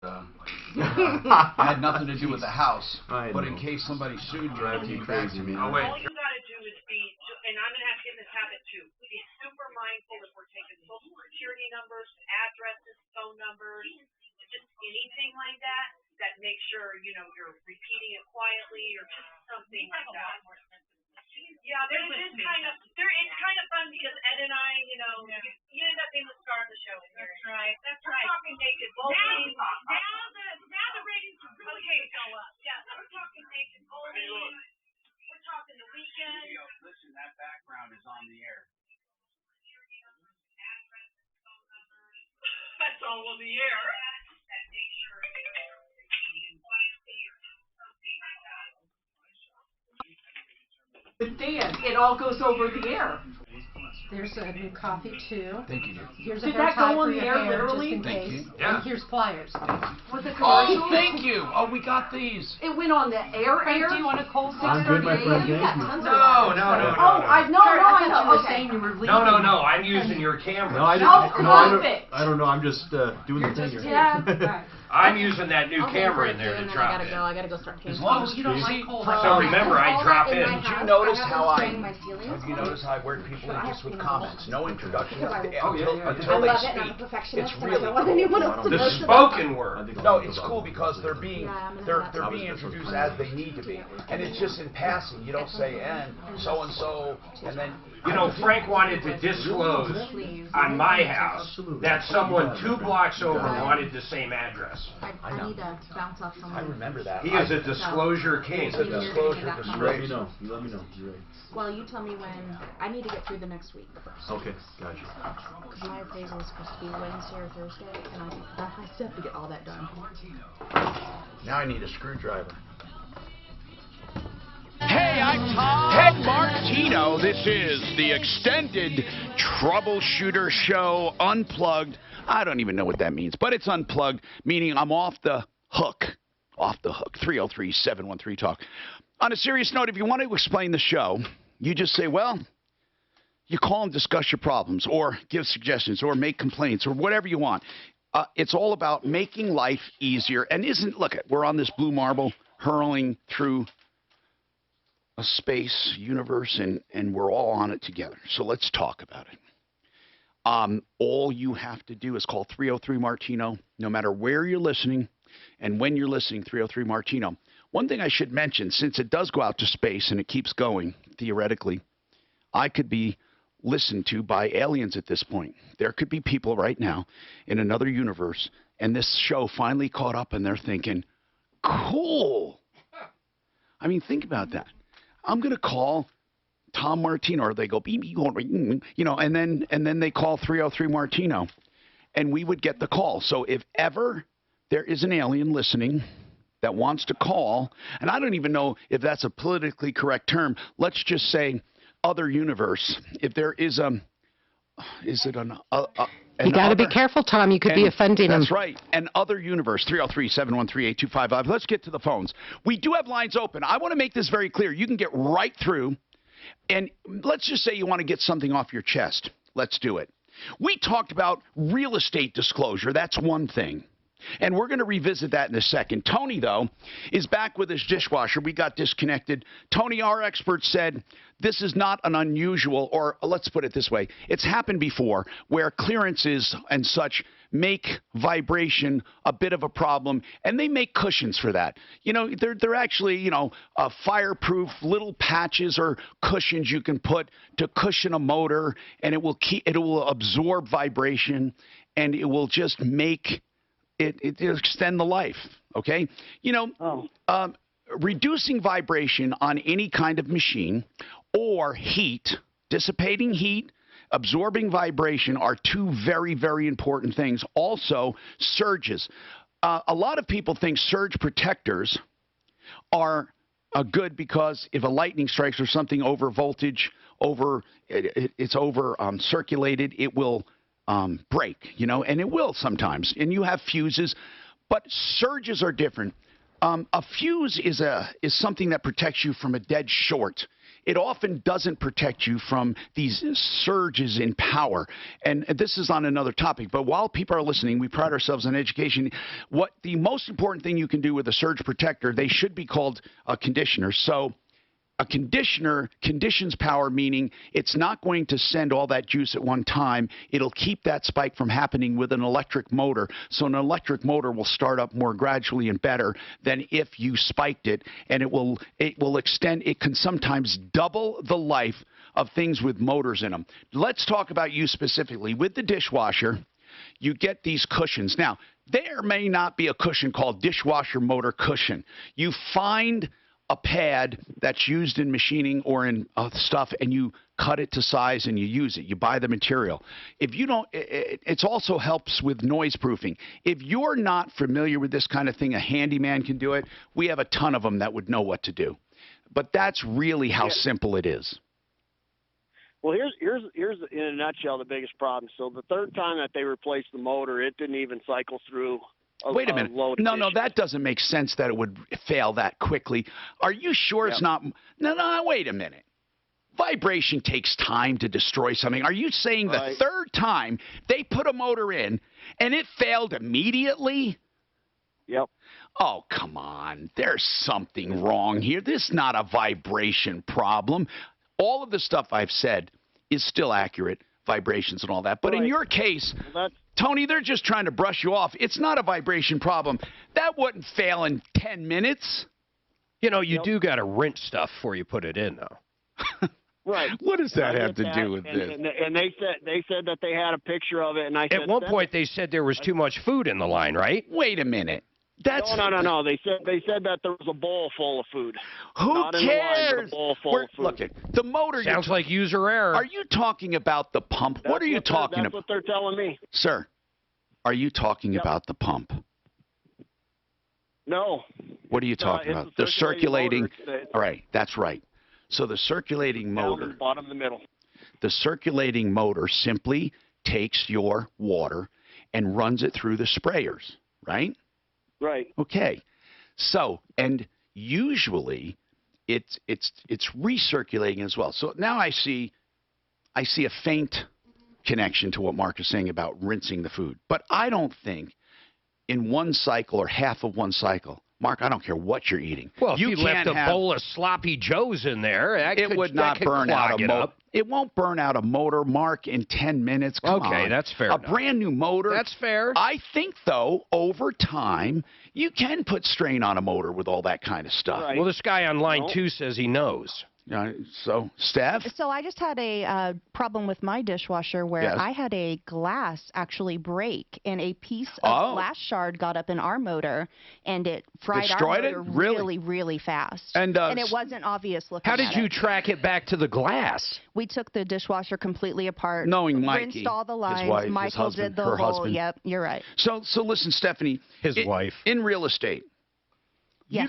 had nothing to do with the house. But in case somebody sued you, drive you crazy, man. All you gotta do is be, and I'm gonna have to get in this habit too, be super mindful if we're taking social security numbers, addresses, phone numbers, just anything like that, that make sure, you know, you're repeating it quietly or just something like that. Yeah, it's kind of fun because Ed and I, you know, you end up being the star of the show. That's right. That's right. We're talking naked. Now the ratings are really go up. Yeah, we're talking naked bowling. We're talking the weekend. Listen, that background is on the air. That's all on the air. But Dan, it all goes over the air. There's a new coffee too. Thank you. Here's a Did hair that tie go on for the your air hair, literally? just in Thank case. you. Yeah. And here's pliers. Was it Oh, commercial? thank you. Oh, we got these. It went on the air. Do you want a cold I'm good, my friend. Thank you. No. Oh, I know. I I thought you know. were Okay. saying you were leaving. No. I'm using your camera. No, I Oh, I don't know. I'm just doing the thing here. Yeah. Right. I'm using that new I'll pay camera for in it there too, to and then drop I in. gotta go start paying. As long as You don't see, like cold. So remember, I All drop that in. my Did you house, notice I have how them I? spraying my ceilings. Have you noticed how I work people in I just have with to comments, no introduction Because I until I they love it, and I'm a speak. perfectionist, It's and I really don't want cool. anyone else to The mess it up. spoken word. No, it's cool because they're being Yeah, I'm gonna they're have they're that. being introduced as they need to be, and it's just in passing. You don't say and so, and then You know, Frank wanted to disclose on my house that someone 2 blocks over wanted the same address. I need to bounce off someone. I remember that. He is a disclosure king. He's a disclosure You let disgrace. me know. You let me know. You're right. Well, you tell me when. I need to get through the next week first. Okay, gotcha. Because my appraisal is supposed to be Wednesday or Thursday, and I still have to get all that done. Now I need a screwdriver. Hey, I'm Tom Martino. This is the extended Troubleshooter Show Unplugged. I don't even know what that means, but it's unplugged, meaning I'm off the hook. Off the hook. 303-713-TALK. On a serious note, if you want to explain the show, you just say, well, you call and discuss your problems or give suggestions or make complaints or whatever you want. It's all about making life easier. And look, we're on this blue marble hurling through a space universe, and we're all on it together. So let's talk about it. All you have to do is call 303-MARTINO, no matter where you're listening and when you're listening, 303-MARTINO. One thing I should mention, since it does go out to space and it keeps going, theoretically, I could be listened to by aliens at this point. There could be people right now in another universe, and this show finally caught up, and they're thinking, cool. I mean, think about that. I'm going to call Tom Martino, or they go, beep, beep, you know, and then they call 303-MARTINO, and we would get the call. So if ever there is an alien listening that wants to call, and I don't even know if that's a politically correct term, let's just say other universe. If there is is it an You got to be careful, Tom. You could be offending him. That's right. And other universe, 303-713-8255. Let's get to the phones. We do have lines open. I want to make this very clear. You can get right through, and let's just say you want to get something off your chest. Let's do it. We talked about real estate disclosure. That's one thing. And we're going to revisit that in a second. Tony, though, is back with his dishwasher. We got disconnected. Tony, our expert, said this is not an unusual, or let's put it this way, it's happened before where clearances and such make vibration a bit of a problem, and they make cushions for that. You know, they're actually, you know, fireproof little patches or cushions you can put to cushion a motor, and it will absorb vibration, and it will just make it extend the life, okay? You know, reducing vibration on any kind of machine or heat, dissipating heat, absorbing vibration are two very, very important things. Also, surges. A lot of people think surge protectors are good because if a lightning strikes or something over voltage, it's over circulated, it will break, you know, and it will sometimes, and you have fuses, but surges are different. A fuse is something that protects you from a dead short it often doesn't protect you from these surges in power. And this is on another topic, but while people are listening, we pride ourselves on education. What the most important thing you can do with a surge protector, they should be called a conditioner. So a conditioner conditions power, meaning it's not going to send all that juice at one time. It'll keep that spike from happening with an electric motor. So an electric motor will start up more gradually and better than if you spiked it, and it will extend. It can sometimes double the life of things with motors in them. Let's talk about you specifically. With the dishwasher, you get these cushions. Now, there may not be a cushion called dishwasher motor cushion. You find a pad that's used in machining or in stuff, and you cut it to size and you use it. You buy the material. If you don't, it also helps with noise proofing. If you're not familiar with this kind of thing, a handyman can do it. We have a ton of them that would know what to do. But that's really how simple it is. Well, here's in a nutshell the biggest problem. So the third time that they replaced the motor, it didn't even cycle through. Wait a minute. No, that doesn't make sense that it would fail that quickly. Are you sure it's not? No, wait a minute. Vibration takes time to destroy something. Are you saying the third time they put a motor in and it failed immediately? Yep. Oh, come on. There's something wrong here. This is not a vibration problem. All of the stuff I've said is still accurate, vibrations and all that. But in your case, Tony, they're just trying to brush you off. It's not a vibration problem. That wouldn't fail in 10 minutes. You know, you do got to rinse stuff before you put it in, though. Right. What does that have to do with this? And they said that they had a picture of it, and I said at one point they said there was too much food in the line, right? Wait a minute. That's no. They said that there was a bowl full of food. Who Not cares? In the line, but a bowl full of food. Look, the motor sounds like user error. Are you talking about the pump? What are you talking about? That's what they're telling me. Sir, are you talking about the pump? No. What are you talking about? The circulating. All right, that's right. So the circulating motor. Down the bottom of the middle. The circulating motor simply takes your water and runs it through the sprayers, right? Right. Okay. So, and usually it's recirculating as well. So now I see a faint connection to what Mark is saying about rinsing the food. But I don't think in one cycle or half of one cycle, Mark, I don't care what you're eating. Well, if you left a bowl of sloppy joes in there, it would not burn out a motor. It won't burn out a motor, Mark, in 10 minutes. Come on. That's fair. A brand new motor. That's fair. I think, though, over time, you can put strain on a motor with all that kind of stuff. Right. Well, this guy on line 2 says he knows. So, Steph? So I just had a problem with my dishwasher where I had a glass actually break and a piece of glass shard got up in our motor and it fried Destroyed our motor really, really fast. And it wasn't obvious looking How did you track it back to the glass? We took the dishwasher completely apart. Knowing Mikey, rinsed all the lines. his wife, Michael his husband, did the her whole. husband. Yep, you're right. So listen, Stephanie. His wife. In real estate, do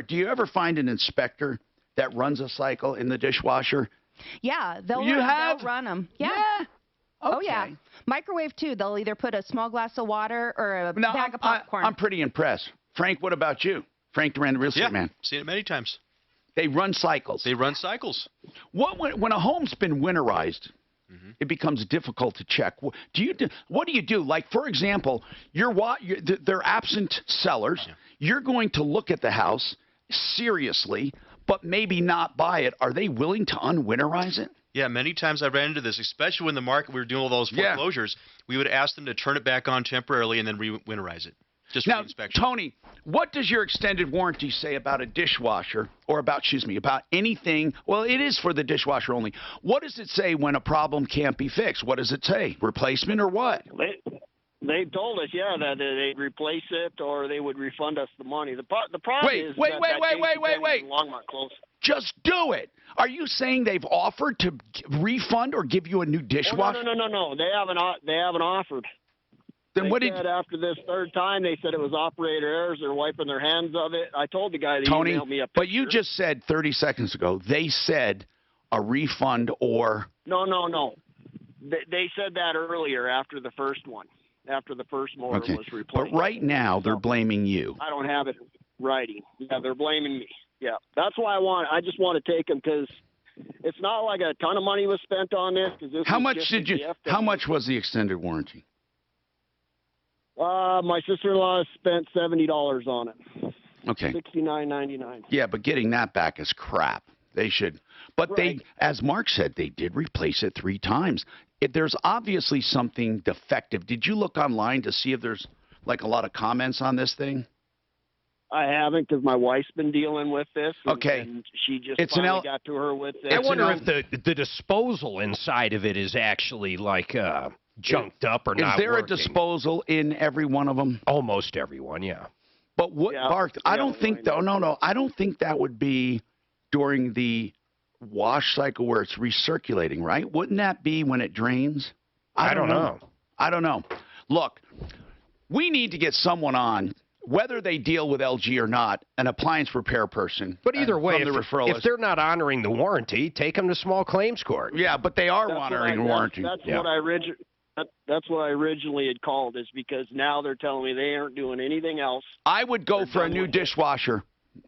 you ever find an inspector that runs a cycle in the dishwasher? Yeah, they'll run them. Yeah. Okay. Oh, yeah. Microwave, too. They'll either put a small glass of water or a bag of popcorn. I'm pretty impressed. Frank, what about you? Frank Duran, the real estate man. Seen it many times. They run cycles. When a home's been winterized, it becomes difficult to check. What do you do? Like, for example, they're absent sellers. Yeah. You're going to look at the house seriously, but maybe not buy it. Are they willing to unwinterize it? Yeah, many times I ran into this, especially when the market, we were doing all those foreclosures. We would ask them to turn it back on temporarily and then re-winterize it. Just for the inspection. Tony, what does your extended warranty say about a dishwasher or about anything? Well, it is for the dishwasher only. What does it say when a problem can't be fixed? What does it say? Replacement or what? They told us, that they'd replace it or they would refund us the money. The problem is wait. Longmont close. Just do it. Are you saying they've offered to refund or give you a new dishwasher? No. They haven't offered. Then they said after this third time, they said it was operator errors. They're wiping their hands of it. I told the guy to email me a picture. But you just said 30 seconds ago, they said a refund or... No. They said that earlier after the first one, after the first motor was replaced. But right now, they're blaming you. I don't have it in writing. Yeah, they're blaming me. Yeah, that's why I just want to take them because it's not like a ton of money was spent on this because this. How was much just did a you? gift How much was the extended warranty? My sister-in-law spent $70 on it. Okay. $69.99. Yeah, but getting that back is crap. They should. But Right. they, as Mark said, they did replace it 3 times. There's obviously something defective. Did you look online to see if there's like a lot of comments on this thing? I haven't because my wife's been dealing with this. Okay. And she just It's an finally got to her with this. I wonder if the disposal inside of it is actually like junked up or not Is there working. a disposal in every one of them? Almost everyone, yeah. But what, Mark, I don't think, no, I don't think that would be during the wash cycle where it's recirculating, right? Wouldn't that be when it drains? I don't know. I don't know. Look, we need to get someone on, whether they deal with LG or not, an appliance repair person. But either way, from the referral if list. they're not honoring the warranty, take them to small claims court. Yeah, but they are honoring the warranty. That's what I That's what I originally had called, is because now they're telling me they aren't doing anything else. I would go for a new dishwasher,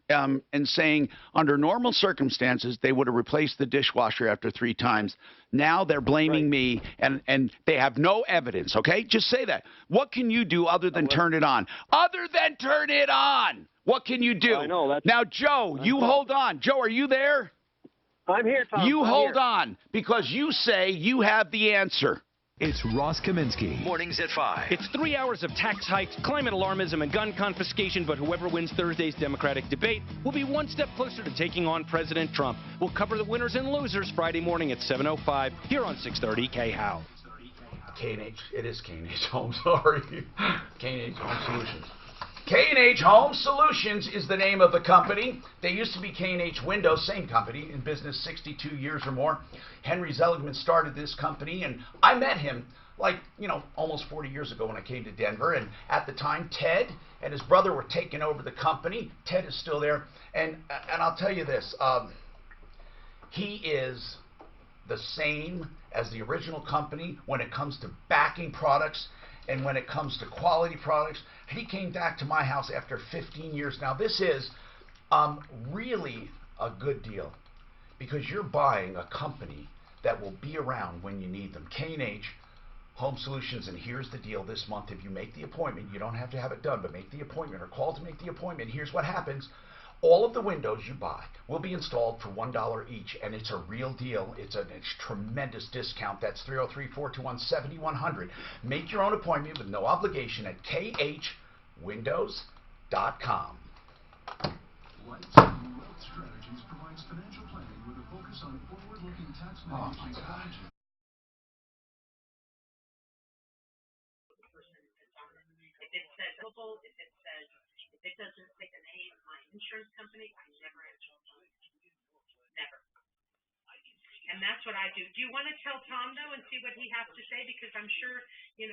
and saying under normal circumstances they would have replaced the dishwasher after 3 times. Now they're blaming me, and they have no evidence. Okay, just say that. What can you do other than turn it on? Other than turn it on, what can you do? I know that's now, Joe. You hold on. Joe, are you there? I'm here, Tom. You I'm hold here. on, because you say you have the answer. It's Ross Kaminsky. Mornings at 5. It's 3 hours of tax hikes, climate alarmism, and gun confiscation, but whoever wins Thursday's Democratic debate will be one step closer to taking on President Trump. We'll cover the winners and losers Friday morning at 7:05 here on 630 K-How. K&H. It is K&H Home, sorry. K&H Home Solutions. K&H Home Solutions is the name of the company. They used to be K&H Windows, same company, in business 62 years or more. Henry Seligman started this company, and I met him almost 40 years ago when I came to Denver. And at the time, Ted and his brother were taking over the company. Ted is still there. And I'll tell you this, he is the same as the original company when it comes to backing products and when it comes to quality products. He came back to my house after 15 years. Now, this is really a good deal because you're buying a company that will be around when you need them. K&H Home Solutions, and here's the deal this month. If you make the appointment, you don't have to have it done, but make the appointment or call to make the appointment. Here's what happens. All of the windows you buy will be installed for $1 each, and it's a real deal. It's a tremendous discount. That's 303-421-7100. Make your own appointment with no obligation at khwindows.com. Lights and Wealth Strategies provides financial planning with a focus on forward-looking tax management strategies. If it doesn't say the name of my insurance company, I never answer the phone. Never. And that's what I do. Do you want to tell Tom, though, and see what he has to say? Because I'm sure, he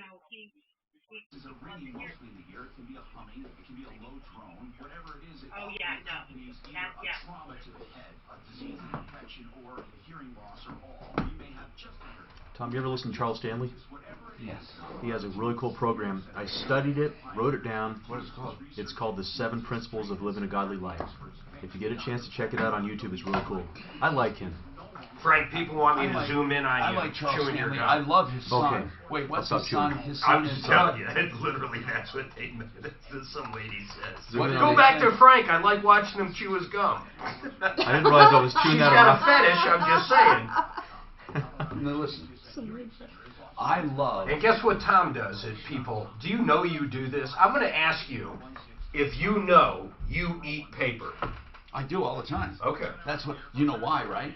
Is it ringing mostly in the ear? It can be a humming, it can be a low drone, whatever it is. It accompanies either a trauma to the head, a disease, an infection, or a hearing loss, or all. You may have just heard. Tom, you ever listen to Charles Stanley? Yes. He has a really cool program. I studied it, wrote it down. What is it called? It's called The 7 Principles of Living a Godly Life. If you get a chance to check it out on YouTube, it's really cool. I like him. Frank, people want me to zoom in on you. I like Charles chewing your Stanley. gum. I love his son. Okay. Wait, what's I'll his stop son? chewing. His son I'm is just telling you, literally that's what they meant. Some lady says. Go back to Frank. I like watching him chew his gum. I didn't realize I was chewing She's that got around. a fetish, I'm just saying. Now listen, I love... And guess what Tom does, people? Do you know you do this? I'm going to ask you if you know you eat paper. I do all the time. Okay. That's what... You know why, right?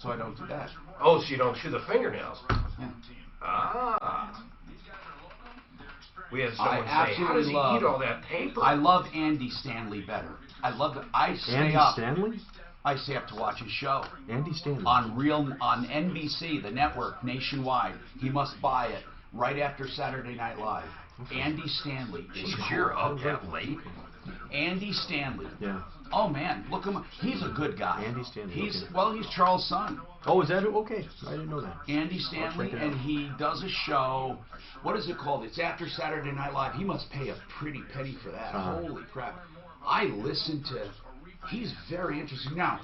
So I don't do that. Oh, so you don't chew the fingernails. Yeah. Ah. We had someone I say, how does absolutely he love... eat all that paper? I love Andy Stanley better. I love that. I stay Andy up. Stanley? I stay up to watch his show. Andy Stanley. On NBC, the network, nationwide. He must buy it right after Saturday Night Live. Andy Stanley is Jeez, you're up that late. Andy Stanley. Yeah. Oh man, look him. He's a good guy. Andy Stanley. He's okay. He's Charles' son. Oh, is that it? Okay. I didn't know that. Andy Stanley, and he does a show. What is it called? It's after Saturday Night Live. He must pay a pretty penny for that. Holy crap! I listen to he's very interesting. Now,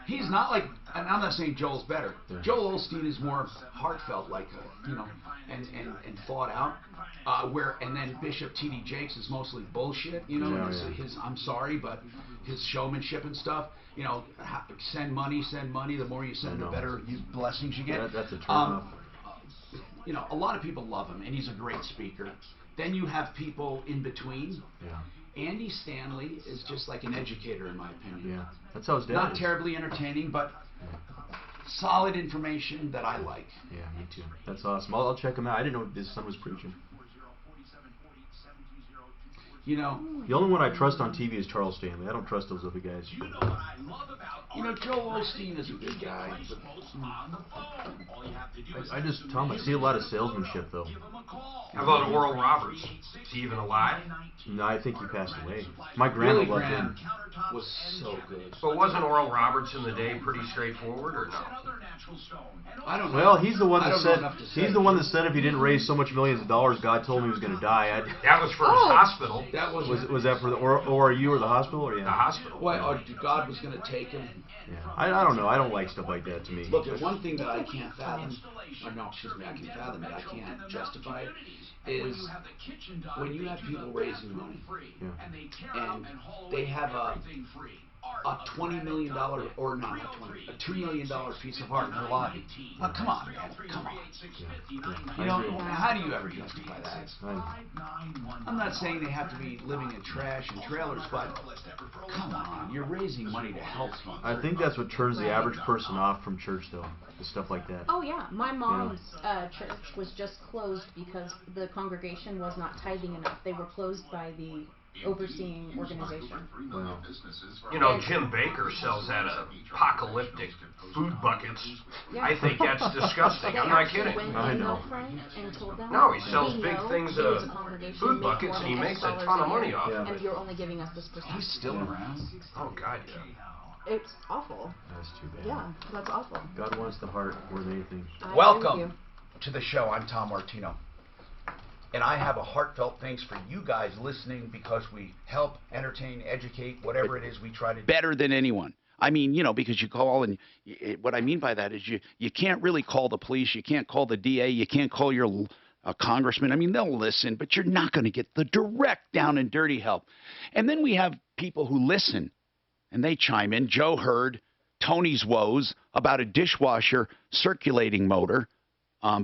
he's not like, and I'm not saying Joel's better. Joel Osteen is more heartfelt, like, and thought out. And then Bishop T.D. Jakes is mostly bullshit, his I'm sorry, but his showmanship and stuff, send money. The more you send, the better blessings you get. That's a turn-off. A lot of people love him, and he's a great speaker. Then you have people in between. Yeah. Andy Stanley is just like an educator, in my opinion. Yeah, that's how his dad Not is. terribly entertaining, but solid information that I like. Yeah, me too. That's awesome. I'll check him out. I didn't know his son was preaching. The only one I trust on TV is Charles Stanley. I don't trust those other guys. Joel Osteen is a good guy. I just, Tom, I see a lot of salesmanship, though. How about Oral Roberts? Is he even alive? No, I think he passed away. My grandma loved him. Was so good. But wasn't Oral Roberts in the day pretty straightforward, or no? I don't know. Well, he's the one that said if he didn't raise so much millions of dollars, God told him he was going to die. That was for his hospital. That was that for the ORU or the hospital? Or, yeah. The hospital. Why? God was going to take him. Yeah. I don't know. I don't like stuff like that to me. Look, one thing that I can't fathom, I can fathom it, I can't justify it, is when you have people raising money, and they have a $20 million, or not $20, a $2 million piece of art in their lobby. Oh, come on, man, come on. How do you ever justify that? I'm not saying they have to be living in trash and trailers, but come on, you're raising money to help people. I think that's what turns the average person off from church, though, the stuff like that. Oh yeah, my mom's church was just closed because the congregation was not tithing enough. They were closed by the overseeing organization. Wow. Jim Baker sells that apocalyptic food buckets. Yeah. I think that's disgusting. I'm not kidding. I know. No, he sells big things of food buckets, and he makes a ton of money off. Yeah. And you're only giving us this percent. He's still around. Oh God, yeah. It's awful. That's too bad. Yeah, that's awful. God wants the heart more than anything. Welcome to the show. I'm Tom Martino. And I have a heartfelt thanks for you guys listening, because we help, entertain, educate, whatever it is we try to do. Better than anyone. I mean, because you call, and what I mean by that is you can't really call the police, you can't call the DA, you can't call your congressman. I mean, they'll listen, but you're not going to get the direct down and dirty help. And then we have people who listen, and they chime in. Joe heard Tony's woes about a dishwasher circulating motor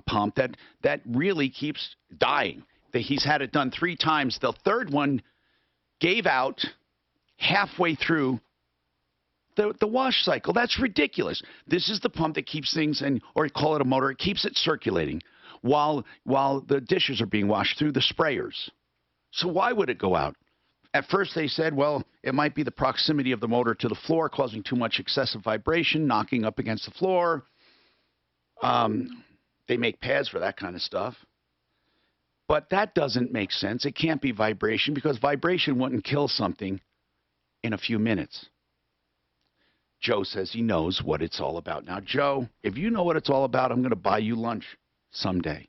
pump that really keeps dying. He's had it done 3 times. The third one gave out halfway through the wash cycle. That's ridiculous. This is the pump that keeps things, or call it a motor, it keeps it circulating while the dishes are being washed through the sprayers. So why would it go out? At first they said, well, it might be the proximity of the motor to the floor causing too much excessive vibration, knocking up against the floor. They make pads for that kind of stuff. But that doesn't make sense. It can't be vibration, because vibration wouldn't kill something in a few minutes. Joe says he knows what it's all about. Now, Joe, if you know what it's all about, I'm going to buy you lunch someday.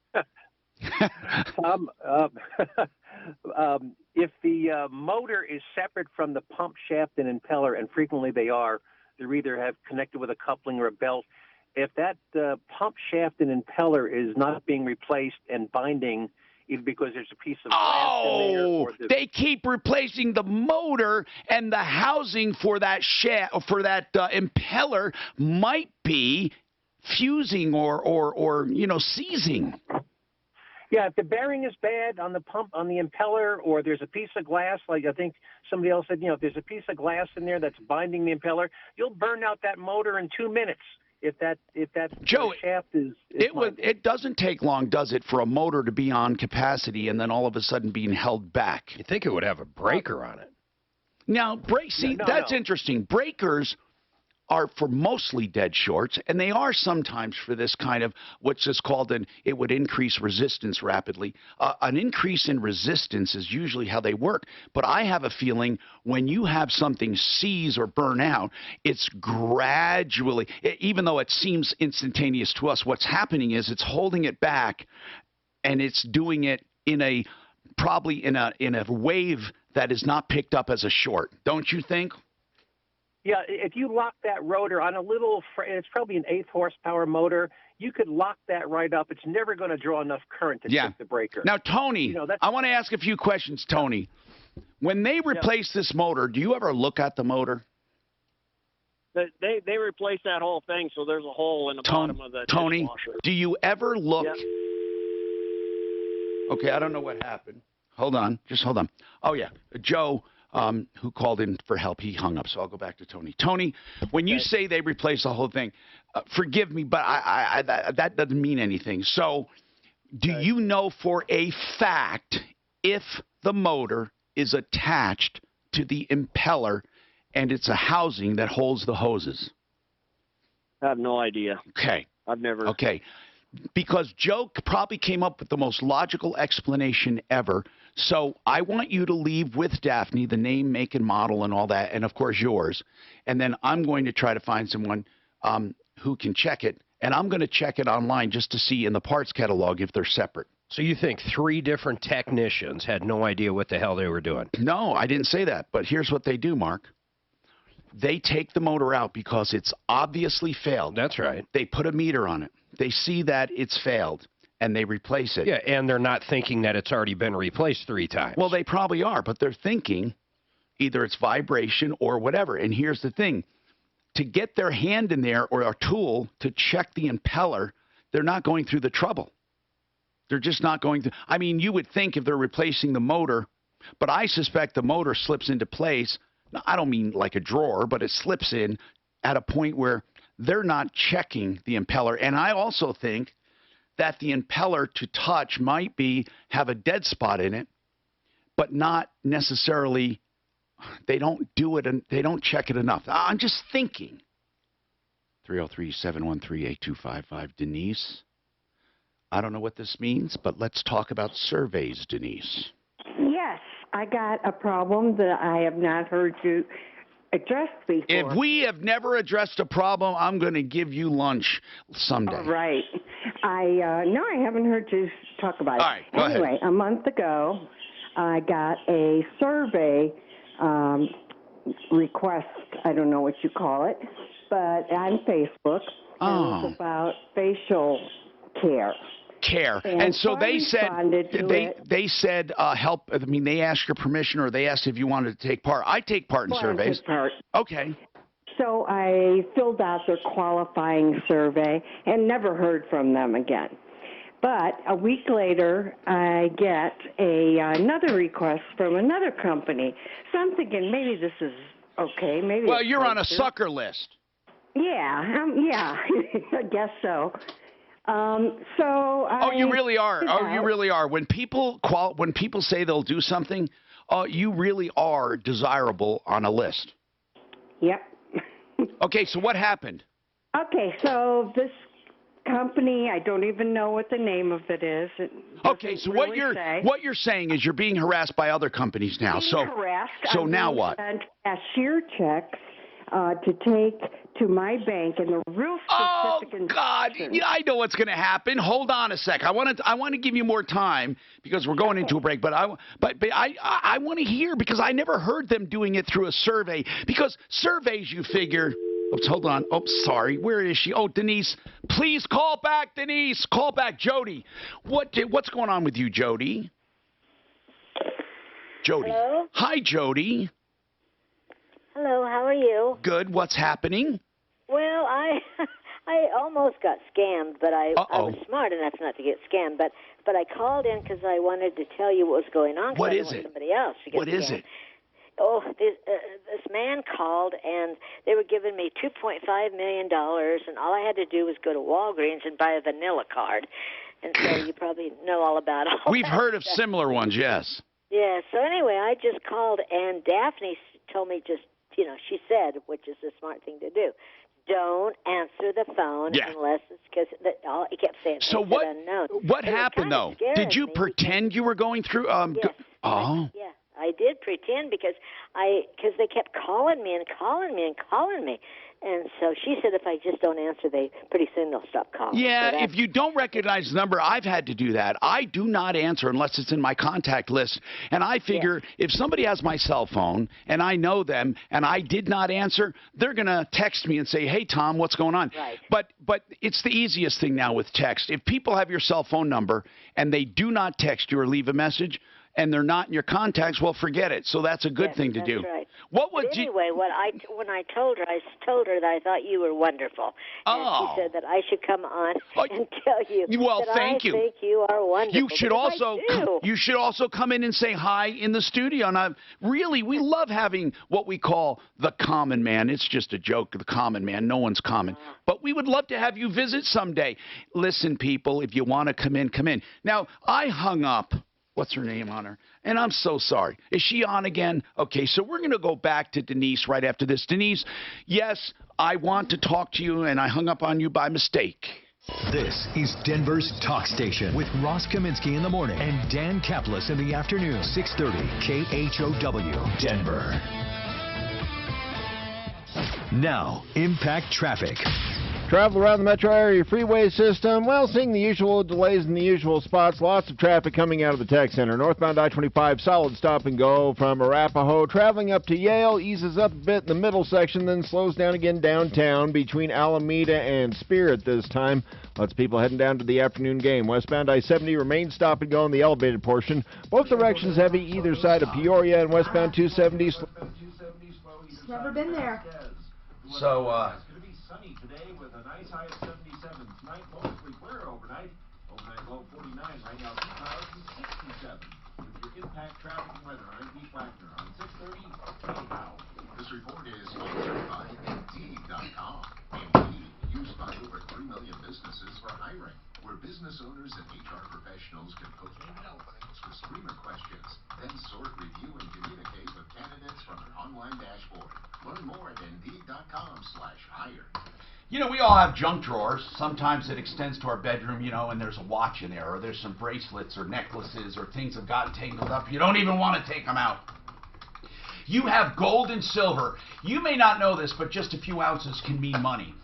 If the motor is separate from the pump shaft and impeller, and frequently they are, they're either have connected with a coupling or a belt. If that pump shaft and impeller is not being replaced and binding, either because there's a piece of glass in there, or they keep replacing the motor, and the housing for that shaft, for that impeller might be fusing or seizing. Yeah, if the bearing is bad on the pump, on the impeller, or there's a piece of glass, like I think somebody else said, if there's a piece of glass in there that's binding the impeller, you'll burn out that motor in 2 minutes. If that Joe, shaft is it doesn't take long, does it, for a motor to be on capacity and then all of a sudden being held back? You think it would have a breaker on it? Now, that's interesting. Breakers are for mostly dead shorts, and they are sometimes for this kind of what's just called it would increase resistance rapidly. An increase in resistance is usually how they work, but I have a feeling when you have something seize or burn out, it's gradually, even though it seems instantaneous to us, what's happening is it's holding it back, and it's doing it probably in a wave that is not picked up as a short, don't you think? Yeah, if you lock that rotor on a little, it's probably an 8 horsepower motor, you could lock that right up. It's never going to draw enough current to trip the breaker. Now, Tony, You know, I want to ask a few questions, Tony. When they replace this motor, do you ever look at the motor? They replaced that whole thing, so there's a hole in the bottom of the Tony, dishwasher. do you ever look? Okay, I don't know what happened. Hold on. Just hold on. Oh, yeah. Joe, who called in for help, he hung up, so I'll go back to Tony. Tony, when you say they replace the whole thing, forgive me, but that doesn't mean anything. So do you know for a fact if the motor is attached to the impeller and it's a housing that holds the hoses? I have no idea. Okay. I've never. Okay. Because Joe probably came up with the most logical explanation ever. So I want you to leave with Daphne the name, make, and model and all that, and, of course, yours. And then I'm going to try to find someone who can check it. And I'm going to check it online just to see in the parts catalog if they're separate. So you think 3 different technicians had no idea what the hell they were doing? No, I didn't say that. But here's what they do, Mark. They take the motor out because it's obviously failed. That's right. They put a meter on it. They see that it's failed, and they replace it. Yeah, and they're not thinking that it's already been replaced 3 times. Well, they probably are, but they're thinking either it's vibration or whatever. And here's the thing. To get their hand in there or a tool to check the impeller, they're not going through the trouble. They're just not going through. I mean, you would think if they're replacing the motor, but I suspect the motor slips into place. Now, I don't mean like a drawer, but it slips in at a point where they're not checking the impeller. And I also think that the impeller to touch might have a dead spot in it, but not necessarily, they don't do it and they don't check it enough. I'm just thinking. 303-713-8255. Denise, I don't know what this means, but let's talk about surveys, Denise. Yes, I got a problem that I have not heard you address before. If we have never addressed a problem, I'm going to give you lunch someday. All right. No, I haven't heard you talk about it. All right, go anyway, ahead. A month ago, I got a survey request. I don't know what you call it, but on Facebook. And it's about facial care. And so they said help. I mean, they asked your permission, or they asked if you wanted to take part. I take part in surveys. Okay. So I filled out their qualifying survey and never heard from them again. But a week later, I get another request from another company. So I'm thinking maybe this is okay. Maybe. Well, you're on a sucker list. Yeah, yeah, I guess so. You really are. Oh, you really are. When people say they'll do something, you really are desirable on a list. Yep. Okay, so what happened? Okay, so this company, I don't even know what the name of it is. Okay, so what you're saying is you're being harassed by other companies now. Harassed. So now what? Sent cashier checks to take to my bank, and the real specific. Oh God! Yeah, I know what's going to happen. Hold on a sec. I want to give you more time because we're going into a break. But I want to hear, because I never heard them doing it through a survey. Because surveys, you figure. Oops, hold on. Oh, sorry. Where is she? Oh, Denise. Please call back, Denise. Call back, Jody. What's going on with you, Jody? Jody. Hello? Hi, Jody. Hello, how are you? Good. What's happening? Well, I almost got scammed, but I was smart enough not to get scammed. But I called in because I wanted to tell you what was going on. What I is didn't it? want somebody else to get What is scammed. it? Oh, this man called, and they were giving me $2.5 million, and all I had to do was go to Walgreens and buy a vanilla card. And so you probably know all about all We've that heard of stuff. similar ones, yes. Yeah, so anyway, I just called, and Daphne told me she said, which is the smart thing to do, don't answer the phone unless it's because he kept saying. So unknown. what happened, though? Did you pretend you were going through? Yes. Oh. Yeah, I did pretend because they kept calling me and calling me and calling me. And so she said if I just don't answer, pretty soon they'll stop calling. Yeah, So if you don't recognize the number, I've had to do that. I do not answer unless it's in my contact list. And I figure if somebody has my cell phone and I know them and I did not answer, they're going to text me and say, hey, Tom, what's going on? Right. But it's the easiest thing now with text. If people have your cell phone number and they do not text you or leave a message, and they're not in your contacts, well, forget it. So that's a good thing to do. Right. What would anyway, when I told her that I thought you were wonderful, and she said that I should come on and tell you that thank you. I think you are wonderful. You should also come in and say hi in the studio. And we love having what we call the common man. It's just a joke, the common man. No one's common. But we would love to have you visit someday. Listen, people, if you want to come in, come in. Now, I hung up. What's her name on her? And I'm so sorry. Is she on again? Okay, so we're going to go back to Denise right after this. Denise, yes, I want to talk to you, and I hung up on you by mistake. This is Denver's Talk Station with Ross Kaminsky in the morning and Dan Kaplis in the afternoon. 630 KHOW, Denver. Now, Impact Traffic. Travel around the metro area freeway system, well, seeing the usual delays in the usual spots. Lots of traffic coming out of the tech center. Northbound I-25, solid stop and go from Arapahoe. Traveling up to Yale, eases up a bit in the middle section, then slows down again downtown between Alameda and Spirit this time. Lots of people heading down to the afternoon game. Westbound I-70 remains stop and go in the elevated portion. Both directions heavy either side of Peoria, and westbound 270. Never been there. So, sunny today with a nice high of 77. Tonight, mostly clear overnight. Overnight low 49. Right now, 2 clouds and 67. With your Impact Traffic and Weather, I'm Pete Wagner on 630 KHOW. This report is sponsored by Indeed.com. Indeed, used by over 3 million businesses for hiring, where business owners and HR professionals can post openings with screener questions, then sort, review, and communicate with candidates from an online dashboard. Learn more at Indeed.com/hire. You know, we all have junk drawers. Sometimes it extends to our bedroom, and there's a watch in there, or there's some bracelets or necklaces or things have gotten tangled up. You don't even want to take them out. You have gold and silver. You may not know this, but just a few ounces can mean money.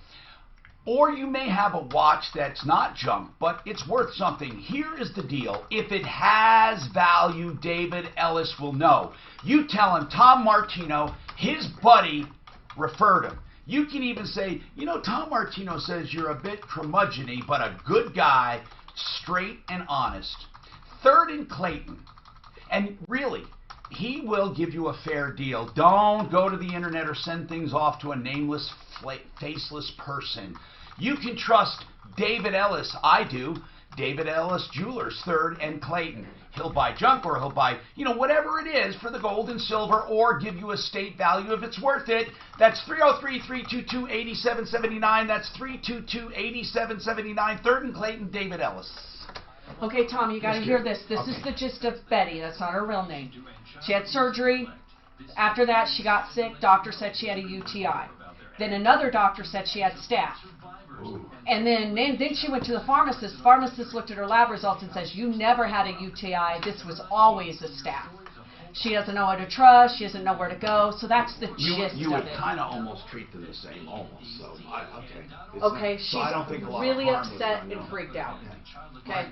Or you may have a watch that's not junk, but it's worth something. Here is the deal. If it has value, David Ellis will know. You tell him Tom Martino, his buddy, referred him. You can even say, Tom Martino says you're a bit curmudgeon-y, but a good guy, straight and honest. Third and Clayton. And really, he will give you a fair deal. Don't go to the internet or send things off to a nameless, faceless person. You can trust David Ellis. I do. David Ellis Jewelers, 3rd and Clayton. He'll buy junk, or he'll buy, whatever it is for the gold and silver, or give you a state value if it's worth it. That's 303-322-8779. That's 322-8779. 3rd and Clayton, David Ellis. Okay, Tom, you got to hear this. This is the gist of Betty. That's not her real name. She had surgery. After that, she got sick. Doctor said she had a UTI. Then another doctor said she had staph. And then she went to the pharmacist. The pharmacist looked at her lab results and says, you never had a UTI. This was always a staph. She doesn't know who to trust. She doesn't know where to go. So that's the gist of it. You would kind of almost treat them the same, almost. So, okay, she's really upset and freaked out. Okay.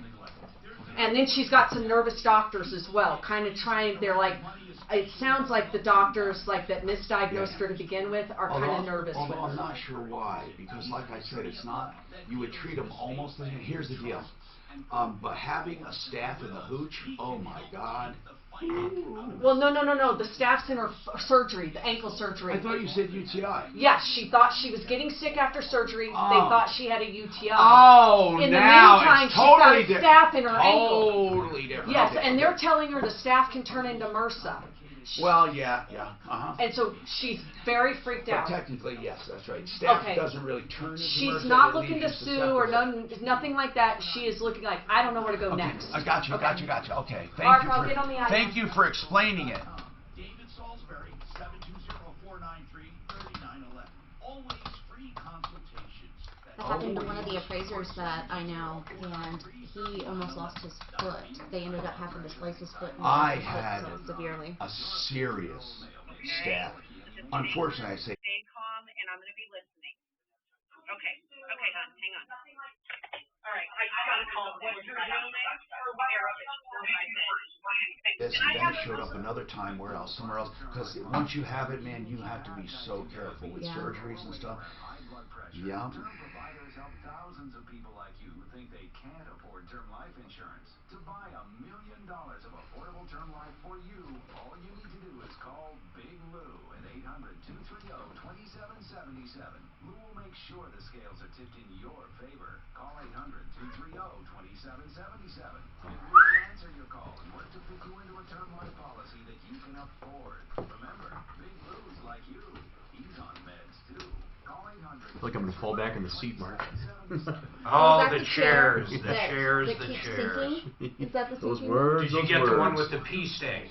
And then she's got some nervous doctors as well, kind of trying, it sounds like the doctors that misdiagnosed her to begin with are kind of nervous with her. I'm not sure why, because like I said, it's not, you would treat them almost, here's the deal, but having a staph in the hooch, oh my God. Well, no. The staph's in her surgery, the ankle surgery. I thought you said UTI. Yes, she thought she was getting sick after surgery. They thought she had a UTI. Oh, in now the meantime, it's totally she's got a staph in her ankle. Totally different. Yes, and they're telling her the staph can turn into MRSA. Well, yeah. And so she's very freaked out. But technically, yes, that's right. Staph doesn't really turn into She's MRSA. not looking to sue or nothing like that. She is looking like, I don't know where to go next. I got you. Okay, thank you for explaining it. David Salisbury, 720-493-3911. That happened to one of the appraisers that I know, and he almost lost his foot. They ended up having to slice his foot and I lost his had foot severely. a serious staff. Unfortunately, I say. Stay calm, and I'm going to be listening. Okay, hon, hang on. All right, I got to call. What's your real name? This, and then it showed up another time somewhere else. Because once you have it, man, you have to be so careful with surgeries and stuff. Yeah. Term providers help thousands of people like you who think they can't afford term life insurance. To buy $1 million of affordable term life for you, all you need to do is call Big Lou at 800-230-2777. Lou will make sure the scales are tipped in your favor. Call 800-230-2777. Big Lou will answer your call and work to fit you into a term life policy that you can afford. Remember, Big Lou's like you. He's on meds too. I feel like I'm going to fall back in the seat, Mark. Oh, Is that the chairs, the that chairs, keeps the chairs. sinking? Is that the Those sinking words, Did you those get words. the one with the pea stain?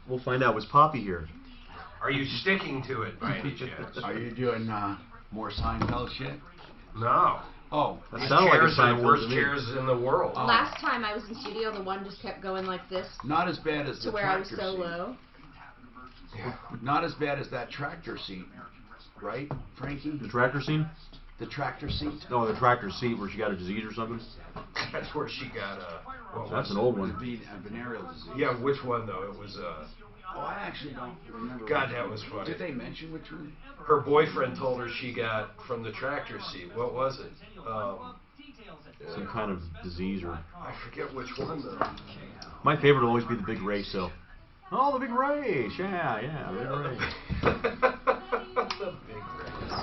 We'll find out. Was Poppy here? Are you sticking to it by any chance? Are you doing more Seinfeld shit? No. Oh, That These sounded like a chairs are the Seinfeld worst to me. chairs in the world. Oh. Last time I was in studio, the one just kept going like this Not as bad as to the where I was tractor so seat. low. Not as bad as that tractor seat, right, Frankie? The tractor scene? The tractor seat? No, the tractor seat where she got a disease or something. That's where she got That's an old one. Venereal disease. Yeah, which one though? It was Oh, I actually don't remember. God, that was funny. Did they mention which one? Her boyfriend told her she got from the tractor seat. What was it? Some kind of disease or... I forget which one though. My favorite will always be the big race, though. Oh, the big race! Yeah, the big race.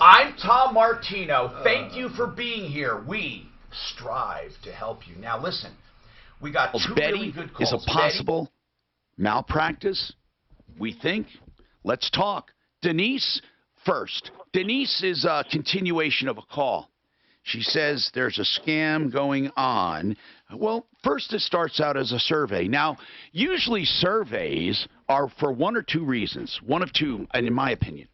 I'm Tom Martino. Thank you for being here. We strive to help you. Now listen, we got two really good calls. Is a possible malpractice? We think. Let's talk. Denise first. Denise is a continuation of a call. She says there's a scam going on. Well, first it starts out as a survey. Now, usually surveys are for one or two reasons. One of two, and in my opinion.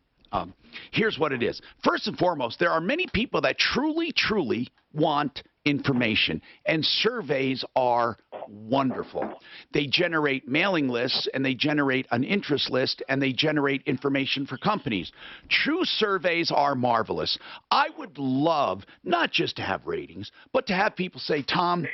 Here's what it is. First and foremost, there are many people that truly, truly want information, and surveys are wonderful. They generate mailing lists, and they generate an interest list, and they generate information for companies. True surveys are marvelous. I would love not just to have ratings, but to have people say, Tom,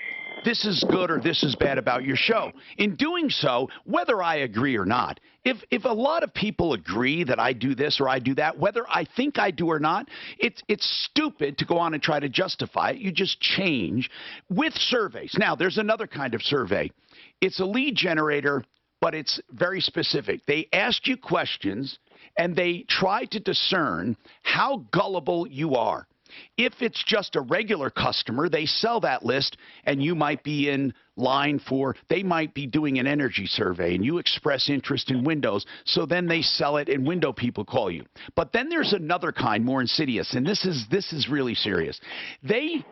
this is good or this is bad about your show. In doing so, whether I agree or not, if a lot of people agree that I do this or I do that, whether I think I do or not, it's stupid to go on and try to justify it. You just change with surveys. Now, there's another kind of survey. It's a lead generator, but it's very specific. They ask you questions, and they try to discern how gullible you are. If it's just a regular customer, they sell that list, and you might be in line for, they might be doing an energy survey, and you express interest in windows, so then they sell it, and window people call you. But then there's another kind, more insidious, and this is really serious. They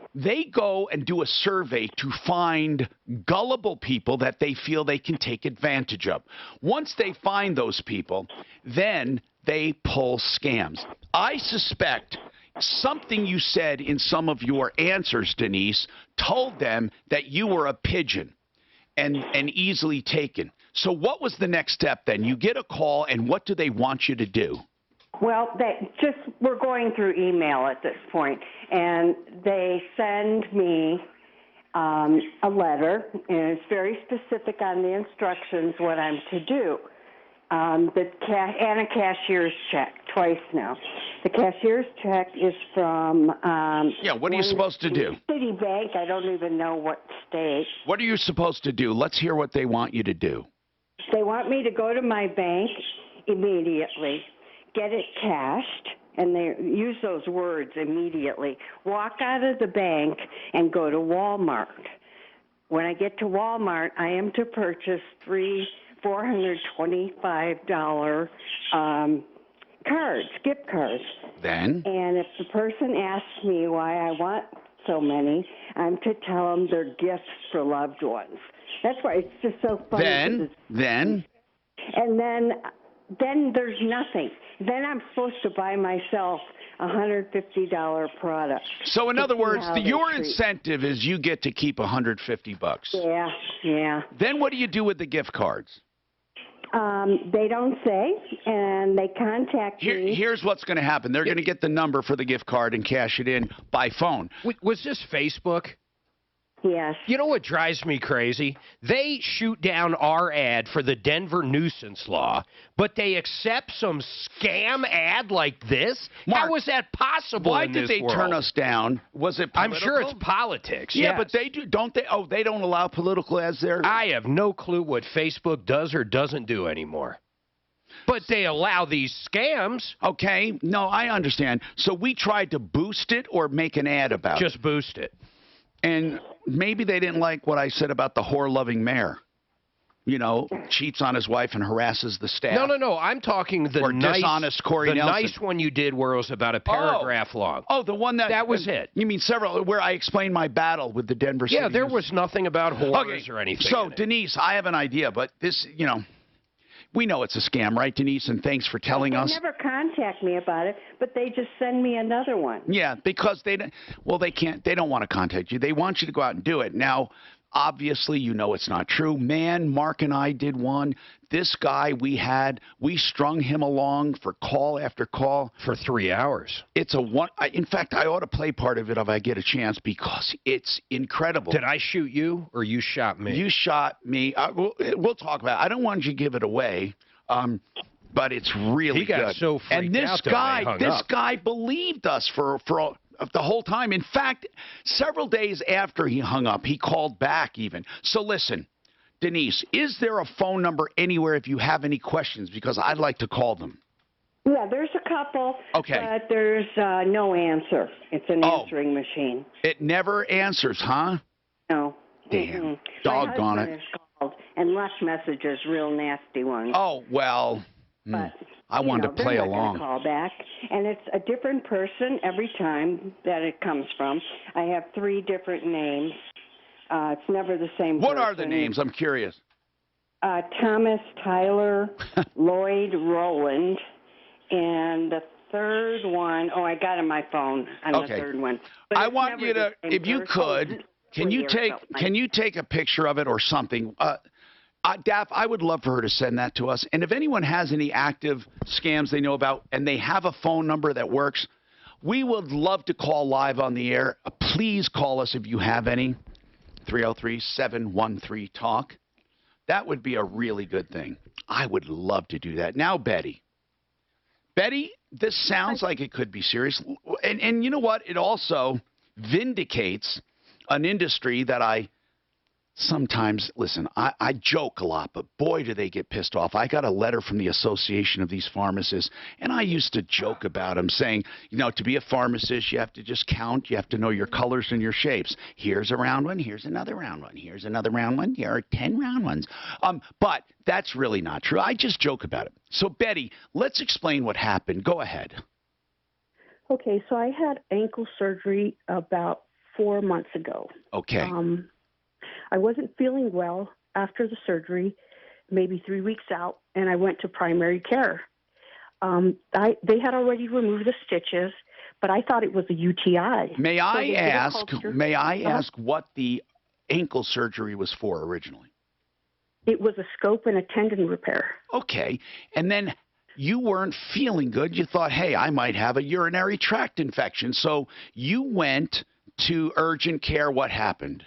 go and do a survey to find gullible people that they feel they can take advantage of. Once they find those people, then they pull scams. I suspect something you said in some of your answers, Denise, told them that you were a pigeon and easily taken. So what was the next step then? You get a call, and what do they want you to do? Well, we're going through email at this point, and they send me a letter, and it's very specific on the instructions what I'm to do. And a cashier's check twice now. The cashier's check is from what are you supposed to do? Citibank. I don't even know what state. What are you supposed to do? Let's hear what they want you to do. They want me to go to my bank immediately, get it cashed, and they use those words immediately. Walk out of the bank and go to Walmart. When I get to Walmart, I am to purchase $425 gift cards. Then? And if the person asks me why I want so many, I'm to tell them they're gifts for loved ones. That's why it's just so funny. Then? And then then there's nothing. Then I'm supposed to buy myself a $150 product. So in to other see words, how they your treat. incentive is you get to keep $150. Yeah. Then what do you do with the gift cards? They don't say, and they contact me. Here's what's going to happen. They're going to get the number for the gift card and cash it in by phone. Was this Facebook? Yes. You know what drives me crazy? They shoot down our ad for the Denver nuisance law, but they accept some scam ad like this? Mark, how is that possible Why in did this they world? turn us down? Was it political? I'm sure it's politics. Yeah, yes. but they do, don't they? Oh, they don't allow political ads there? I have no clue what Facebook does or doesn't do anymore. But they allow these scams. Okay. No, I understand. So we tried to boost it or make an ad about it? Just boost it. And maybe they didn't like what I said about the whore-loving mayor. You know, cheats on his wife and harasses the staff. No. I'm talking the or nice, dishonest Corey the Nelson. nice one you did where it was about a paragraph long. Oh, the one that was it. You mean several where I explained my battle with the Denver City? Yeah, there was nothing about whores okay. or anything. So, in it. Denise, I have an idea, but this, you know, we know it's a scam, right, Denise? And thanks for telling us. They never contact me about it, but they just send me another one. Yeah, because they don't want to contact you. They want you to go out and do it. Now, obviously, you know it's not true. Man, Mark and I did one. This guy we strung him along for call after call. For 3 hours. It's in fact, I ought to play part of it if I get a chance because it's incredible. Did I shoot you or you shot me? You shot me. We'll talk about it. I don't want you to give it away. But it's really he got good. So freaked and this out that guy, I hung this up. guy believed us for the whole time. In fact, several days after he hung up, he called back even. So listen, Denise, is there a phone number anywhere if you have any questions? Because I'd like to call them. Yeah, there's a couple, Okay. but there's no answer. It's an answering machine. It never answers, huh? No. Damn. Mm-mm. Doggone My it. husband has called and left messages, real nasty ones. Oh, well. But, I wanted to play they're not along. gonna call back, and it's a different person every time that it comes from. I have 3 different names. It's never the same What person. are the names? I'm curious. Thomas Tyler, Lloyd Rowland, and the third one, I got it on my phone on the third one. But I it's want never you the to, same if you person. could, can you take a picture of it or something? Daff, I would love for her to send that to us. And if anyone has any active scams they know about and they have a phone number that works, we would love to call live on the air. Please call us if you have any. 303-713-TALK. That would be a really good thing. I would love to do that. Now, Betty. Betty, this sounds like it could be serious. And you know what? It also vindicates an industry that I sometimes, listen, I joke a lot, but boy, do they get pissed off. I got a letter from the Association of these pharmacists, and I used to joke about them saying, you know, to be a pharmacist, you have to just count. You have to know your colors and your shapes. Here's a round one. Here's another round one. Here's another round one. Here are 10 round ones. But that's really not true. I just joke about it. So, Betty, let's explain what happened. Go ahead. Okay, so I had ankle surgery about 4 months ago. Okay. I wasn't feeling well after the surgery, maybe 3 weeks out, and I went to primary care. They had already removed the stitches, but I thought it was a UTI. May I ask Uh-huh. what the ankle surgery was for originally? It was a scope and a tendon repair. Okay. And then you weren't feeling good. You thought, hey, I might have a urinary tract infection. So you went to urgent care. What happened?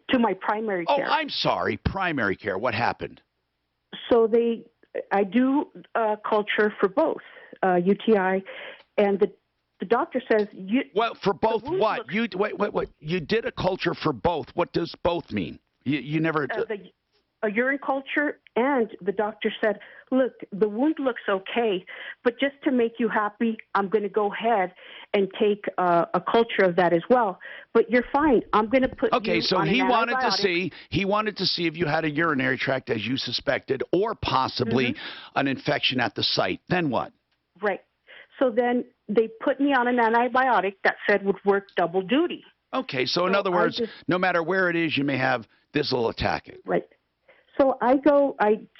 To my primary care. Oh, I'm sorry. Primary care. What happened? So I do culture for both UTI, and the doctor says you. Well, for both what? Wait. You did a culture for both. What does both mean? You never. A urine culture, and the doctor said, look, the wound looks okay, but just to make you happy, I'm going to go ahead and take a culture of that as well. But you're fine. I'm going to put you on he an wanted antibiotic. he wanted to see if you had a urinary tract as you suspected, or possibly an infection at the site. Then what? Right. So then they put me on an antibiotic that said would work double duty. Okay, so in other words, no matter where it is, you may have this will attack it. Right. So I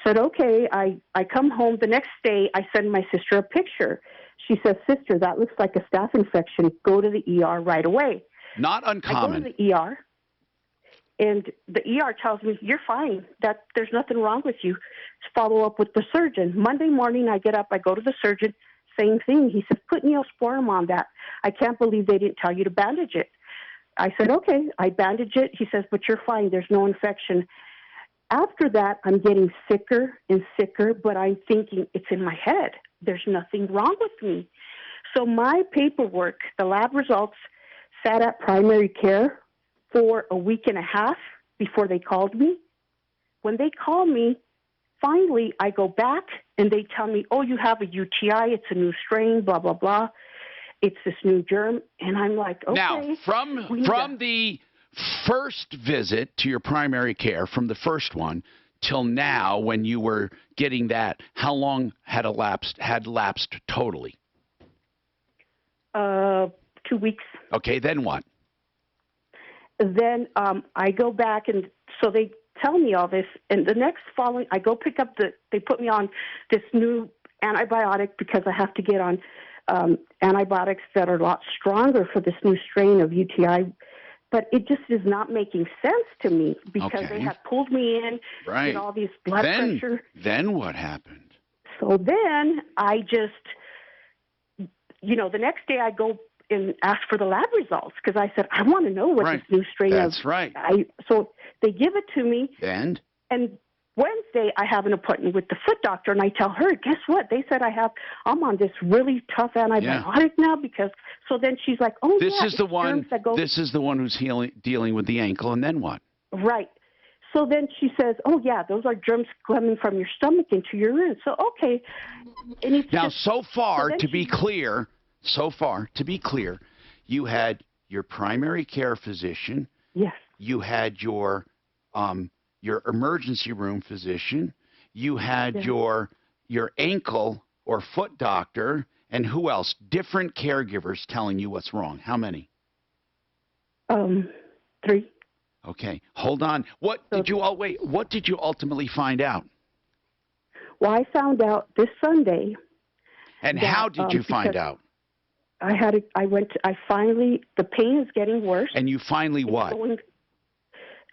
said, okay, I come home. The next day, I send my sister a picture. She says, sister, that looks like a staph infection. Go to the ER right away. Not uncommon. I go to the ER, and the ER tells me, you're fine, that there's nothing wrong with you. Follow up with the surgeon. Monday morning, I get up, I go to the surgeon, same thing. He says, put Neosporin on that. I can't believe they didn't tell you to bandage it. I said, okay, I bandage it. He says, but you're fine, there's no infection. After that, I'm getting sicker and sicker, but I'm thinking it's in my head. There's nothing wrong with me. So my paperwork, the lab results, sat at primary care for a week and a half before they called me. When they call me, finally I go back and they tell me, oh, you have a UTI, it's a new strain, blah, blah, blah. It's this new germ. And I'm like, okay. Now, from the first visit to your primary care, from the first one till now when you were getting that, how long had lapsed totally? 2 weeks. Okay, then what? Then I go back, and so they tell me all this, and the next following, I go pick up they put me on this new antibiotic because I have to get on antibiotics that are a lot stronger for this new strain of UTI. But it just is not making sense to me because they have pulled me in with all these blood pressure. Then what happened? So then I just, the next day I go and ask for the lab results because I said, I want to know what this new strain is. That's right. So they give it to me. And Wednesday, I have an appointment with the foot doctor, and I tell her, guess what? They said I'm on this really tough antibiotic now because. So then she's like, oh, this is the one who's dealing with the ankle, and then what? Right. So then she says, oh yeah, those are germs coming from your stomach into your urine. So okay. And now, so far, to be clear, you had your primary care physician. Yes. You had your emergency room physician, you had your ankle or foot doctor, and who else? Different caregivers telling you what's wrong. How many? 3. Okay, hold on. What did you ultimately find out? Well, I found out this Sunday. And how did you find out? The pain is getting worse. And you finally what?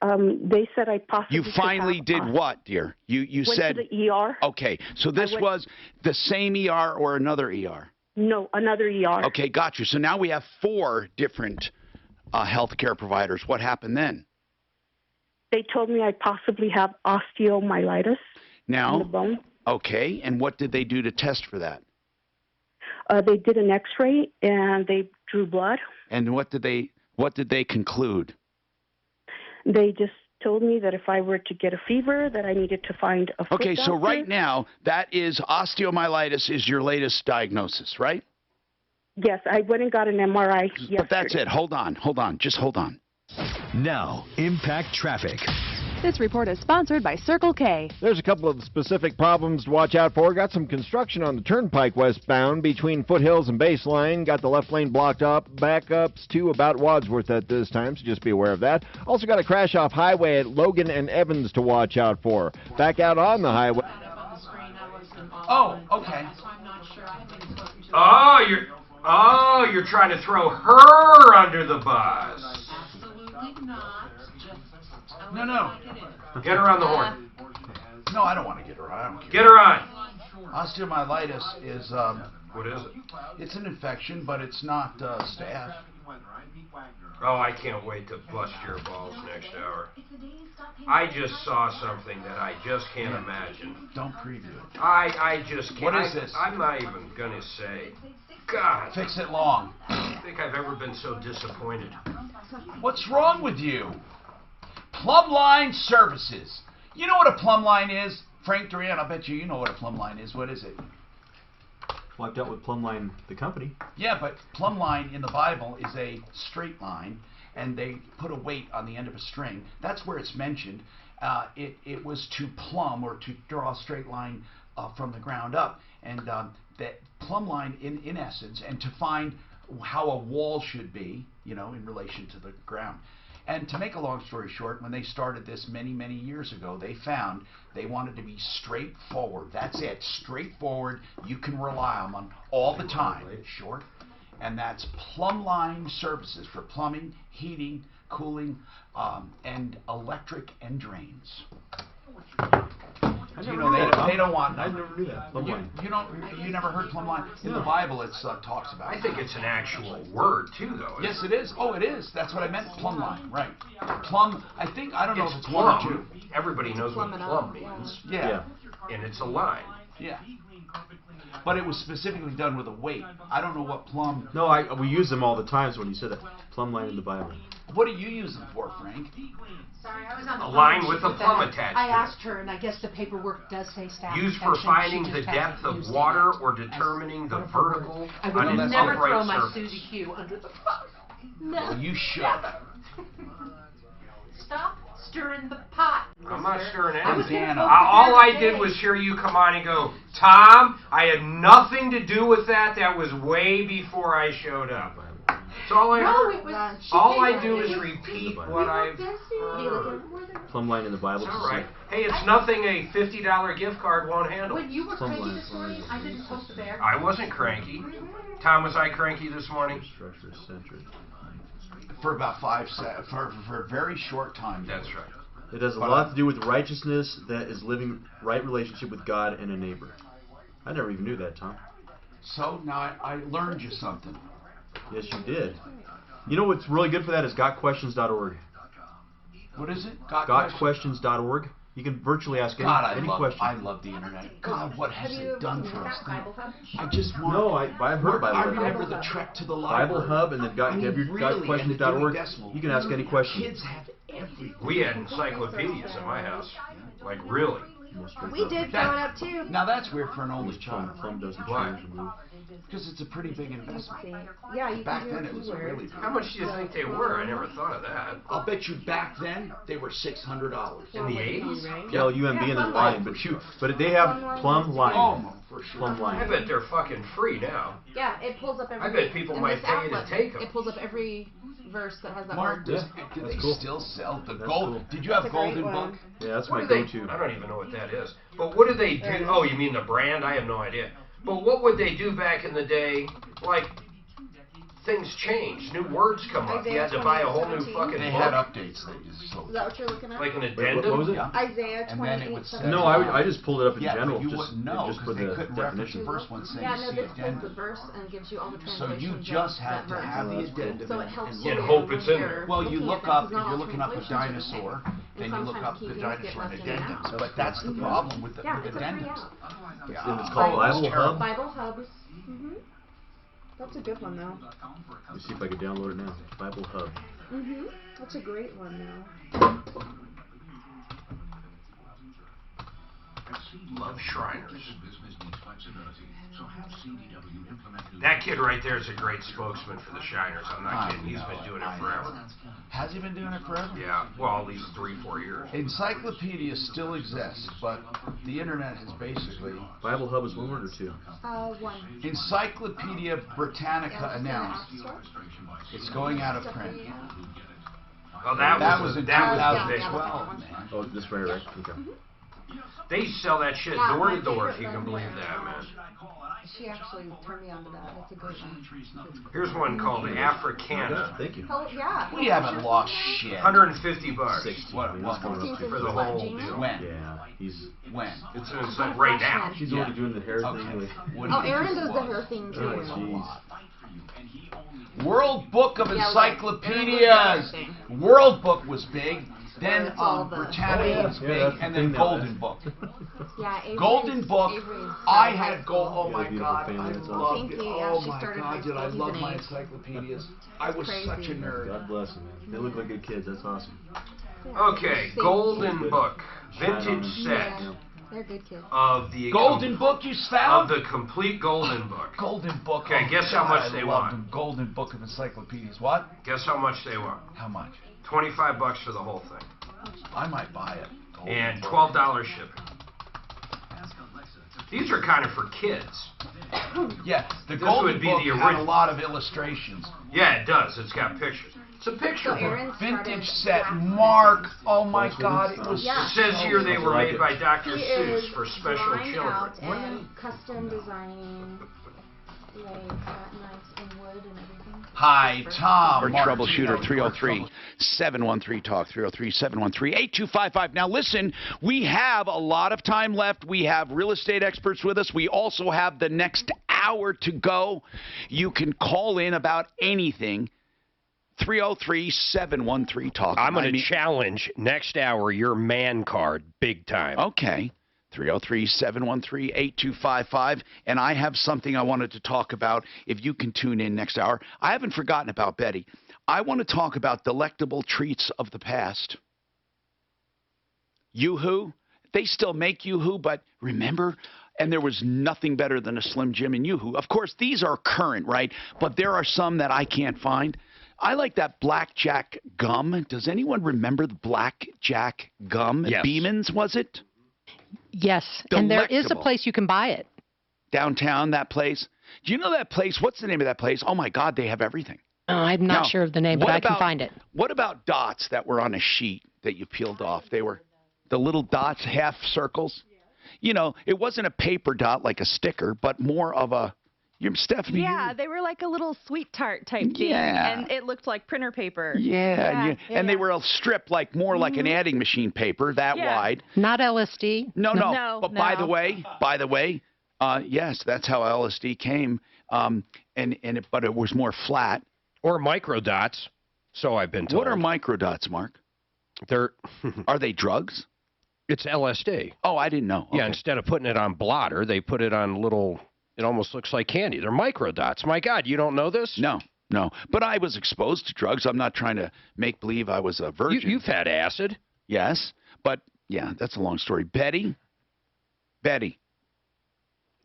They said I possibly. You finally did what, dear? You said. Went to the ER. Okay, so this was the same ER or another ER? No, another ER. Okay, got you. So now we have 4 different healthcare providers. What happened then? They told me I possibly have osteomyelitis now, in the bone. Okay, and what did they do to test for that? They did an X-ray and they drew blood. And what did they conclude? They just told me that if I were to get a fever, that I needed to find a foot doctor. So right now, that is osteomyelitis is your latest diagnosis, right? Yes, I went and got an MRI yesterday. But that's it. Hold on. Just hold on. Now, Impact Traffic. This report is sponsored by Circle K. There's a couple of specific problems to watch out for. Got some construction on the turnpike westbound between Foothills and Baseline. Got the left lane blocked up. Backups to about Wadsworth at this time, so just be aware of that. Also got a crash off highway at Logan and Evans to watch out for. Back out on the highway. Oh, okay. You're trying to throw her under the bus. No. Get her on the horn. No, I don't want to get her on. I don't care. Get her on. Osteomyelitis is what is it? It's an infection, but it's not staph. Oh, I can't wait to bust your balls next hour. I just saw something that I just can't imagine. Don't preview it. I just can't. What is this? I'm not even gonna say. God. Fix it long. I don't think I've ever been so disappointed. What's wrong with you? Plumline Services. You know what a plumb line is? Frank Duran, I bet you know what a plumb line is. What is it? Well, I've dealt with Plumline, the company. Yeah, but plumb line in the Bible is a straight line, and they put a weight on the end of a string. That's where it's mentioned. It was to plumb or to draw a straight line from the ground up. And that plumb line, in essence, and to find how a wall should be, in relation to the ground. And to make a long story short, when they started this many, many years ago, they found they wanted to be straightforward. That's it, straightforward. You can rely on them all the time. Short. And that's Plumbline Services for plumbing, heating, cooling, and electric and drains. You know, they don't want. I never knew that. You never heard Plumbline? In the Bible, it talks about it. I think it's an actual word too, though. Yes, it is. Oh, it is. That's what I meant. Plumbline, right? Plum. I don't know if it's plum. one or two. Everybody knows what plum means. Yeah. And it's a line. Yeah. But it was specifically done with a weight. I don't know what plum. No, we use them all the time. So when you said that, plumb line in the Bible. What do you use them for, Frank? Sorry, I was on the A phone line when with she a put plumb that. attached I to it. asked her, and I guess the paperwork does say staff Used for protection. finding She the just depth hasn't of used water it or determining the one of her words. vertical I on would an never upright throw my surface. Suzy Q under the bus. No. Well, you should. Stop stirring the pot. I'm not stirring I was anything. gonna go All I today. did was hear you come on and go, Tom, I had nothing to do with that. That was way before I showed up. That's all I No, heard. it was. All I do is repeat what I've heard. Plumb line in the Bible. All right. Hey, it's nothing a $50 gift card won't handle. When you were Plumb cranky line, this morning, I didn't post a bear. I wasn't cranky. Tom, was I cranky this morning? Structure centered. For about 5 seconds, for a very short time. That's right. It has a lot to do with righteousness, that is living right relationship with God and a neighbor. I never even knew that, Tom. So now I learned you something. Yes, you did. You know what's really good for that is gotquestions.org. What is it? Gotquestions.org. You can virtually ask any question. I love the internet. God, what has it done for us? I just want. No, I've heard about it. I remember the trek to the library. Bible Hub, and then gotquestions.org. You can ask any question. Kids have everything. We had encyclopedias at my house. Like, really. We did growing up too. Now that's weird for an only child. Plum doesn't Why? change or move. Because it's a pretty big investment. Yeah, you Back can do then a it was keyword. really big. How much do you think they were? I never thought of that. I'll bet you back then they were $600. In the 80s? Yeah, UMB in the line, but they have plumb line. Oh, for sure. Plumb line. I bet they're fucking free now. Yeah, it pulls up every. I bet people in might this pay to applet, take 'em. It pulls up every verse that has that Mark, word. do that's they cool. still sell the That's gold? cool. Did you have That's a great Golden one. Book? Yeah, that's What my do they? go-to. I don't even know what that is. But what do they do? Oh, you mean the brand? I have no idea. But what would they do back in the day? Like, things change. New words come up. You had to buy a whole new 28:17. fucking They book. had updates. They just sold. Is that what you're looking at? Like an Wait, addendum? what was it? Yeah. Isaiah And then it would 28:17. say- No, I just pulled it up in Yeah, general, but you just wouldn't know just for because they the couldn't reference the definition. first one saying Yeah, no, see this pulls the addendum. verse and gives you all the So translations. you of just that have to verse. have the That's cool. addendum. So it helps And you hope when it's in you're there. Well, you looking look at up, that, 'cause if not you're all looking up a translations are the dinosaur, same. then And you look sometimes up key the things get dinosaur and left in and addendums. out. But that's the problem with the Yeah, it's a free addendums. app. Yeah, And it's called Bible Hub. Bible Hubs. That's a good one though. Let me see if I can download it now. Bible Hub. That's a great one now. Love Shriners. Business needs flexibility, so have CDW implement new. That kid right there is a great spokesman for the Shriners. I'm not kidding. He's been doing it forever. Has he been doing it forever? Yeah, well, at least 3-4 years. Encyclopedias still exist, but the internet has basically. Bible Hub is one word or two. One. Encyclopedia Britannica announced it's going out of print. Well, that was in a big one. 2012, man. Oh, this right. Okay. They used to sell that shit Yeah, door my to door, if favorite you can one. believe that, man. She actually turned me on to that. That's a great one. Here's one called Africana. Thank you. Oh, yeah. We haven't lost shit. $150 60. What? for the whole deal. When? Yeah, he's When? It's like right now. he's already doing the hair thing. With, Oh, Aaron does the hair thing too. oh, jeez. World Book of Yeah, right. Encyclopedias. World Book was big. Then it's all the- Britannica was Yeah, big, that's the and then thing now, Golden that's- Book. Yeah, Avery's, Golden Book. Avery's I high had gold. Oh Yeah, my beautiful God, family, I that's loved awesome. it. Thank you. Yeah, Oh she my started God, high did school. I He's love an my aide. encyclopedias? I was Crazy. such a nerd. God bless them, man. They look like good kids. That's awesome. Okay, Golden Book. Vintage set Yeah, they're good kids. of the Golden Book you found? of the complete Golden Book. Golden Book. Okay, oh guess how God, much I they loved want. them. Golden Book of Encyclopedias. What? Guess how much they want? How much? $25 for the whole thing. I might buy it. Golden And Book. $12 shipping. These are kind of for kids. Yeah, the This Golden would be Book the had a original. lot of illustrations. Yeah, it does. It's got pictures. It's a picture of a Aaron vintage started set. Mark, oh my God, it was. Yeah. It says here they were made by Dr. He Seuss is for special drawing children. out and custom designing like knives and wood and everything. Hi, Tom. Or Martino. Troubleshooter 303-713-TALK, 303-713-8255. Now listen, we have a lot of time left. We have real estate experts with us. We also have the next hour to go. You can call in about anything. 303-713-TALK. I'm going to challenge next hour your man card big time. Okay. 303-713-8255. And I have something I wanted to talk about if you can tune in next hour. I haven't forgotten about Betty. I want to talk about delectable treats of the past. Yoo-hoo. They still make Yoo-hoo, but remember, and there was nothing better than a Slim Jim and Yoo-hoo. Of course, these are current, right? But there are some that I can't find. I like that Blackjack gum. Does anyone remember the Blackjack gum? Yes. Beeman's, was it? Yes, and there is a Delectable. place you can buy it. Downtown, that place. Do you know that place? What's the name of that place? Oh, my God, they have everything. I'm not Now, sure of the name, but what I can about- find it. What about dots that were on a sheet that you peeled off? They were the little dots, half circles. You know, it wasn't a paper dot like a sticker, but more of a, Stephanie. Yeah, they were like a little sweet tart type thing, Yeah. and it looked like printer paper. Yeah, and they were a strip like more like an adding machine paper that Yeah. wide. Not LSD. No. But by the way, yes, that's how LSD came. But it was more flat. Or microdots, so I've been told. What are microdots, Mark? Are they drugs? It's LSD. Oh, I didn't know. Yeah, Okay. instead of putting it on blotter, they put it on little, it almost looks like candy. They're microdots. My God, you don't know this? No. But I was exposed to drugs. I'm not trying to make believe I was a virgin. You've had acid. Yes. But, yeah, that's a long story. Betty? Did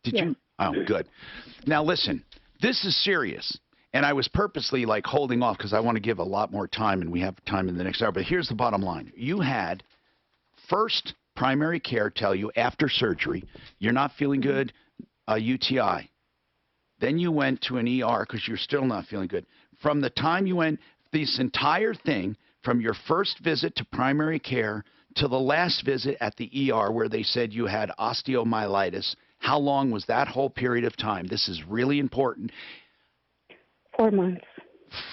you? Oh, good. Now, listen. This is serious. And I was purposely, holding off because I want to give a lot more time, and we have time in the next hour. But here's the bottom line. You had first primary care tell you after surgery, you're not feeling good, a UTI. Then you went to an ER because you're still not feeling good. From the time you went, this entire thing, from your first visit to primary care to the last visit at the ER where they said you had osteomyelitis, how long was that whole period of time? This is really important. 4 months.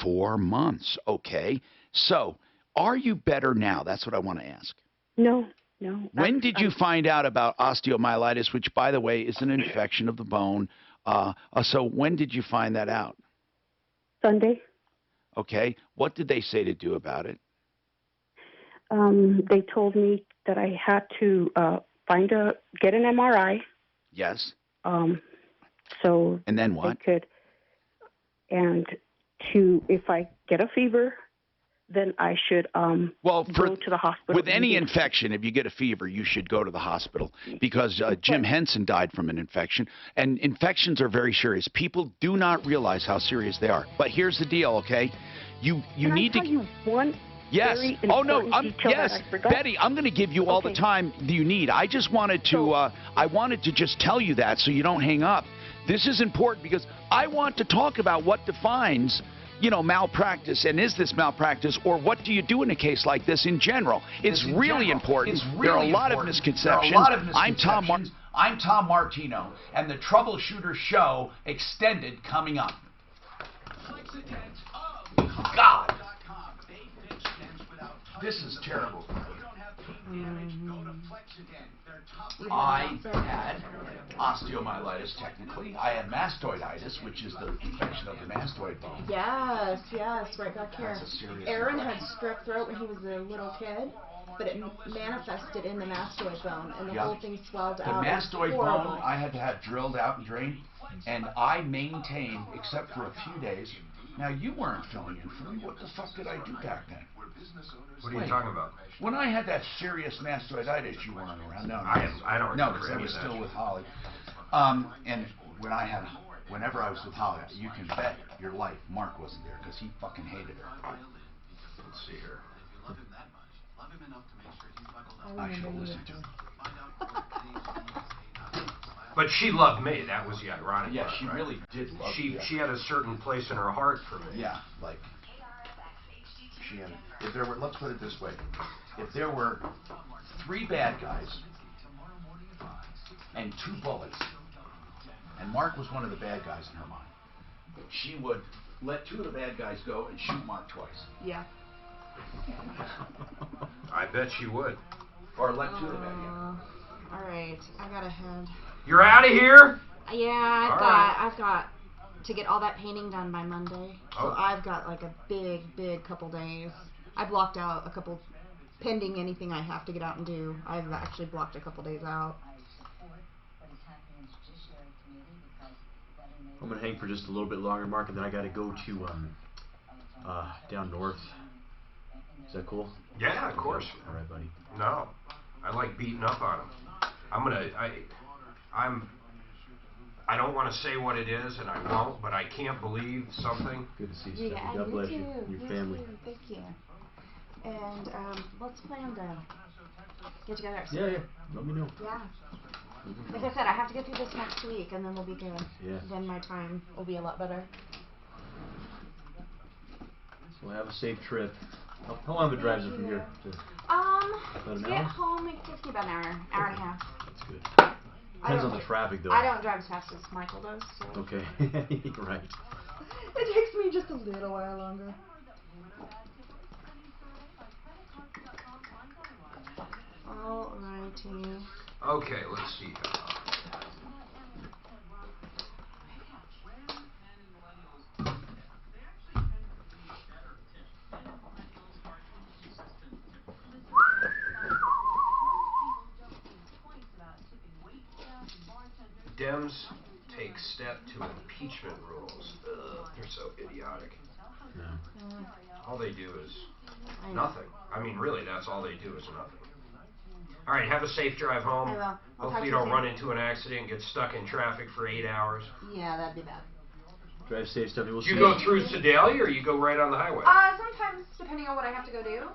4 months. Okay. So, are you better now? That's what I want to ask. No. When did you find out about osteomyelitis, which, by the way, is an infection of the bone? So when did you find that out? Sunday. Okay. What did they say to do about it? They told me that I had to get an MRI. Yes. So. And then what? If I get a fever, then I should go to the hospital. With any infection, if you get a fever, you should go to the hospital because Jim Henson died from an infection, and infections are very serious. People do not realize how serious they are. But here's the deal, okay? You need to. Can I tell you one? Yes. Very Oh no. important detail Yes, that I forgot? Betty. I'm going to give you all the time you need. I just wanted to. I wanted to just tell you that so you don't hang up. This is important because I want to talk about what defines, malpractice, and is this malpractice, or what do you do in a case like this in general? It's really important. There are a lot of misconceptions. I'm Tom Martino, and the Troubleshooter Show extended coming up. God, this is terrible. I had osteomyelitis, technically. I had mastoiditis, which is the infection of the mastoid bone. Yes, right back here. That's a serious Aaron had strep throat when he was a little kid, but it manifested in the mastoid bone, and the whole thing swelled out. The mastoid bone I had to have drilled out and drained, and I maintained, except for a few days. Now, you weren't filling in for me. What the fuck did I do back then? What are you talking about? When I had that serious mastoiditis, you weren't around. No, I don't No, remember because I any was of that. still with Holly. And whenever I was with Holly, you can bet your life Mark wasn't there because he fucking hated her. Let's see here. I should have listened to him. But she loved me. That was the ironic Yeah, part, she right? really did love you. She had a certain place in her heart for me. Yeah, like. Shannon, if there were, let's put it this way, if there were 3 bad guys and 2 bullies, and Mark was one of the bad guys in her mind, she would let 2 of the bad guys go and shoot Mark twice. Yeah. I bet she would. Or let 2 of the bad guys. All right, I gotta head. You're out of here? Yeah, All right. I've got to get all that painting done by Monday. So Oh. I've got like a big couple days. I blocked out a couple, pending anything I have to get out and do. I've actually blocked a couple days out. I'm gonna hang for just a little bit longer, Mark, and then I gotta go to down north. Is that cool? Yeah, of course. All right, buddy. No, I like beating up on him. I don't want to say what it is, and I won't, but I can't believe something. Good to see you, Yeah, Stephanie. God bless you and your family. Too. Thank you. And let's plan to get together. Yeah. Let me know. Yeah. Like I said, I have to get through this next week, and then we'll be good. Yeah. Then my time will be a lot better. So have a safe trip. How long of a drive is it from here? To an get hour? home, it takes me about an hour and a half. That's good. I Depends don't on the do- traffic, though. I don't drive as fast as Michael does. So. Okay. Right. It takes me just a little while longer. Alrighty. Okay, let's see. Dems take step to impeachment rules. Ugh, they're so idiotic. All they do is nothing. I mean, really, that's all they do is nothing. All right, have a safe drive home. I will. I'll talk Hopefully to you you don't soon. run into an accident and get stuck in traffic for 8 hours. Yeah, that'd be bad. Drive safe, Stephanie. We'll Do see you you. go through Sedalia or you go right on the highway? Sometimes, depending on what I have to go do.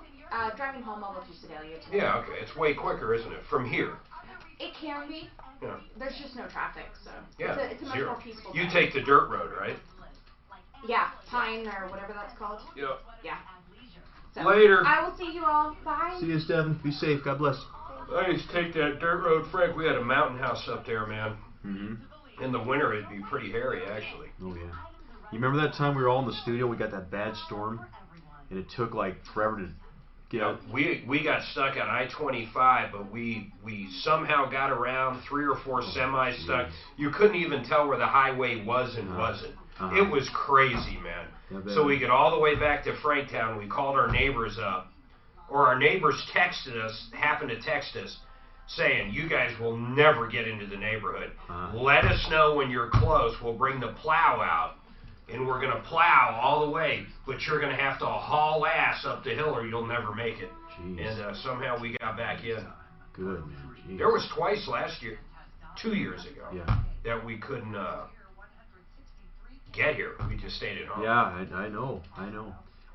Driving home, I'll go through Sedalia too. Yeah, okay. It's way quicker, isn't it? From here. It can be. Yeah. There's just no traffic, so Yeah, it's a much zero. more peaceful You drive. take the dirt road, right? Yeah, Pine or whatever that's called. Yep. Yeah. So, Later. I will see you all. Bye. See you, Stephanie. Be safe. God bless. I used to take that dirt road, Frank. We had a mountain house up there, man. Mm-hmm. In the winter, it'd be pretty hairy, actually. Oh, yeah. You remember that time we were all in the studio? We got that bad storm, and it took like forever to get out. We got stuck on I-25, but we somehow got around. 3 or 4 semis stuck. You couldn't even tell where the highway was and wasn't. It was crazy, man. Yeah, So we get all the way back to Franktown. We called our neighbors up, or our neighbors happened to text us, saying, "You guys will never get into the neighborhood. Let us know when you're close. We'll bring the plow out, and we're going to plow all the way, but you're going to have to haul ass up the hill or you'll never make it." Jeez. And somehow we got back in. Good, man. Jeez. There was twice last year, 2 years ago, that we couldn't get here. We just stayed at home. Yeah, I know.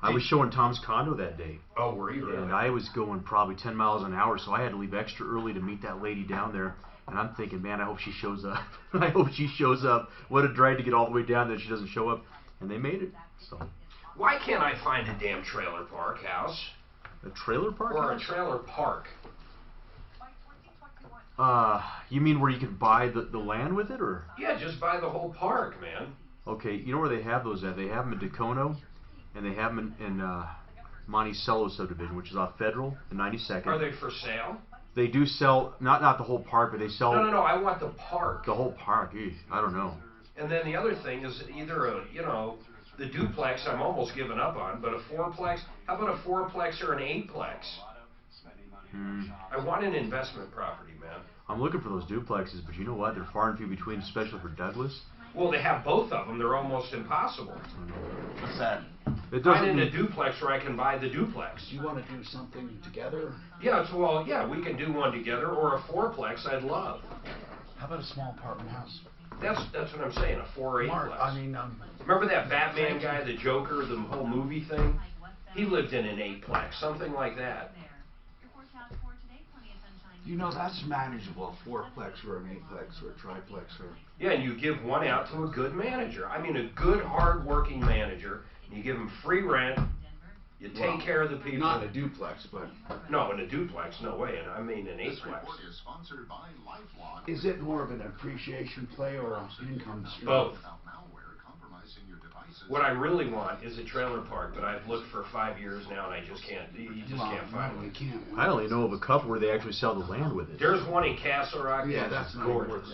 I was showing Tom's condo that day. Oh, were you really? And I was going probably 10 miles an hour, so I had to leave extra early to meet that lady down there. And I'm thinking, man, I hope she shows up. I hope she shows up. What a drag to get all the way down there. She doesn't show up. And they made it. So. Why can't I find a damn trailer park house? A trailer park Or house? a trailer park. You mean where you can buy the land with it, or? Yeah, just buy the whole park, man. Okay, you know where they have those at? They have them in Dacono, and they have them in Monticello subdivision, which is off Federal and 92nd. Are they for sale? They do sell, not the whole park, but they sell... No, I want the park. The whole park, I don't know. And then the other thing is either the duplex I'm almost giving up on, but a fourplex. How about a fourplex or an eightplex? I want an investment property, man. I'm looking for those duplexes, but you know what? They're far and few between, especially for Douglas. Well, they have both of them. They're almost impossible. What's that? It doesn't Finding mean... a duplex where I can buy the duplex. Do you want to do something together? Yeah, we can do one together, or a fourplex I'd love. How about a small apartment house? That's what I'm saying, a 4 or 8 Mark, plex. I mean, remember that Batman guy, the Joker, the whole movie thing? He lived in an 8-plex, something like that. You know, that's manageable, a fourplex or an eightplex or a triplex or... Yeah, and you give one out to a good manager. I mean, a good, hard-working manager. And you give him free rent, You take care of the people. Not in a duplex, but... No, in a duplex, no way. And I mean an eightplex. Is it more of an appreciation play or an income stream? Both. What I really want is a trailer park, but I've looked for 5 years now, and I just can't. You just can't find one. I only know of a couple where they actually sell the land with it. There's one in Castle Rock. Yeah, that's gorgeous.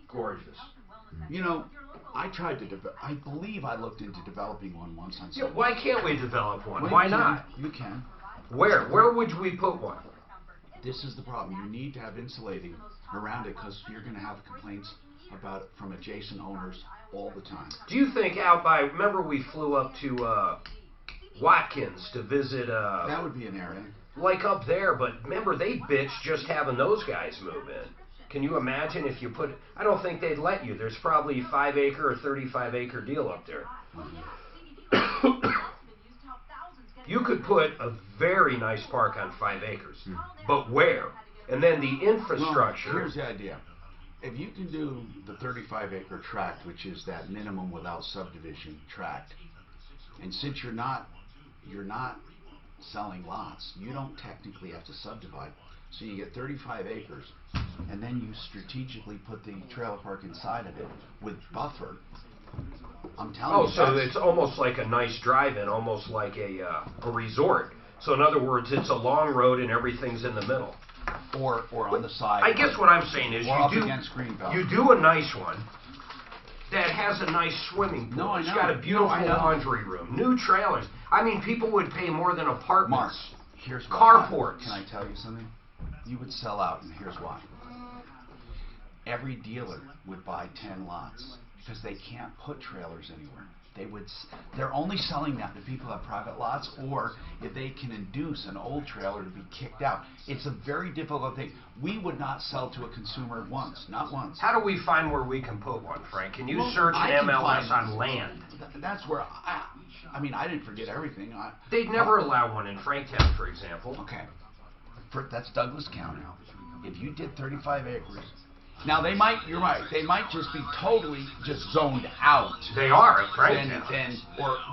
Gorgeous. You know, I tried to I believe I looked into developing one once on Yeah, why can't we develop one? Well, Why you can. not? You can. Where? Where would we put one? This is the problem. You need to have insulating around it because you're going to have complaints about it from adjacent owners all the time. Do you think out by? Remember we flew up to Watkins to visit. That would be an area. Like up there, but remember they bitch just having those guys move in. Can you imagine if you put? I don't think they'd let you. There's probably 5 acre or 35 acre deal up there. You could put a very nice park on 5 acres, but where? And then the infrastructure. Well, here's the idea. If you can do the 35 acre tract, which is that minimum without subdivision tract, and since you're not selling lots, you don't technically have to subdivide. So you get 35 acres, and then you strategically put the trailer park inside of it with buffer. I'm telling you. Oh, so it's almost like a nice drive-in, almost like a resort. So in other words, it's a long road and everything's in the middle. Or on the side. I guess what I'm saying is you do a nice one that has a nice swimming pool. No, I know. It's got a beautiful laundry room, new trailers. I mean, people would pay more than apartments. Mark, here's what carports. Can I tell you something? You would sell out, and here's why. Every dealer would buy 10 lots because they can't put trailers anywhere. They're only selling that to people who have private lots, or if they can induce an old trailer to be kicked out. It's a very difficult thing. We would not sell to a consumer once, not once. How do we find where we can put one, Frank? Can you search MLS on land? That's where I mean, I didn't forget everything. They'd never allow one in Franktown, for example. Okay. That's Douglas County. If you did 35 acres, now they might, you're right, they might just be totally just zoned out. They are at Franktown.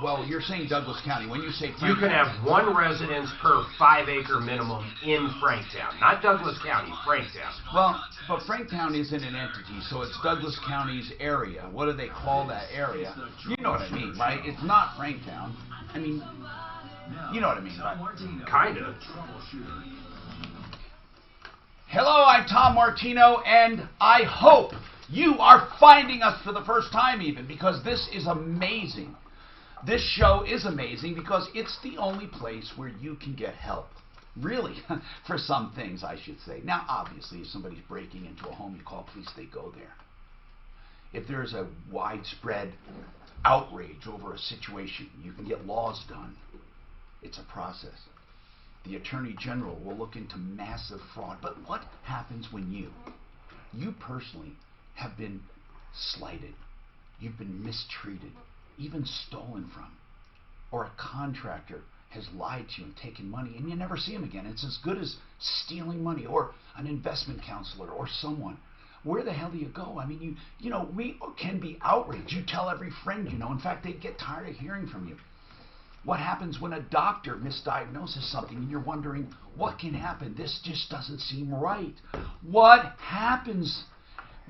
Well, you're saying Douglas County. When you say Franktown, you can have one residence per 5 acre minimum in Franktown, not Douglas County, Franktown. Well, but Franktown isn't an entity, so it's Douglas County's area. What do they call that area? You know what I mean, right? It's not Franktown. I mean, you know what I mean, right? Kind of. Hello, I'm Tom Martino, and I hope you are finding us for the first time even, because this is amazing. This show is amazing because it's the only place where you can get help. Really, for some things, I should say. Now, obviously, if somebody's breaking into a home, you call police, they go there. If there's a widespread outrage over a situation, you can get laws done. It's a process. The Attorney General will look into massive fraud. But what happens when you personally have been slighted, you've been mistreated, even stolen from, or a contractor has lied to you and taken money and you never see him again? It's as good as stealing money, or an investment counselor or someone. Where the hell do you go? I mean, you know, we can be outraged. You tell every friend you know. In fact, they get tired of hearing from you. What happens when a doctor misdiagnoses something and you're wondering, what can happen? This just doesn't seem right. What happens?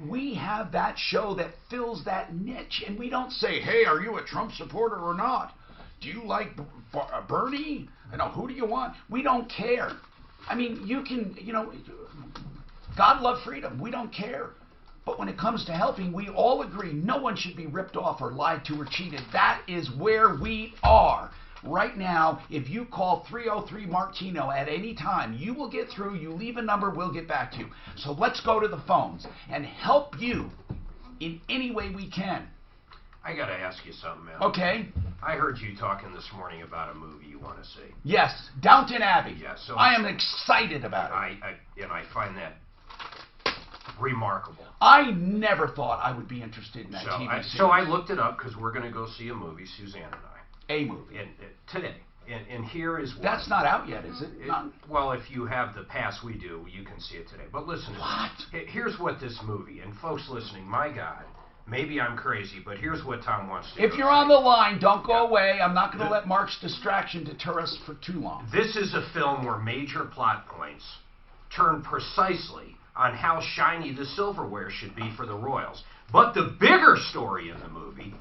We have that show that fills that niche, and we don't say, hey, are you a Trump supporter or not? Do you like Bernie? You know, who do you want? We don't care. I mean, you can, you know, God love freedom. We don't care. But when it comes to helping, we all agree no one should be ripped off or lied to or cheated. That is where we are. Right now, if you call 303-MARTINO at any time, you will get through. You leave a number, we'll get back to you. So let's go to the phones and help you in any way we can. I got to ask you something, man. Okay. I heard you talking this morning about a movie you want to see. Yes, Downton Abbey. Yeah, so I am excited about it. I find that remarkable. I never thought I would be interested in that TV series. So I looked it up because we're going to go see a movie, Suzanne and I. A movie. Today. And here is why. That's not out yet, is it? Well, if you have the pass we do, you can see it today. But listen, here's what this movie, and folks listening, my God, Maybe I'm crazy, but here's what Tom wants to If you're on the line, don't go away. I'm not going to let Mark's distraction deter us for too long. This is a film where major plot points turn precisely on how shiny the silverware should be for the royals. But the bigger story in the movie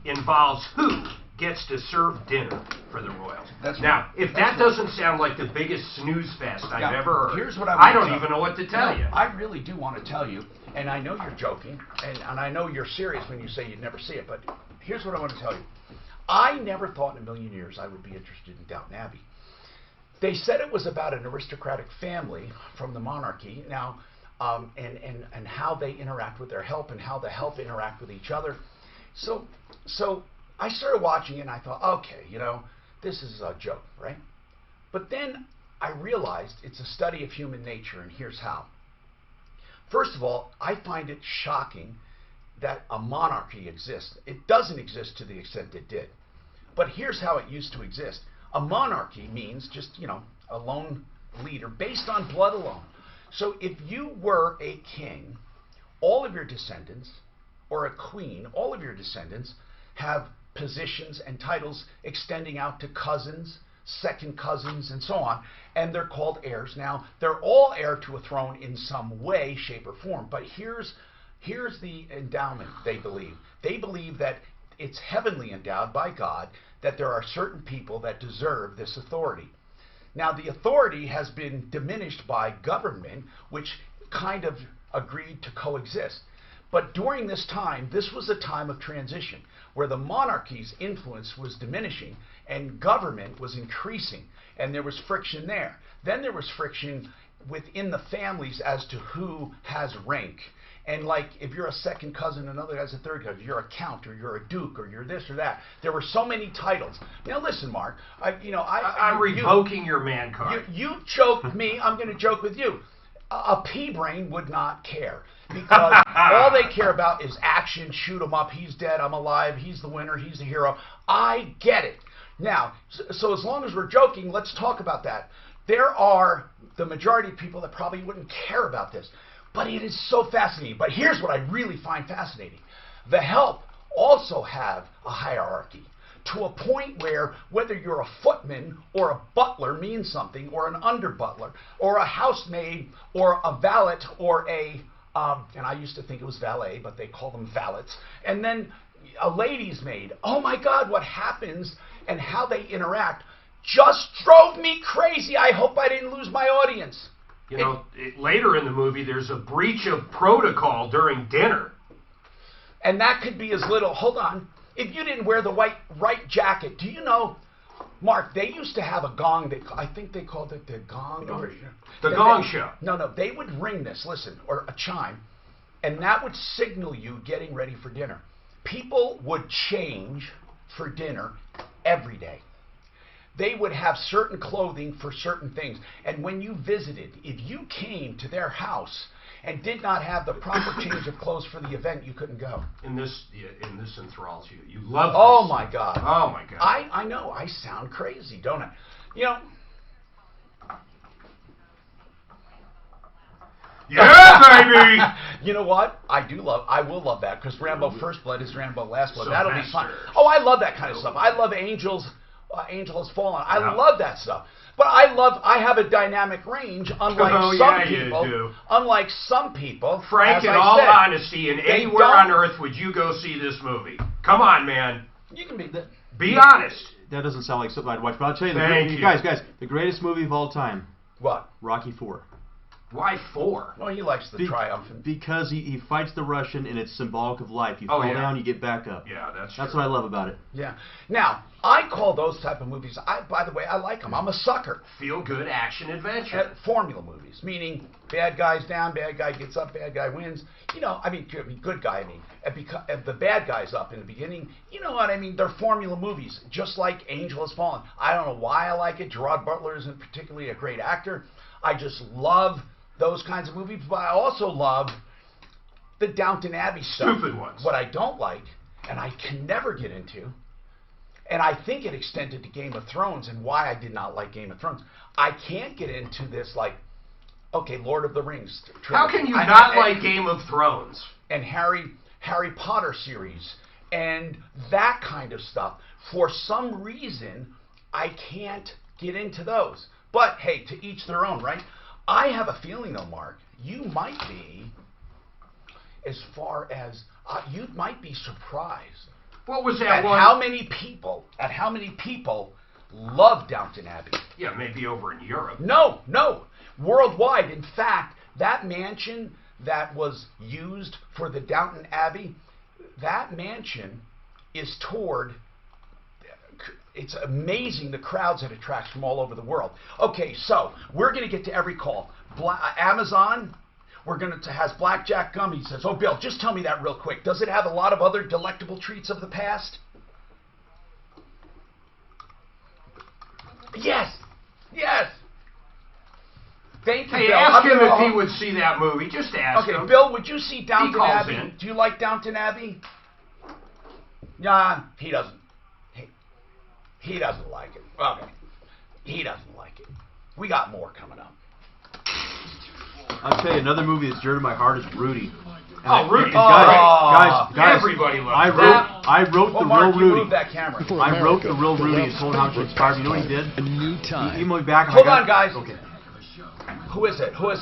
involves who gets to serve dinner for the royals. Now, if that doesn't sound like the biggest snooze fest I've ever heard, here's what I don't even know what to tell you. I really do want to tell you, and I know you're joking, and I know you're serious when you say you'd never see it, but here's what I want to tell you. I never thought in a million years I would be interested in Downton Abbey. They said it was about an aristocratic family from the monarchy, now, and how they interact with their help and how the help interact with each other. So I started watching it and I thought, okay, this is a joke, right? But then I realized it's a study of human nature, and here's how. First of all, I find it shocking that a monarchy exists. It doesn't exist to the extent it did. But here's how it used to exist. A monarchy means just, a lone leader based on blood alone. So if you were a king, all of your descendants, or a queen, all of your descendants have positions and titles extending out to cousins, second cousins, and so on, and they're called heirs. Now, they're all heir to a throne in some way, shape, or form, but here's the endowment they believe. They believe that it's heavenly endowed by God, that there are certain people that deserve this authority. Now, the authority has been diminished by government, which kind of agreed to coexist. But during this time, this was a time of transition where the monarchy's influence was diminishing and government was increasing, and there was friction there. Then there was friction within the families as to who has rank. And like, if you're a second cousin, another has a third cousin, you're a count, or you're a duke, or you're this or that. There were so many titles. Now listen, Mark, I'm revoking your man card. You joked me, I'm going to joke with you. A pea brain would not care, because all they care about is action, shoot him up, he's dead, I'm alive, he's the winner, he's the hero. I get it. Now, so as long as we're joking, let's talk about that. There are the majority of people that probably wouldn't care about this, but it is so fascinating. But here's what I really find fascinating. The help also have a hierarchy, to a point where whether you're a footman or a butler means something, or an under-butler, or a housemaid, or a valet, or a, and I used to think it was valet, but they call them valets, and then a lady's maid. Oh my God, what happens and how they interact just drove me crazy. I hope I didn't lose my audience. Later in the movie, there's a breach of protocol during dinner. And that could be as little, hold on, if you didn't wear the right jacket, do you know, Mark, they used to have a gong, I think they called it the gong. The gong show. No, they would ring this, listen, or a chime, and that would signal you getting ready for dinner. People would change for dinner every day. They would have certain clothing for certain things. And when you visited, if you came to their house and did not have the proper change of clothes for the event, you couldn't go. In this enthralls you. You love this. Oh, my God. Oh, my God. I know. I sound crazy, don't I? Yeah, baby! You know what? I will love that, because Rambo First Blood is Rambo Last Blood. That'll be fun. Sylvester. Oh, I love that kind of stuff. I love Angel Has Fallen. I love that stuff. But I have a dynamic range, unlike some people. You do. Unlike some people. Frank, in all honesty, and anywhere on earth would you go see this movie? Come on, man. You can be honest. That doesn't sound like something I'd watch, but I'll tell you, Thank you. guys, the greatest movie of all time. What? Rocky IV. Why 4? Well, he likes the triumphant. Because he fights the Russian, and it's symbolic of life. You fall down, you get back up. Yeah, that's what I love about it. Yeah. Now, I call those type of movies, by the way, I like them. I'm a sucker. Feel-good action adventure. Formula movies, meaning bad guy's down, bad guy gets up, bad guy wins. Good guy, because the bad guy's up in the beginning. You know what I mean? They're formula movies, just like Angel Has Fallen. I don't know why I like it. Gerard Butler isn't particularly a great actor. I just love those kinds of movies, but I also love the Downton Abbey stuff. Stupid ones. What I don't like, and I can never get into, and I think it extended to Game of Thrones, and why I did not like Game of Thrones. I can't get into this, Lord of the Rings trilogy. How can you not like Game of Thrones? And Harry Harry Potter series and that kind of stuff. For some reason, I can't get into those. But hey, to each their own, right? I have a feeling though, Mark, you might be, as far as, you might be surprised. What was that at one? How many people love Downton Abbey? Yeah, maybe over in Europe. No, worldwide. In fact, that mansion that was used for the Downton Abbey, that mansion is toured. It's amazing the crowds it attracts from all over the world. Okay, so we're going to get to every call. Amazon, has blackjack gum. He says, oh, Bill, just tell me that real quick. Does it have a lot of other delectable treats of the past? Yes. Thank you, Hey, Bill. ask him if he would see that movie. Just ask him. Okay, Bill, would you see Downton He calls Abbey? in. Do you like Downton Abbey? Nah, he doesn't. He doesn't like it. Okay. He doesn't like it. We got more coming up. I'll tell you, another movie that's dear to my heart is Rudy. Rudy. Guys, everybody loves I wrote the Mark, real Rudy. move that camera. I wrote the real Rudy and told how she inspired me. You know what he did? A new time. He emailed me back. And Hold on, guys. Okay. Who is it? On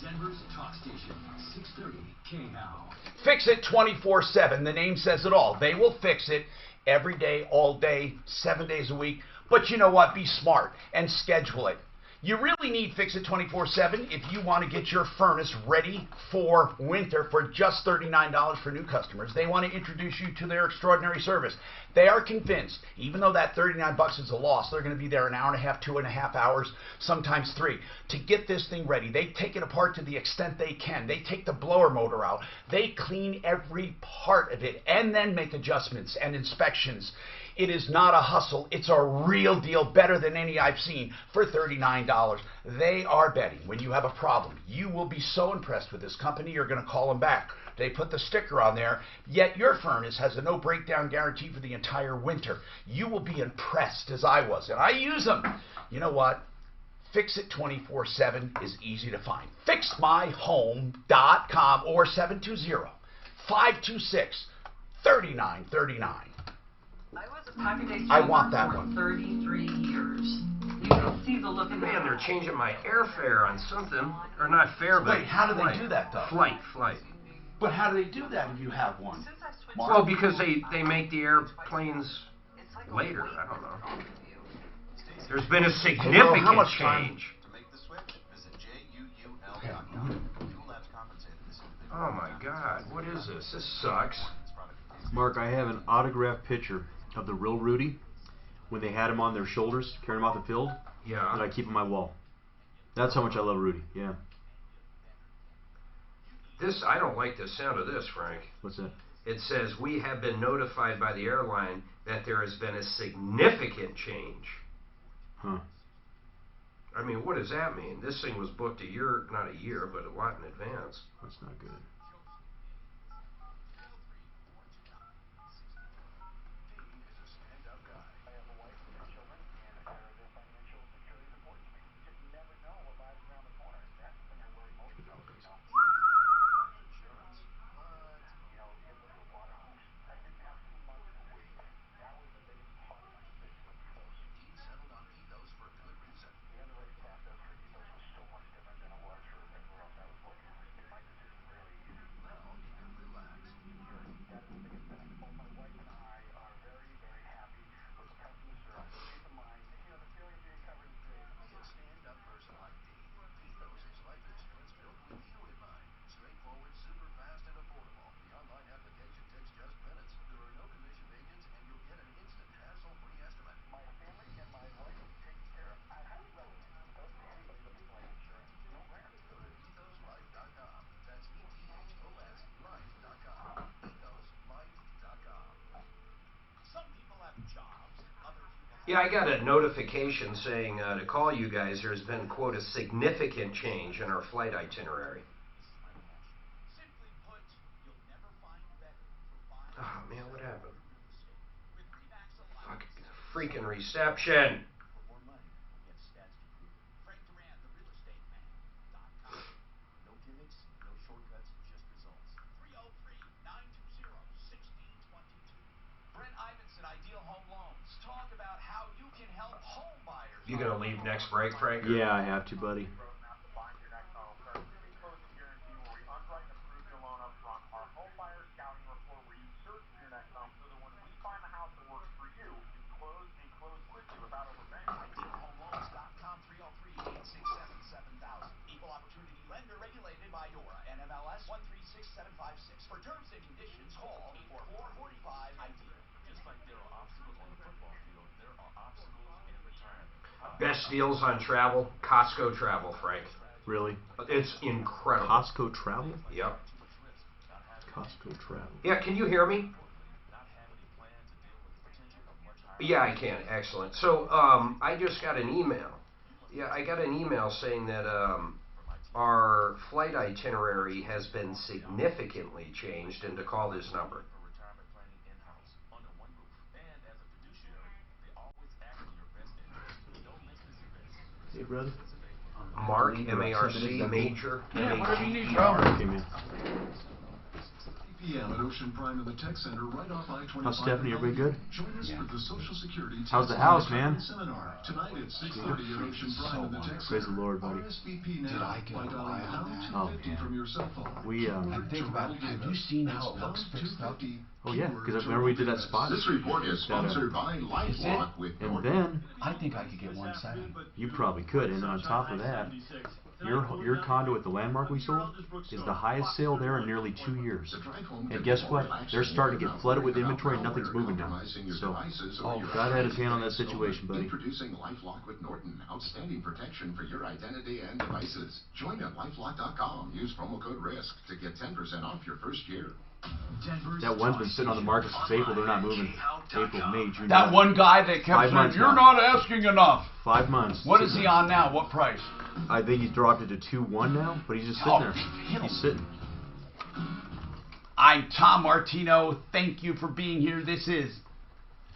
Denver's Talk Station, 630 KHOW. Fix It 24/7. The name says it all. They will fix it every day, all day, 7 days a week. But you know what? Be smart and schedule it. You really need Fix It 24/7 if you want to get your furnace ready for winter for just $39 for new customers. They want to introduce you to their extraordinary service. They are convinced, even though that $39 is a loss, they're going to be there an hour and a half, 2.5 hours, sometimes 3, to get this thing ready. They take it apart to the extent they can. They take the blower motor out. They clean every part of it and then make adjustments and inspections. It is not a hustle. It's a real deal, better than any I've seen, for $39. They are betting when you have a problem. You will be so impressed with this company, you're going to call them back. They put the sticker on there, yet your furnace has a no breakdown guarantee for the entire winter. You will be impressed, as I was, and I use them. You know what? Fix It 24/7 is easy to find. FixMyHome.com or 720-526-3939. I want that one. 33 years. You can see the look in their Man, they're changing my airfare on something. Or not fare, but... Wait, how do they do that, though? Flight. But how do they do that if you have one? Well, because they make the airplanes later. I don't know. There's been a significant change. Oh my God, what is this? This sucks. Mark, I have an autographed picture of the real Rudy when they had him on their shoulders, carrying him off the field. Yeah. That I keep on my wall. That's how much I love Rudy. Yeah. I don't like the sound of this, Frank. What's that? It says, we have been notified by the airline that there has been a significant change. Huh. I mean, what does that mean? This thing was booked a year, not a year, but a lot in advance. That's not good. Yeah, I got a notification saying to call you guys. There's been, quote, a significant change in our flight itinerary. Oh, man, what happened? Fucking freaking reception. You gonna leave next break, Frank? Yeah, I have to, buddy. For terms and conditions, call 844-45-IDEA. Just like there are obstacles on the football field, there are obstacles in retirement. Best deals on travel, Costco Travel, Frank. Really? It's incredible. Costco Travel? Yep. Costco Travel. Yeah, can you hear me? Yeah, I can. Excellent. So, I just got an email. Yeah, I got an email saying that our flight itinerary has been significantly changed and to call this number. Hey, brother. Mark, M-A-R-C, Major, M-A-G-E-R. p.m. at Ocean Prime in the Tech Center right off I-25. How's Stephanie? Everybody good? Join us for the Social Security How's the house, man? Seminar tonight at 6:30 at Ocean Prime in the Tech Center. Praise the Lord, buddy. RSVP now. Did I get a lie on that? $250 from your cell phone. And think about it. Have you seen how it looks fixed up? Oh yeah, because remember we did that spot. This report is sponsored by LifeLock with And then I think I could get 170. you probably could, and on top of that, your condo at the Landmark we sold is the highest sale there in nearly 2 years. And guess what? They're starting to get flooded with inventory and nothing's moving now. So, God had his hand on that situation, buddy. Introducing LifeLock with Norton. Outstanding protection for your identity and devices. Join at LifeLock.com. Use promo code RISK to get 10% off your first year. That one's been sitting on the market since April. They're not moving. April, May, June. That one guy that kept saying, "You're not asking enough." 5 months. What is he on now? What price? I think he's dropped it to 2-1 now, but he's just sitting there. He's sitting. I'm Tom Martino. Thank you for being here. This is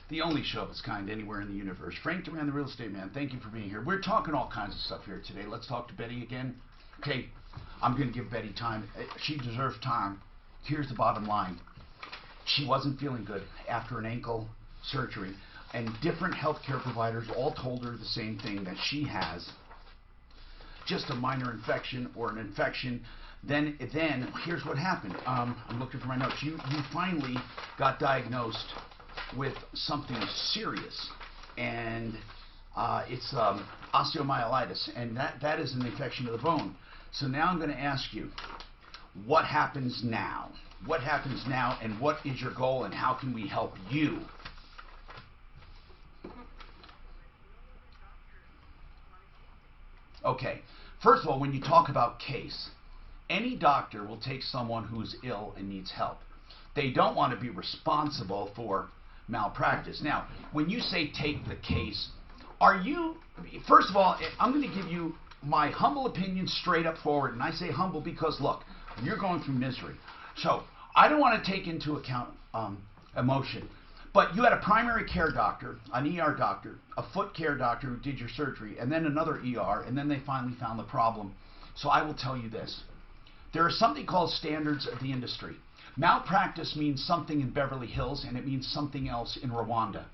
the only show of its kind anywhere in the universe. Frank Duran, the real estate man. Thank you for being here. We're talking all kinds of stuff here today. Let's talk to Betty again. Okay, I'm going to give Betty time. She deserves time. Here's the bottom line. She wasn't feeling good after an ankle surgery, and different healthcare providers all told her the same thing, that she has just a minor infection or an infection. Then here's what happened. I'm looking for my notes. You finally got diagnosed with something serious, and it's osteomyelitis, and that is an infection of the bone. So now I'm going to ask you, what happens now? What happens now, and what is your goal, and how can we help you? Okay, first of all, when you talk about case, any doctor will take someone who's ill and needs help. They don't want to be responsible for malpractice. Now, when you say take the case, are you, first of all, I'm going to give you my humble opinion straight up forward, and I say humble because, look, you're going through misery. So I don't want to take into account emotion, but you had a primary care doctor, an ER doctor, a foot care doctor who did your surgery, and then another ER, and then they finally found the problem. So I will tell you this. There is something called standards of the industry. Malpractice means something in Beverly Hills, and it means something else in Rwanda.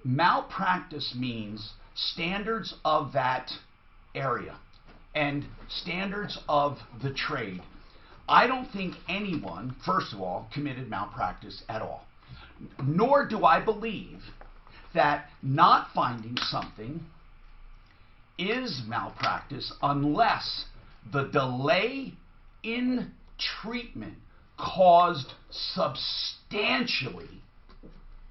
Malpractice means standards of that area and standards of the trade. I don't think anyone, first of all, committed malpractice at all. Nor do I believe that not finding something is malpractice unless the delay in treatment caused substantially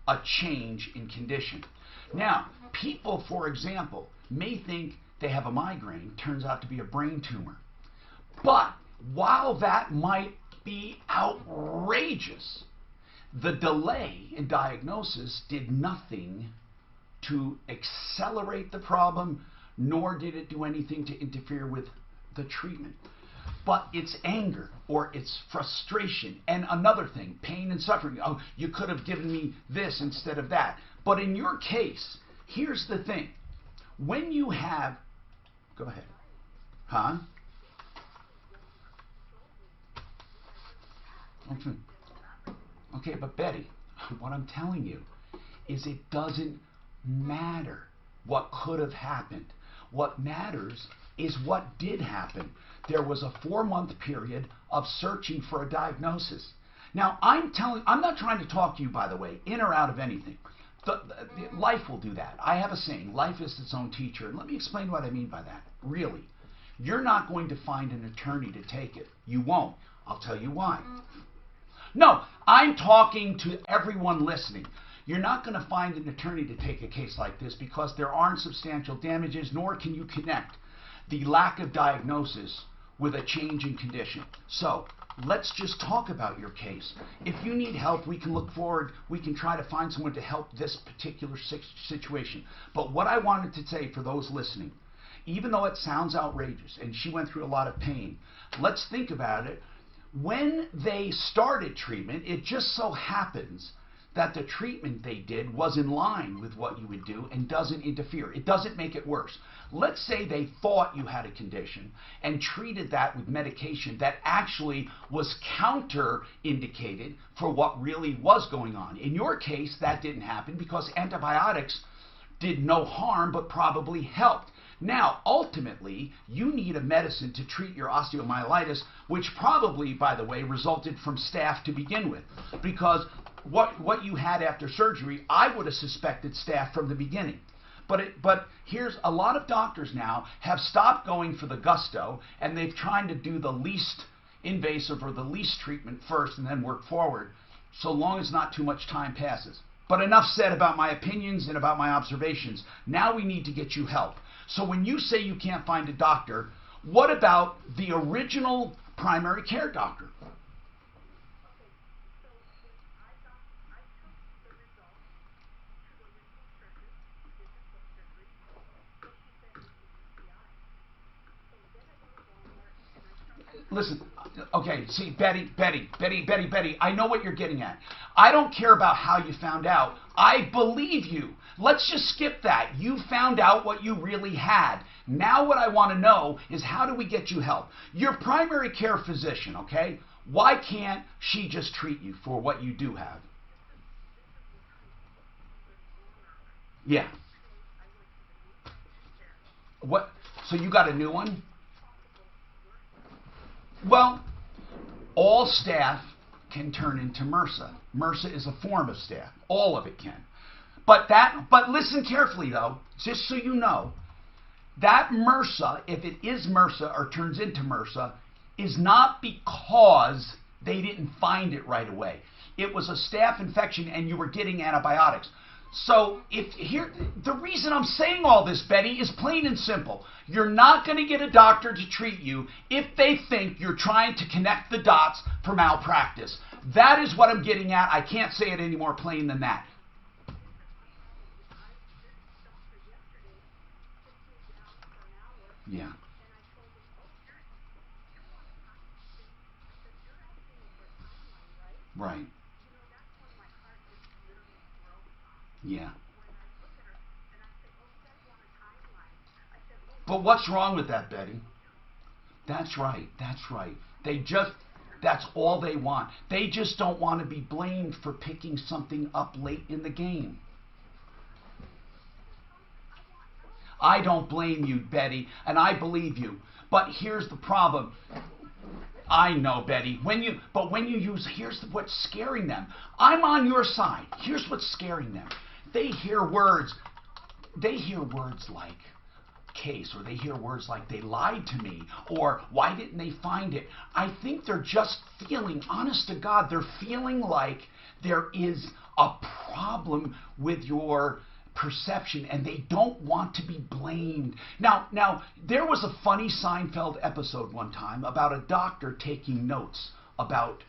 a change in condition. Now, people, for example, may think they have a migraine, turns out to be a brain tumor. But while that might be outrageous, the delay in diagnosis did nothing to accelerate the problem, nor did it do anything to interfere with the treatment. But it's anger or it's frustration. And another thing, pain and suffering. Oh, you could have given me this instead of that. But in your case, here's the thing. When you have, go ahead. Huh? Okay, but Betty, what I'm telling you is it doesn't matter what could have happened. What matters is what did happen. There was a 4-month period of searching for a diagnosis. Now, I'm not trying to talk you, by the way, in or out of anything. Life will do that. I have a saying, life is its own teacher. And let me explain what I mean by that. Really, you're not going to find an attorney to take it. You won't. I'll tell you why. No, I'm talking to everyone listening. You're not going to find an attorney to take a case like this because there aren't substantial damages, nor can you connect the lack of diagnosis with a change in condition. So, let's just talk about your case. If you need help, we can look forward. We can try to find someone to help this particular situation. But what I wanted to say for those listening, even though it sounds outrageous and she went through a lot of pain, let's think about it. When they started treatment, it just so happens that the treatment they did was in line with what you would do and doesn't interfere. It doesn't make it worse. Let's say they thought you had a condition and treated that with medication that actually was counter-indicated for what really was going on. In your case, that didn't happen because antibiotics did no harm but probably helped. Now, ultimately, you need a medicine to treat your osteomyelitis, which probably, by the way, resulted from staph to begin with. Because what you had after surgery, I would have suspected staph from the beginning. But here's a lot of doctors now have stopped going for the gusto, and they've tried to do the least invasive or the least treatment first and then work forward, so long as not too much time passes. But enough said about my opinions and about my observations. Now we need to get you help. So when you say you can't find a doctor, what about the original primary care doctor? Listen, okay, see, Betty, I know what you're getting at. I don't care about how you found out. I believe you. Let's just skip that. You found out what you really had. Now what I want to know is how do we get you help? Your primary care physician, okay? Why can't she just treat you for what you do have? Yeah. What? So you got a new one? Well, all staph can turn into MRSA. MRSA is a form of staph. All of it can. But listen carefully though, just so you know, that MRSA, if it is MRSA or turns into MRSA, is not because they didn't find it right away. It was a staph infection and you were getting antibiotics. So the reason I'm saying all this, Betty, is plain and simple. You're not going to get a doctor to treat you if they think you're trying to connect the dots for malpractice. That is what I'm getting at. I can't say it any more plain than that. Yeah. Right. Yeah. But what's wrong with that, Betty? That's right. That's right. That's all they want. They just don't want to be blamed for picking something up late in the game. I don't blame you, Betty, and I believe you. But here's the problem. I know, Betty. Here's what's scaring them. I'm on your side. Here's what's scaring them. They hear words like case, or they hear words like they lied to me, or why didn't they find it? I think they're just feeling, honest to God, they're feeling like there is a problem with your perception and they don't want to be blamed. Now there was a funny Seinfeld episode one time about a doctor taking notes about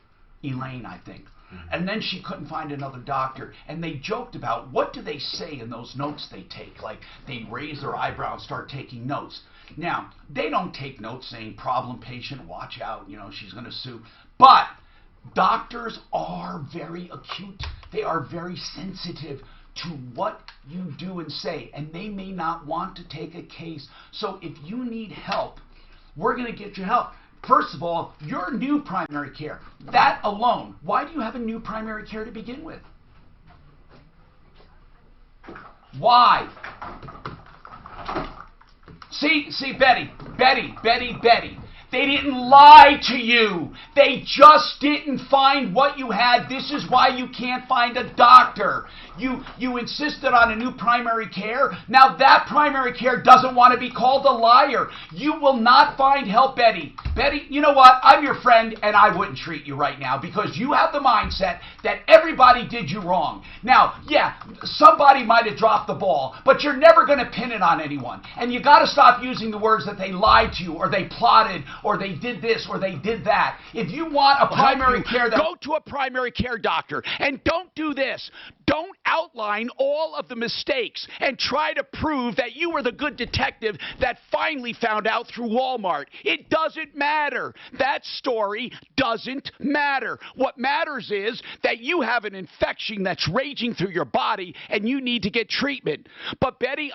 Elaine, I think. And then she couldn't find another doctor, and they joked about what do they say in those notes they take. Like, they raise their eyebrow and start taking notes. Now, they don't take notes saying, problem patient, watch out, she's going to sue. But doctors are very acute. They are very sensitive to what you do and say, and they may not want to take a case. So if you need help, we're going to get you help. First of all, your new primary care, that alone, why do you have a new primary care to begin with? Why? See, Betty. They didn't lie to you. They just didn't find what you had. This is why you can't find a doctor. You insisted on a new primary care. Now that primary care doesn't want to be called a liar. You will not find help, Betty. Betty, you know what? I'm your friend, and I wouldn't treat you right now because you have the mindset that everybody did you wrong. Now, yeah, somebody might have dropped the ball, but you're never going to pin it on anyone. And you got to stop using the words that they lied to you or they plotted or they did this or they did that. If you want a primary care that... Go to a primary care doctor and don't do this. Don't outline all of the mistakes and try to prove that you were the good detective that finally found out through Walmart. It doesn't matter. That story doesn't matter. What matters is that you have an infection that's raging through your body and you need to get treatment. But Betty,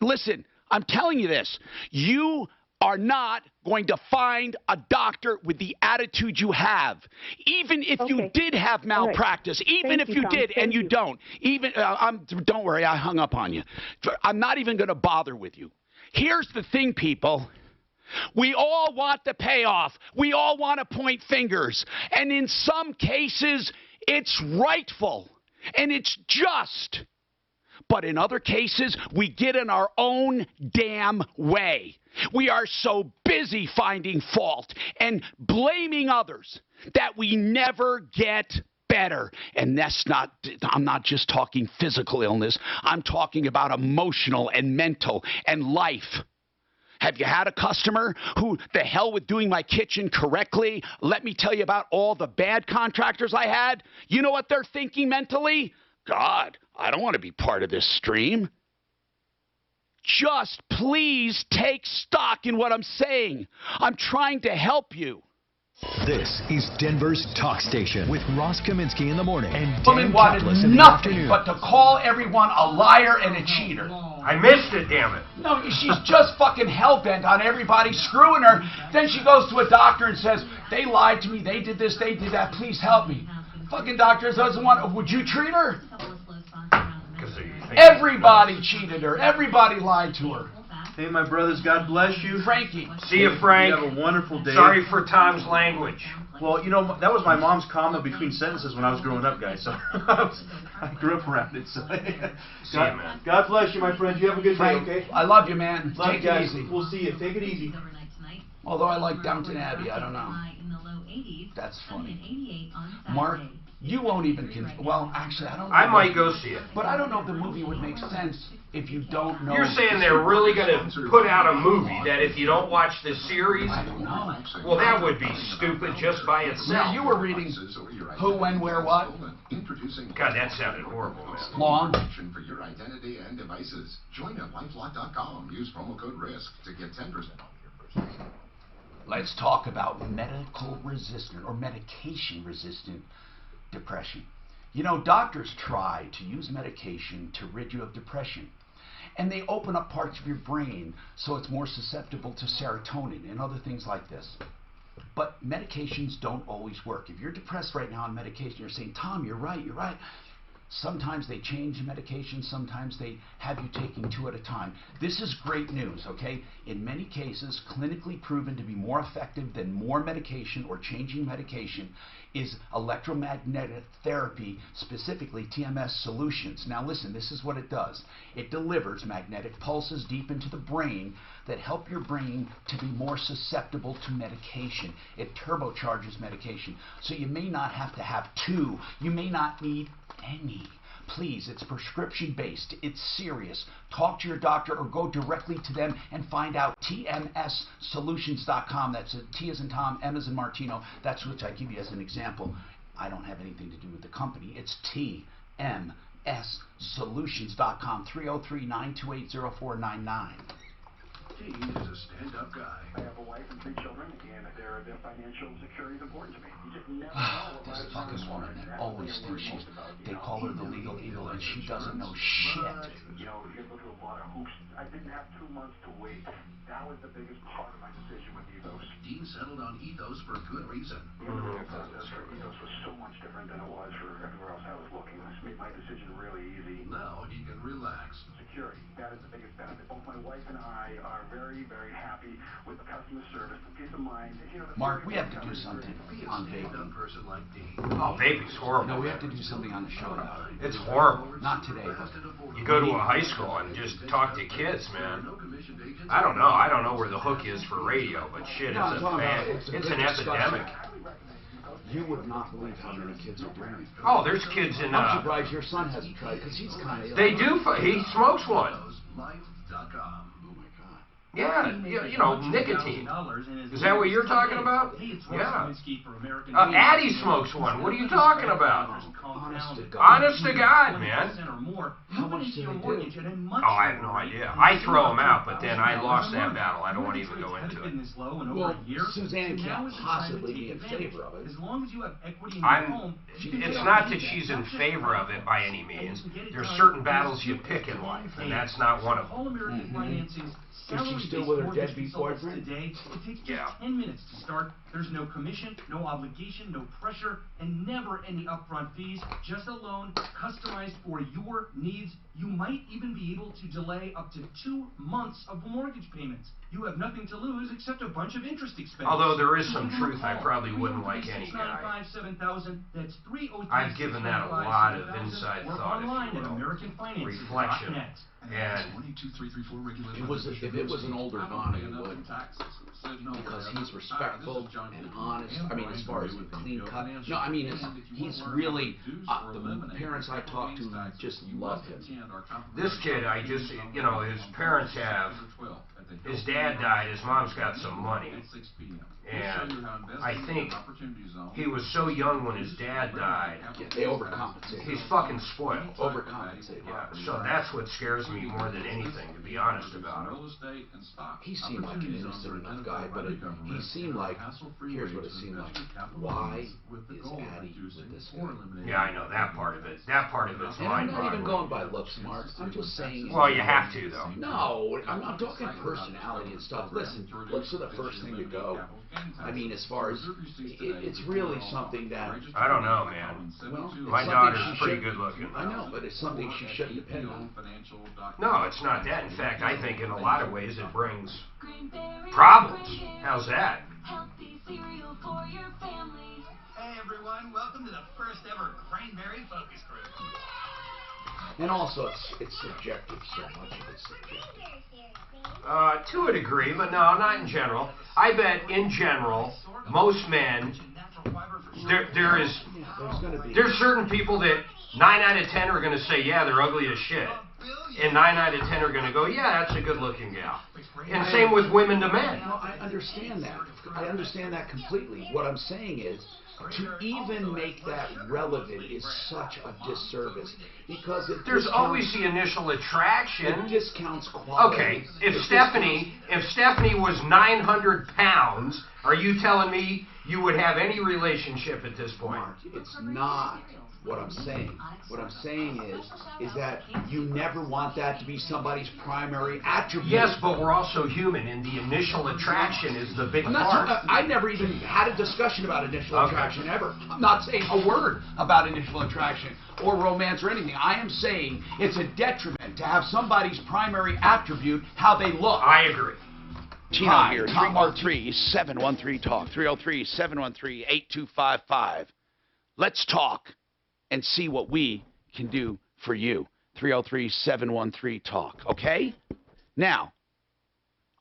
listen, I'm telling you this. You are not going to find a doctor with the attitude you have. Even if you did have malpractice, even if you did and you don't, don't worry, I hung up on you. I'm not even going to bother with you. Here's the thing, people. We all want the payoff. We all want to point fingers. And in some cases, it's rightful and it's just. But in other cases, we get in our own damn way. We are so busy finding fault and blaming others that we never get better. And I'm not just talking physical illness. I'm talking about emotional and mental and life. Have you had a customer who, the hell with doing my kitchen correctly? Let me tell you about all the bad contractors I had. You know what they're thinking mentally? God, I don't want to be part of this stream. Just please take stock in what I'm saying. I'm trying to help you. This is Denver's talk station with Ross Kaminsky in the morning and Woman Dan wanted Kaplis in the nothing afternoon. but to call everyone a liar and a cheater. I missed it, damn it. No, she's just fucking hell-bent on everybody screwing her. Then she goes to a doctor and says, they lied to me, they did this, they did that, please help me. Fucking doctor doesn't want, would you treat her? Everybody cheated her. Everybody lied to her. Hey, my brothers, God bless you. Frankie. See you, Frank. You have a wonderful day. Sorry for Tom's language. Well, you know, that was my mom's comma between sentences when I was growing up, guys. So I grew up around it. So God bless you, my friends. You have a good day, okay? I love you, man. Love Take you guys. it easy. We'll see you. Take it easy. Although I like Downton Abbey, I don't know. That's funny. Mark, you won't even... well, actually, I don't know. I might go see it. But I don't know if the movie would make sense if you don't know... You're saying they're really going to put out a movie that if you don't watch this series... I don't know. Well, that would be stupid just by itself. Yeah, you were reading Who, When, Where, What? God, that sounded horrible, man. Long. For your identity and devices. Join at LifeLock.com. Use promo code RISK to get 10% off your first. Let's talk about medication-resistant depression. You know, doctors try to use medication to rid you of depression. And they open up parts of your brain so it's more susceptible to serotonin and other things like this. But medications don't always work. If you're depressed right now on medication, you're saying, Tom, you're right. Sometimes they change the medication, sometimes they have you taking 2 at a time. This is great news, okay? In many cases, clinically proven to be more effective than more medication or changing medication is electromagnetic therapy, specifically TMS solutions. Now listen, this is what it does. It delivers magnetic pulses deep into the brain that help your brain to be more susceptible to medication. It turbocharges medication. So you may not have to have 2. You may not need any. Please, it's prescription-based. It's serious. Talk to your doctor or go directly to them and find out. TMSsolutions.com. That's a T as in Tom, M as in Martino. That's which I give you as an example. I don't have anything to do with the company. It's TMSsolutions.com. 303-928-0499. He is a stand-up guy. I have a wife and 3 children, and their financial security is important to me. You just never know. This fucking woman that always thinks they call her the legal eagle, and she doesn't know shit. You know, you go through a lot of hoops. I didn't have 2 months to wait. That was the biggest part of my decision with Ethos. Dean settled on Ethos for good reason. The interview process for Ethos was so much different than it was for everywhere else I was looking. made my decision really easy. Now he can relax. Security. That is the biggest benefit. Both my wife and I are very, very happy with the customer service, the peace of mind. Mark, we have to do something on vaping. Oh, vaping's horrible. No, we have to do something on the show now. It's horrible. Not today, but you go to a high school and just talk to kids, man. I don't know where the hook is for radio, but shit, it's an epidemic. You would not believe how many kids are doing it. Oh, there's kids in. I'm surprised your son hasn't tried it because he's kind of. They do. He smokes one. Yeah, you know, nicotine. Is that what you're talking about? Yeah. Addie smokes one. What are you talking about? Honest to God, man. How much do they do? Oh, I have no idea. I throw them out, but then I lost that battle. I don't want to even go into it. Well, Suzanne can't possibly be in favor of it. It's not that she's in favor of it by any means. There's certain battles you pick in life, and that's not one of them. Is she still with her deadbeat boyfriend? Today, it takes just 10 minutes to start. There's no commission, no obligation, no pressure, and never any upfront fees. Just a loan customized for your needs. You might even be able to delay up to 2 months of mortgage payments. You have nothing to lose except a bunch of interest expense. Although there is some truth, I probably wouldn't like any guy. That's 303. I've given that a lot of inside thought, if you will, reflection, and if it was an older Bonnie, it would, because he's respectful and honest. I mean, as far as clean cut. No, I mean, he's really the parents I talked to just love him. This kid, you know, his parents have. His dad died, his mom's got some money, and I think he was so young when his dad died. Yeah, they overcompensate. He's fucking spoiled. Overcompensate. Yeah, so that's what scares me more than anything, to be honest about him. He seemed like an innocent enough guy, but he seemed like, here's what it seemed like. Why is Addie with this guy? Yeah, I know that part of it. That part of it's mind-boggling. I'm not even going by looks, Mark. I'm just saying. Well, you have to, though. No, I'm talking personality and stuff. Listen, looks are the first thing to go. I mean, as far as it's really something that I don't know, man. Well, my daughter's pretty good looking. I know, but it's something she shouldn't depend on. No, it's not that. In fact, I think in a lot of ways it brings problems. How's that? Hey everyone, welcome to the first ever Cranberry Focus Group. And also, it's subjective. So much of it's subjective. To a degree, but no, not in general. I bet in general, most men, there's certain people that 9 out of 10 are going to say, yeah, they're ugly as shit. And 9 out of 10 are going to go, yeah, that's a good-looking gal. And same with women to men. No, I understand that. I understand that completely. What I'm saying is, to even make that relevant is such a disservice because there's always the initial attraction. It discounts quality. Okay, if Stephanie was 900 pounds, are you telling me you would have any relationship at this point? Mark, it's not what I'm saying. What I'm saying is that you never want that to be somebody's primary attribute. Yes, but we're also human, and the initial attraction is the big part. I never even had a discussion about initial attraction ever. I'm not saying a word about initial attraction or romance or anything. I am saying it's a detriment to have somebody's primary attribute how they look. I agree. Tino here, 303-713-TALK, 303-713-8255. Let's talk and see what we can do for you. 303-713-TALK, okay? Now,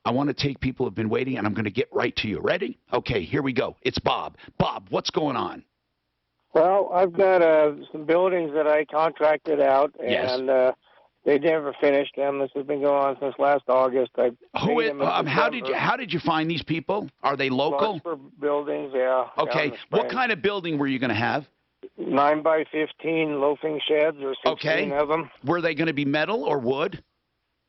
I want to take people who have been waiting, and I'm going to get right to you. Ready? Okay, here we go. It's Bob. Bob, what's going on? Well, I've got some buildings that I contracted out, and they never finished them. This has been going on since last August. How did you find these people? Are they local? For buildings, yeah. Okay, what kind of building were you going to have? 9 by 15 loafing sheds, or 16 of them. Were they going to be metal or wood?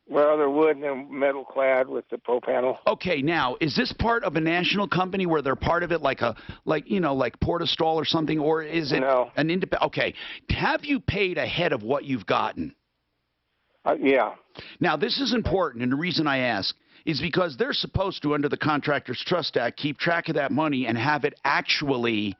Well, they're wood and they're metal clad with the pro panel. Okay, now is this part of a national company where they're part of it, like Portastall or something, or is it an independent? Okay, have you paid ahead of what you've gotten? Yeah. Now this is important, and the reason I ask is because they're supposed to, under the Contractors Trust Act, keep track of that money and have it actually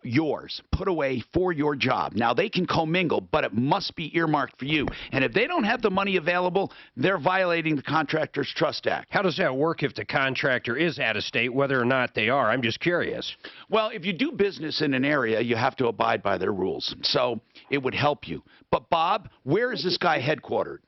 yours, put away for your job. Now, they can commingle, but it must be earmarked for you. And if they don't have the money available, they're violating the Contractors Trust Act. How does that work if the contractor is out of state, whether or not they are? I'm just curious. Well, if you do business in an area, you have to abide by their rules. So it would help you. But, Bob, where is this guy headquartered?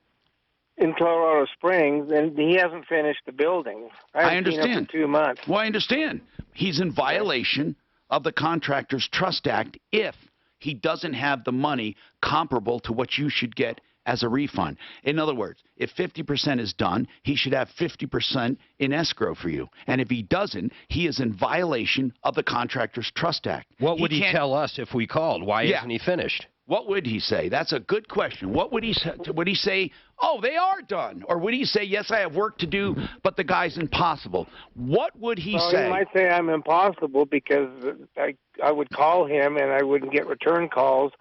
In Colorado Springs, and he hasn't finished the building. I understand. Seen him for 2 months. Well, I understand. He's in violation of the Contractors Trust Act if he doesn't have the money comparable to what you should get as a refund. In other words, if 50% is done, he should have 50% in escrow for you. And if he doesn't, he is in violation of the Contractors Trust Act. What would he tell us if we called? Why isn't he finished? What would he say? That's a good question. What would he say? Would he say, oh, they are done? Or would he say, yes, I have work to do, but the guy's impossible? What would he say? He might say I'm impossible because I would call him and I wouldn't get return calls.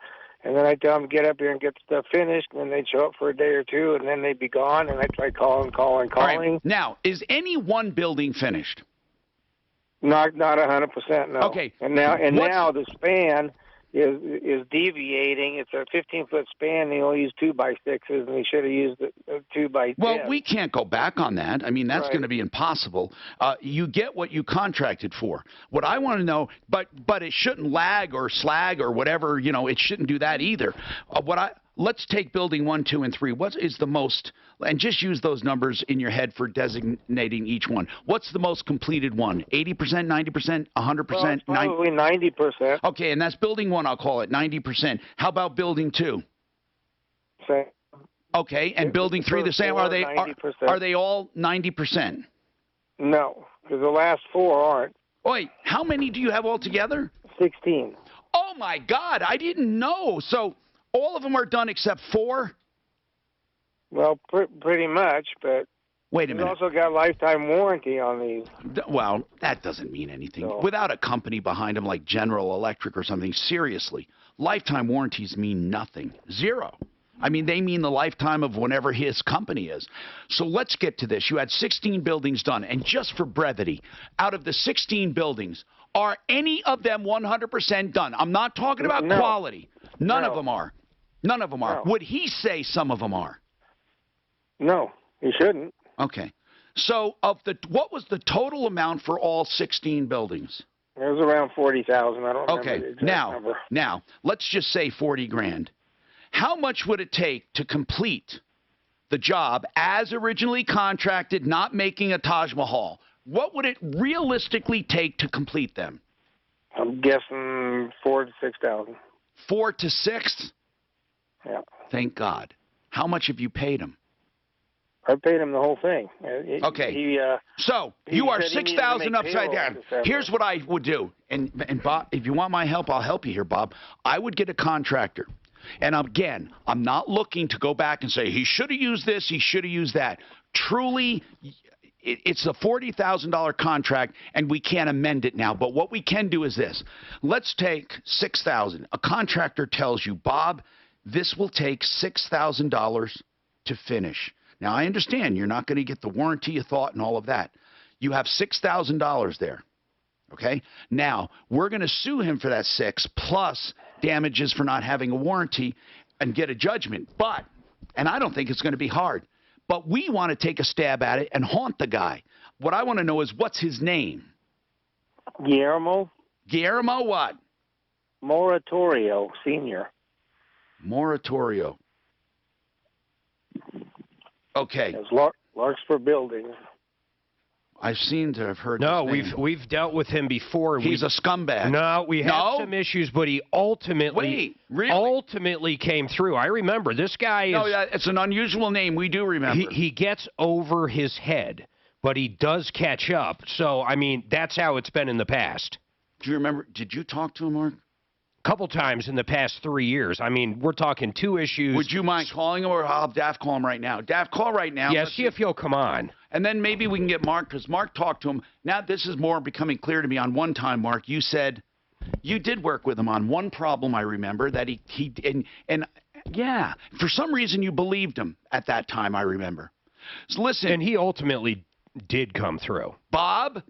And then I'd tell him to get up here and get stuff finished. And then they'd show up for a day or two, and then they'd be gone. And I'd try calling. All right. Now, is any one building finished? Not 100%, no. Okay. And now the span is deviating. It's a 15-foot span. He only used 2x6s, and he should have used a 2x10. Well, we can't go back on that. I mean, that's going to be impossible. You get what you contracted for. What I want to know, but it shouldn't lag or slag or whatever. You know, it shouldn't do that either. Let's take building 1, 2, and 3. What is the most, and just use those numbers in your head for designating each one. What's the most completed one? 80%, 90%, 100%? Well, probably 90%. Okay, and that's building 1, I'll call it 90%. How about building 2? Same. Okay, and building 3 the same? Are they 90%. Are they all 90%? No, because the last 4 aren't. Wait, how many do you have altogether? 16. Oh, my God, I didn't know. So all of them are done except 4? Well, pretty much, but wait a minute. We've also got lifetime warranty on these. Well, that doesn't mean anything. No. Without a company behind them like General Electric or something, seriously, lifetime warranties mean nothing. Zero. I mean, they mean the lifetime of whenever his company is. So let's get to this. You had 16 buildings done, and just for brevity, out of the 16 buildings, are any of them 100% done? I'm not talking about quality. None of them are. None of them are. No. Would he say some of them are? No, he shouldn't. Okay. So what was the total amount for all 16 buildings? It was around 40,000. I don't remember the exact number. Now, let's just say 40 grand. How much would it take to complete the job as originally contracted, not making a Taj Mahal? What would it realistically take to complete them? I'm guessing 4,000 to 6,000. 4 to 6? Yeah. Thank God. How much have you paid him? I paid him the whole thing. Okay. So you are 6,000 upside down. Here's what I would do, and Bob, if you want my help, I'll help you here, Bob. I would get a contractor, and again, I'm not looking to go back and say he should have used this, he should have used that. Truly, it's a $40,000 contract, and we can't amend it now. But what we can do is this: let's take 6,000. A contractor tells you, Bob, this will take $6,000 to finish. Now, I understand you're not going to get the warranty you thought and all of that. You have $6,000 there, okay? Now, we're going to sue him for that 6 plus damages for not having a warranty and get a judgment. But, and I don't think it's going to be hard, but we want to take a stab at it and haunt the guy. What I want to know is, what's his name? Guillermo. Guillermo what? Moratorio, Sr. Moratorio. Okay. It's Larkspur Buildings. I seem to have heard. No, his name. we've dealt with him before. He's a scumbag. No, we had some issues, but he ultimately came through. I remember this guy. No, yeah, it's an unusual name. We do remember. He gets over his head, but he does catch up. So I mean, that's how it's been in the past. Do you remember? Did you talk to him, Mark? Couple times in the past 3 years. I mean, we're talking 2 issues. Would you mind calling him, or I'll have Daft call him right now? Daft, call right now. Yeah, see if he'll come on. And then maybe we can get Mark, because Mark talked to him. Now this is more becoming clear to me. On one time, Mark, you said you did work with him on one problem, I remember, that and yeah, for some reason you believed him at that time, I remember. So listen. And he ultimately did come through. Bob,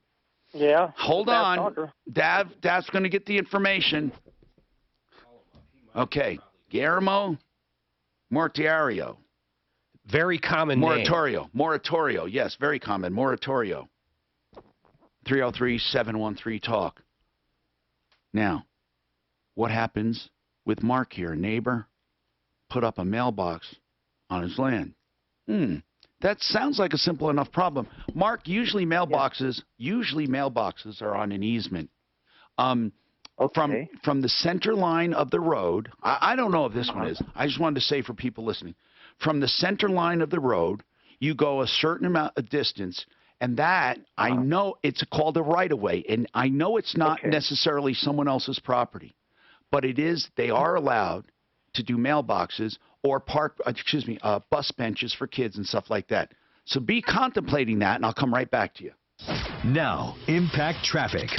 Yeah. Hold on. Dav's going to get the information. Okay. Guillermo Mortiario. Very common name. Moratorio. Yes, very common. Moratorio. 303-713-TALK. Now, what happens with Mark here? Neighbor put up a mailbox on his land. That sounds like a simple enough problem. Mark, usually mailboxes are on an easement. From the center line of the road, I don't know if this one is. I just wanted to say for people listening, from the center line of the road, you go a certain amount of distance, and that I know it's called a right-of-way, and I know it's not necessarily someone else's property, but it is. They are allowed to do mailboxes or bus benches for kids and stuff like that. So be contemplating that, and I'll come right back to you. Now, Impact Traffic.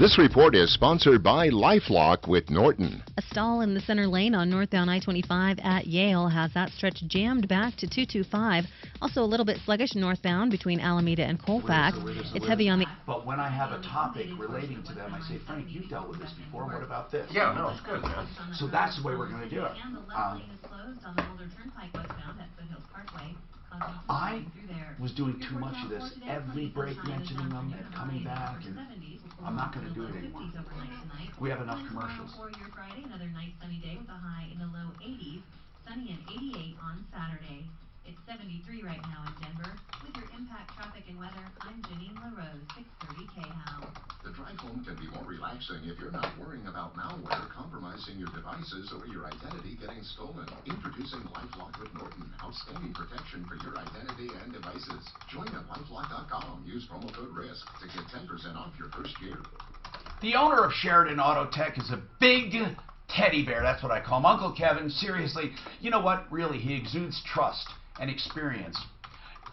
This report is sponsored by LifeLock with Norton. A stall in the center lane on northbound I-25 at Yale has that stretch jammed back to 225. Also a little bit sluggish northbound between Alameda and Colfax. It's heavy on the... But when I have a topic relating to them, I say, Frank, you've dealt with this before. What about this? Yeah, no, it's good, man. So that's the way we're going to do it. I was doing too much of this. Every break mentioning them and coming back, and I'm not going to do it anymore. We have enough commercials. For your Friday, another nice sunny day with a high in the low 80s, sunny and 88 on Saturday. It's 73 right now in Denver. With your Impact Traffic and Weather, I'm Janine LaRose, 630 KHAL. The drive home can be more relaxing if you're not worrying about malware compromising your devices or your identity getting stolen. Introducing LifeLock with Norton. Outstanding protection for your identity and devices. Join at LifeLock.com. Use promo code RISK to get 10% off your first year. The owner of Sheridan Auto Tech is a big teddy bear. That's what I call him. Uncle Kevin, seriously, you know what? Really, he exudes trust and experience.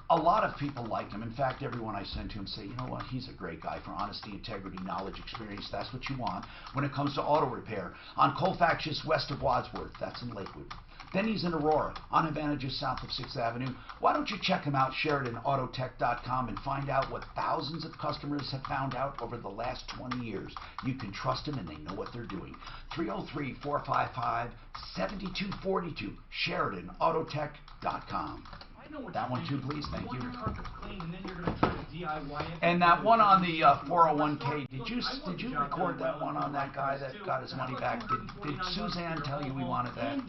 A lot of people like him. In fact, everyone I send to him say, you know what, he's a great guy for honesty, integrity, knowledge, experience. That's what you want when it comes to auto repair. On Colfax, just west of Wadsworth. That's in Lakewood. Then he's in Aurora, on Advantages south of 6th Avenue. Why don't you check him out, SheridanAutotech.com, and find out what thousands of customers have found out over the last 20 years. You can trust them, and they know what they're doing. 303-455-7242, SheridanAutotech.com. That one too, please. Thank you. And that one on the 401k, did you record that one on that guy that got his money back? Did Suzanne tell you we wanted that?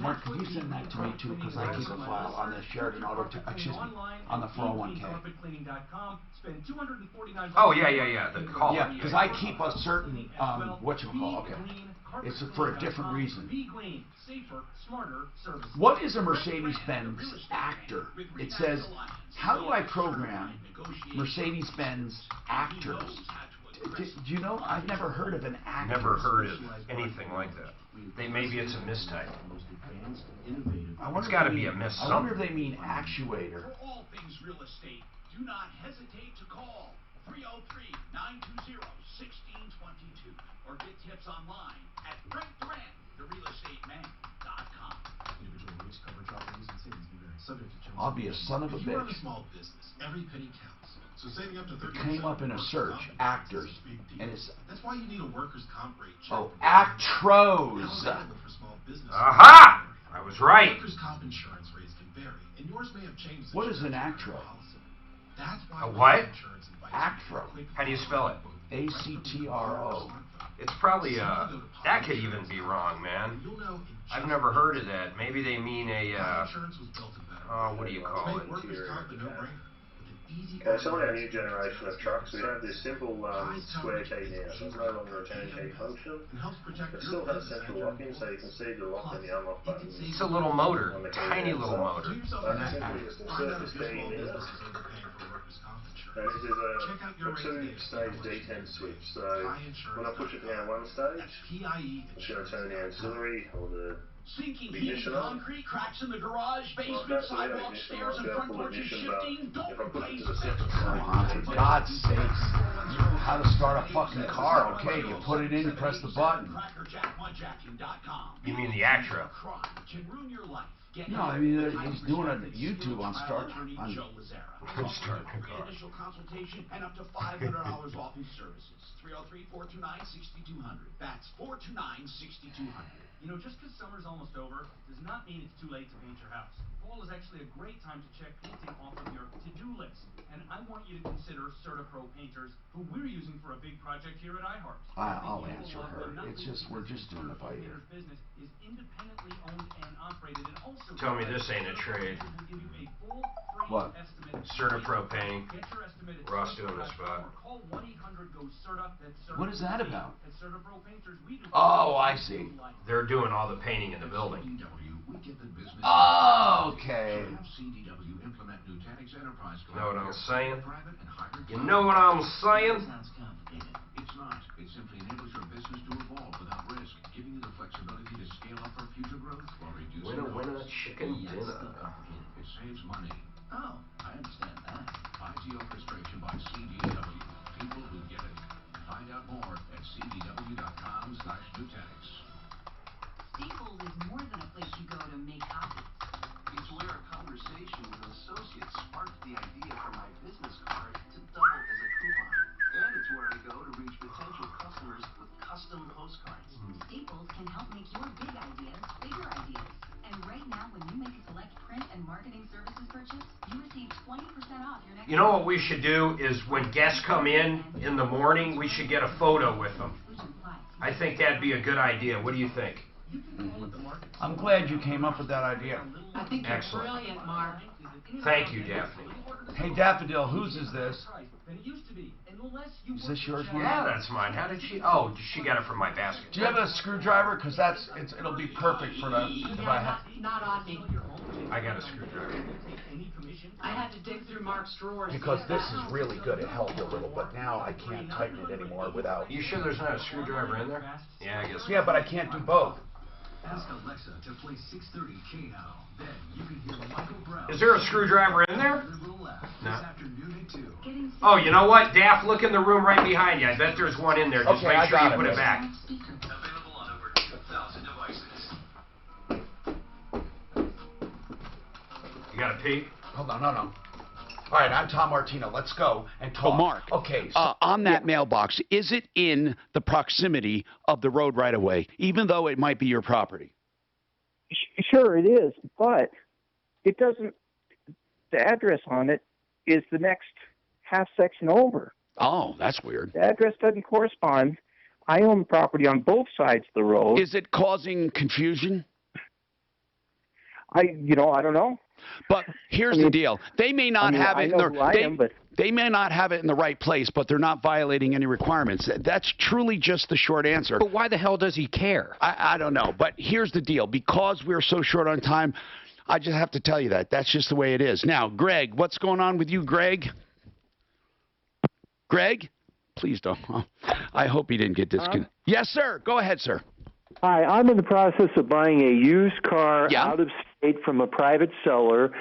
Mark, could you send that to me too? Because I keep a file on the Sheridan Auto, on the 401k. Oh, yeah. The call. Yeah, because I keep a certain, whatchamacallit, okay. It's for a different reason. What is a Mercedes-Benz Actor? It says, how do I program Mercedes-Benz Actors? Do you know? I've never heard of an actor. Never heard of anything like that. Maybe it's a mistype. It's got to be a miss. I wonder if they mean actuator. For all things real estate, do not hesitate to call 303-920-1622 or get tips online at FrankDurantTheRealEstateMan.com. Individual rates, coverage, offerings, and savings may vary. Subject to change. I'll be a son of a bitch. If you run a bitch. small business, every penny counts. So saving up to 30%. It came up in a search, actors, and it's. That's why you need a workers' comp rate. Oh, Actros. Aha! I was right. Workers' comp insurance rates can vary, and yours may have changed. What is an Actro? That's why a what? Actro. How do you spell it? A-C-T-R-O. It's probably that could even be wrong, man. I've never heard of that. Maybe they mean a what do you call it? Some of our new generation of trucks, we have this simple square key now. So it's no longer a turnkey function. It still has central locking, so you can see the lock and the unlock buttons. It's a little motor, tiny little motor. That's simply just insert this key in there. And this is a two-stage D10 switch. So when I push it down one stage, it's going to turn the ancillary or the Sinking heat, concrete, cracks in the garage, basement, sidewalk, stairs, and front porches shifting. Don't replace this. Come on, for God's sakes. How to start a fucking car, okay? You put it in, you press the button. You mean the Actra? Crime can ruin your life. No, I mean, he's doing it on YouTube on Start. Initial consultation and up to $500 off his services. 303-429-6200. That's 429-6200. You know, just because summer's almost over does not mean it's too late to paint your house. Fall is actually a great time to check painting off of your to-do list. And I want you to consider CertaPro painters, who we're using for a big project here at iHeart. I'll answer her. It's just, we're just doing it by ear. Business is independently owned and operated, and also Tell me this ain't a trade. What? CertaPro painting. Ross doing the spot. What is that about? Oh, I see. They're doing all the painting in the building. Oh, okay. Know what I'm saying? You know what I'm saying? It's not. It simply enables your business to evolve without risk, giving you the flexibility to scale up for future growth while reducing Winner, chicken dinner. It saves money. Oh, I understand that. IT orchestration by CDW. People who get it. Find out more at cdw.com/Nutanix. Staples is more than a place you go to make copies. It's where a conversation with an associate sparked the idea for my business card to double as a coupon. And it's where I go to reach potential customers with custom postcards. Staples can help make your big ideas bigger ideas. And right now, when you make a select print and marketing services purchase, you receive 20% off your next. You know what we should do is when guests come in the morning, we should get a photo with them. I think that'd be a good idea. What do you think? I'm glad you came up with that idea. I think you're Excellent. brilliant, Mark. Thank you, Daphne. Hey, Daffodil, whose is this? Is this yours, Mark? Yeah, that's mine. How did she? Oh, she got it from my basket. Do you have a screwdriver? Because it'll be perfect for the. If I have. Not on me. I got a screwdriver. I had to dig through Mark's drawers. Because this is really good. It helped a little, but now I can't tighten it anymore without. You sure there's not a screwdriver in there? Yeah, I guess. Yeah, but I can't do both. Ask Alexa to play 630 KNO. Then you can hear Michael Brown. Is there a screwdriver in there? No. This afternoon at 2. Oh, you know what, Daff? Look in the room right behind you. I bet there's one in there. Just Okay, make sure I you got put it. it back. Available on over 2,000 devices. You got a pee? Hold on, no. All right, I'm Tom Martino. Let's go and talk. Oh, Mark. Okay. So, on that mailbox, is it in the proximity of the road right away, even though it might be your property? Sure, it is, but it doesn't. The address on it is the next half section over. Oh, that's weird. The address doesn't correspond. I own property on both sides of the road. Is it causing confusion? I don't know. But here's the deal: they may not have it in they may not have it in the right place, but they're not violating any requirements. That's truly just the short answer. But why the hell does he care? I don't know. But here's the deal: because we're so short on time, I just have to tell you that. That's just the way it is. Now, Greg, what's going on with you, Greg? Greg? Please don't. I hope he didn't get disconnected. Yes, sir. Go ahead, sir. Hi, I'm in the process of buying a used car out of state from a private seller,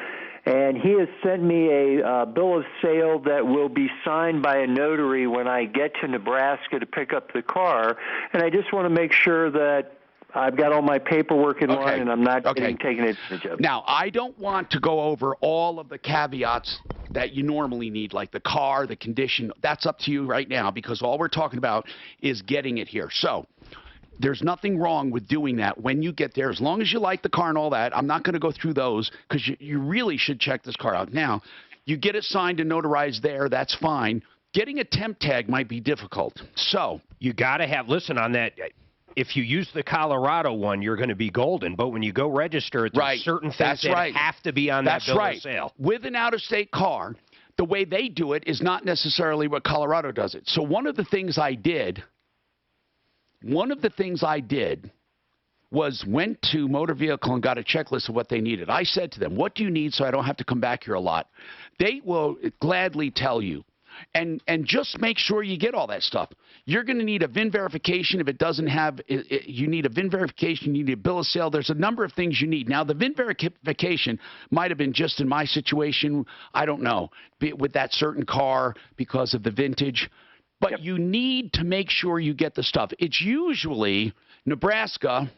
and he has sent me a bill of sale that will be signed by a notary when I get to Nebraska to pick up the car, and I just want to make sure that I've got all my paperwork in line and I'm not getting taken advantage of. Now, I don't want to go over all of the caveats that you normally need, like the car, the condition. That's up to you right now, because all we're talking about is getting it here. So there's nothing wrong with doing that when you get there, as long as you like the car and all that. I'm not going to go through those, because you really should check this car out. Now, you get it signed and notarized there, that's fine. Getting a temp tag might be difficult. So you got to have, listen, on that, if you use the Colorado one, you're going to be golden. But when you go register it, there's certain things that have to be on that bill of sale. With an out-of-state car, the way they do it is not necessarily what Colorado does it. So one of the things I did was went to Motor Vehicle and got a checklist of what they needed. I said to them, what do you need so I don't have to come back here a lot? They will gladly tell you. And just make sure you get all that stuff. You're going to need a VIN verification. If it doesn't have, you need a VIN verification. You need a bill of sale. There's a number of things you need. Now, the VIN verification might have been just in my situation. I don't know, with that certain car because of the vintage. But you need to make sure you get the stuff. It's usually, Nebraska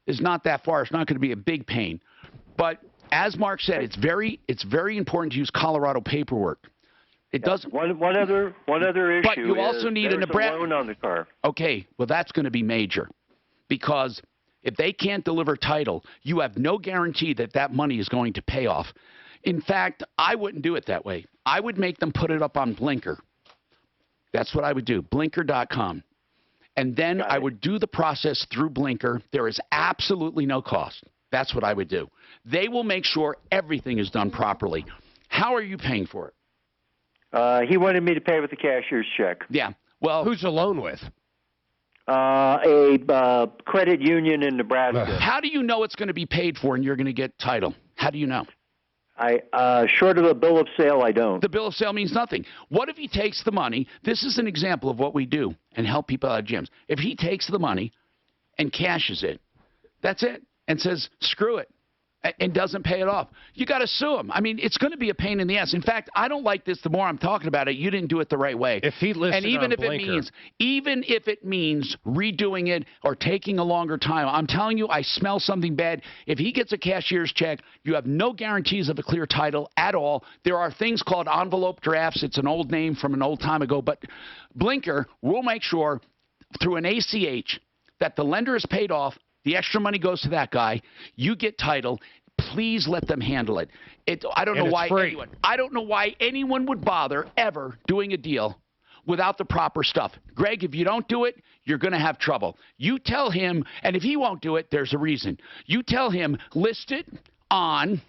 is not that far. It's not going to be a big pain. But as Mark said, it's very important to use Colorado paperwork. It doesn't. One other issue. But you also need a Nebraska loan on the car. Okay, well that's going to be major, because if they can't deliver title, you have no guarantee that that money is going to pay off. In fact, I wouldn't do it that way. I would make them put it up on Blinker. That's what I would do, Blinker.com. And then I would do the process through Blinker. There is absolutely no cost. That's what I would do. They will make sure everything is done properly. How are you paying for it? He wanted me to pay with a cashier's check. Yeah. Well, who's the loan with? A credit union in Nebraska. How do you know it's going to be paid for and you're going to get title? How do you know? Short of a bill of sale, I don't. The bill of sale means nothing. What if he takes the money? This is an example of what we do and help people out of gyms. If he takes the money and cashes it, that's it, and says, screw it, and doesn't pay it off, you got to sue him. I mean, it's going to be a pain in the ass. In fact, I don't like this. The more I'm talking about it, you didn't do it the right way. If he listed and even on if Blinker. even if it means redoing it or taking a longer time, I'm telling you, I smell something bad. If he gets a cashier's check, you have no guarantees of a clear title at all. There are things called envelope drafts. It's an old name from an old time ago, but Blinker will make sure through an ACH that the lender is paid off. The extra money goes to that guy. You get title. Please let them handle it. I don't know why anyone would bother ever doing a deal without the proper stuff. Greg, if you don't do it, you're going to have trouble. You tell him, and if he won't do it, there's a reason. You tell him, list it on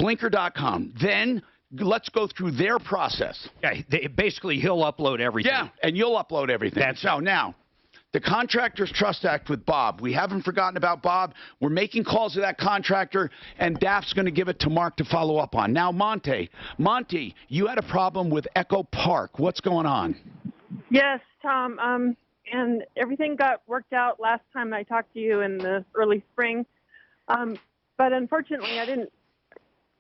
Blinker.com. Then let's go through their process. Yeah, basically he'll upload everything. Yeah, and you'll upload everything. So now, the Contractors Trust Act with Bob. We haven't forgotten about Bob. We're making calls to that contractor, and Daph's going to give it to Mark to follow up on. Now, Monty, you had a problem with Echo Park. What's going on? Yes, Tom. And everything got worked out last time I talked to you in the early spring. But unfortunately,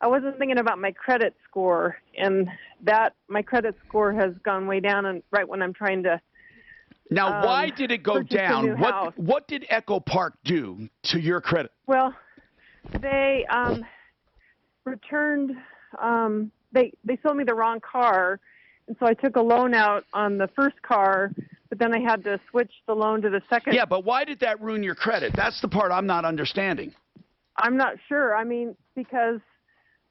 I wasn't thinking about my credit score, and my credit score has gone way down, and right when I'm trying to. Now, why did it go down? What did Echo Park do to your credit? Well, they returned. They sold me the wrong car, and so I took a loan out on the first car, but then I had to switch the loan to the second. Yeah, but why did that ruin your credit? That's the part I'm not understanding. I'm not sure. I mean, because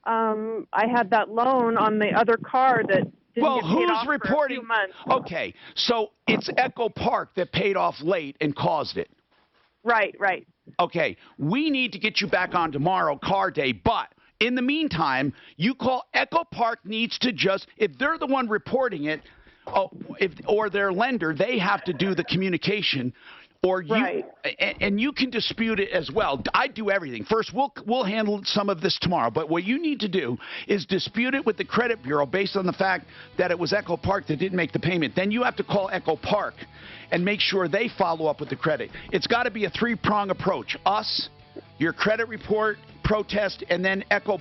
I had that loan on the other car that. Well, who's reporting? Okay, so it's Echo Park that paid off late and caused it. Right. Okay, we need to get you back on tomorrow, car day, but in the meantime, you call Echo Park needs to just, if they're the one reporting it, or their lender, they have to do the communication. Or you, and you can dispute it as well. I do everything. First, we'll handle some of this tomorrow. But what you need to do is dispute it with the credit bureau based on the fact that it was Echo Park that didn't make the payment. Then you have to call Echo Park and make sure they follow up with the credit. It's got to be a three-prong approach. Us, your credit report, protest, and then Echo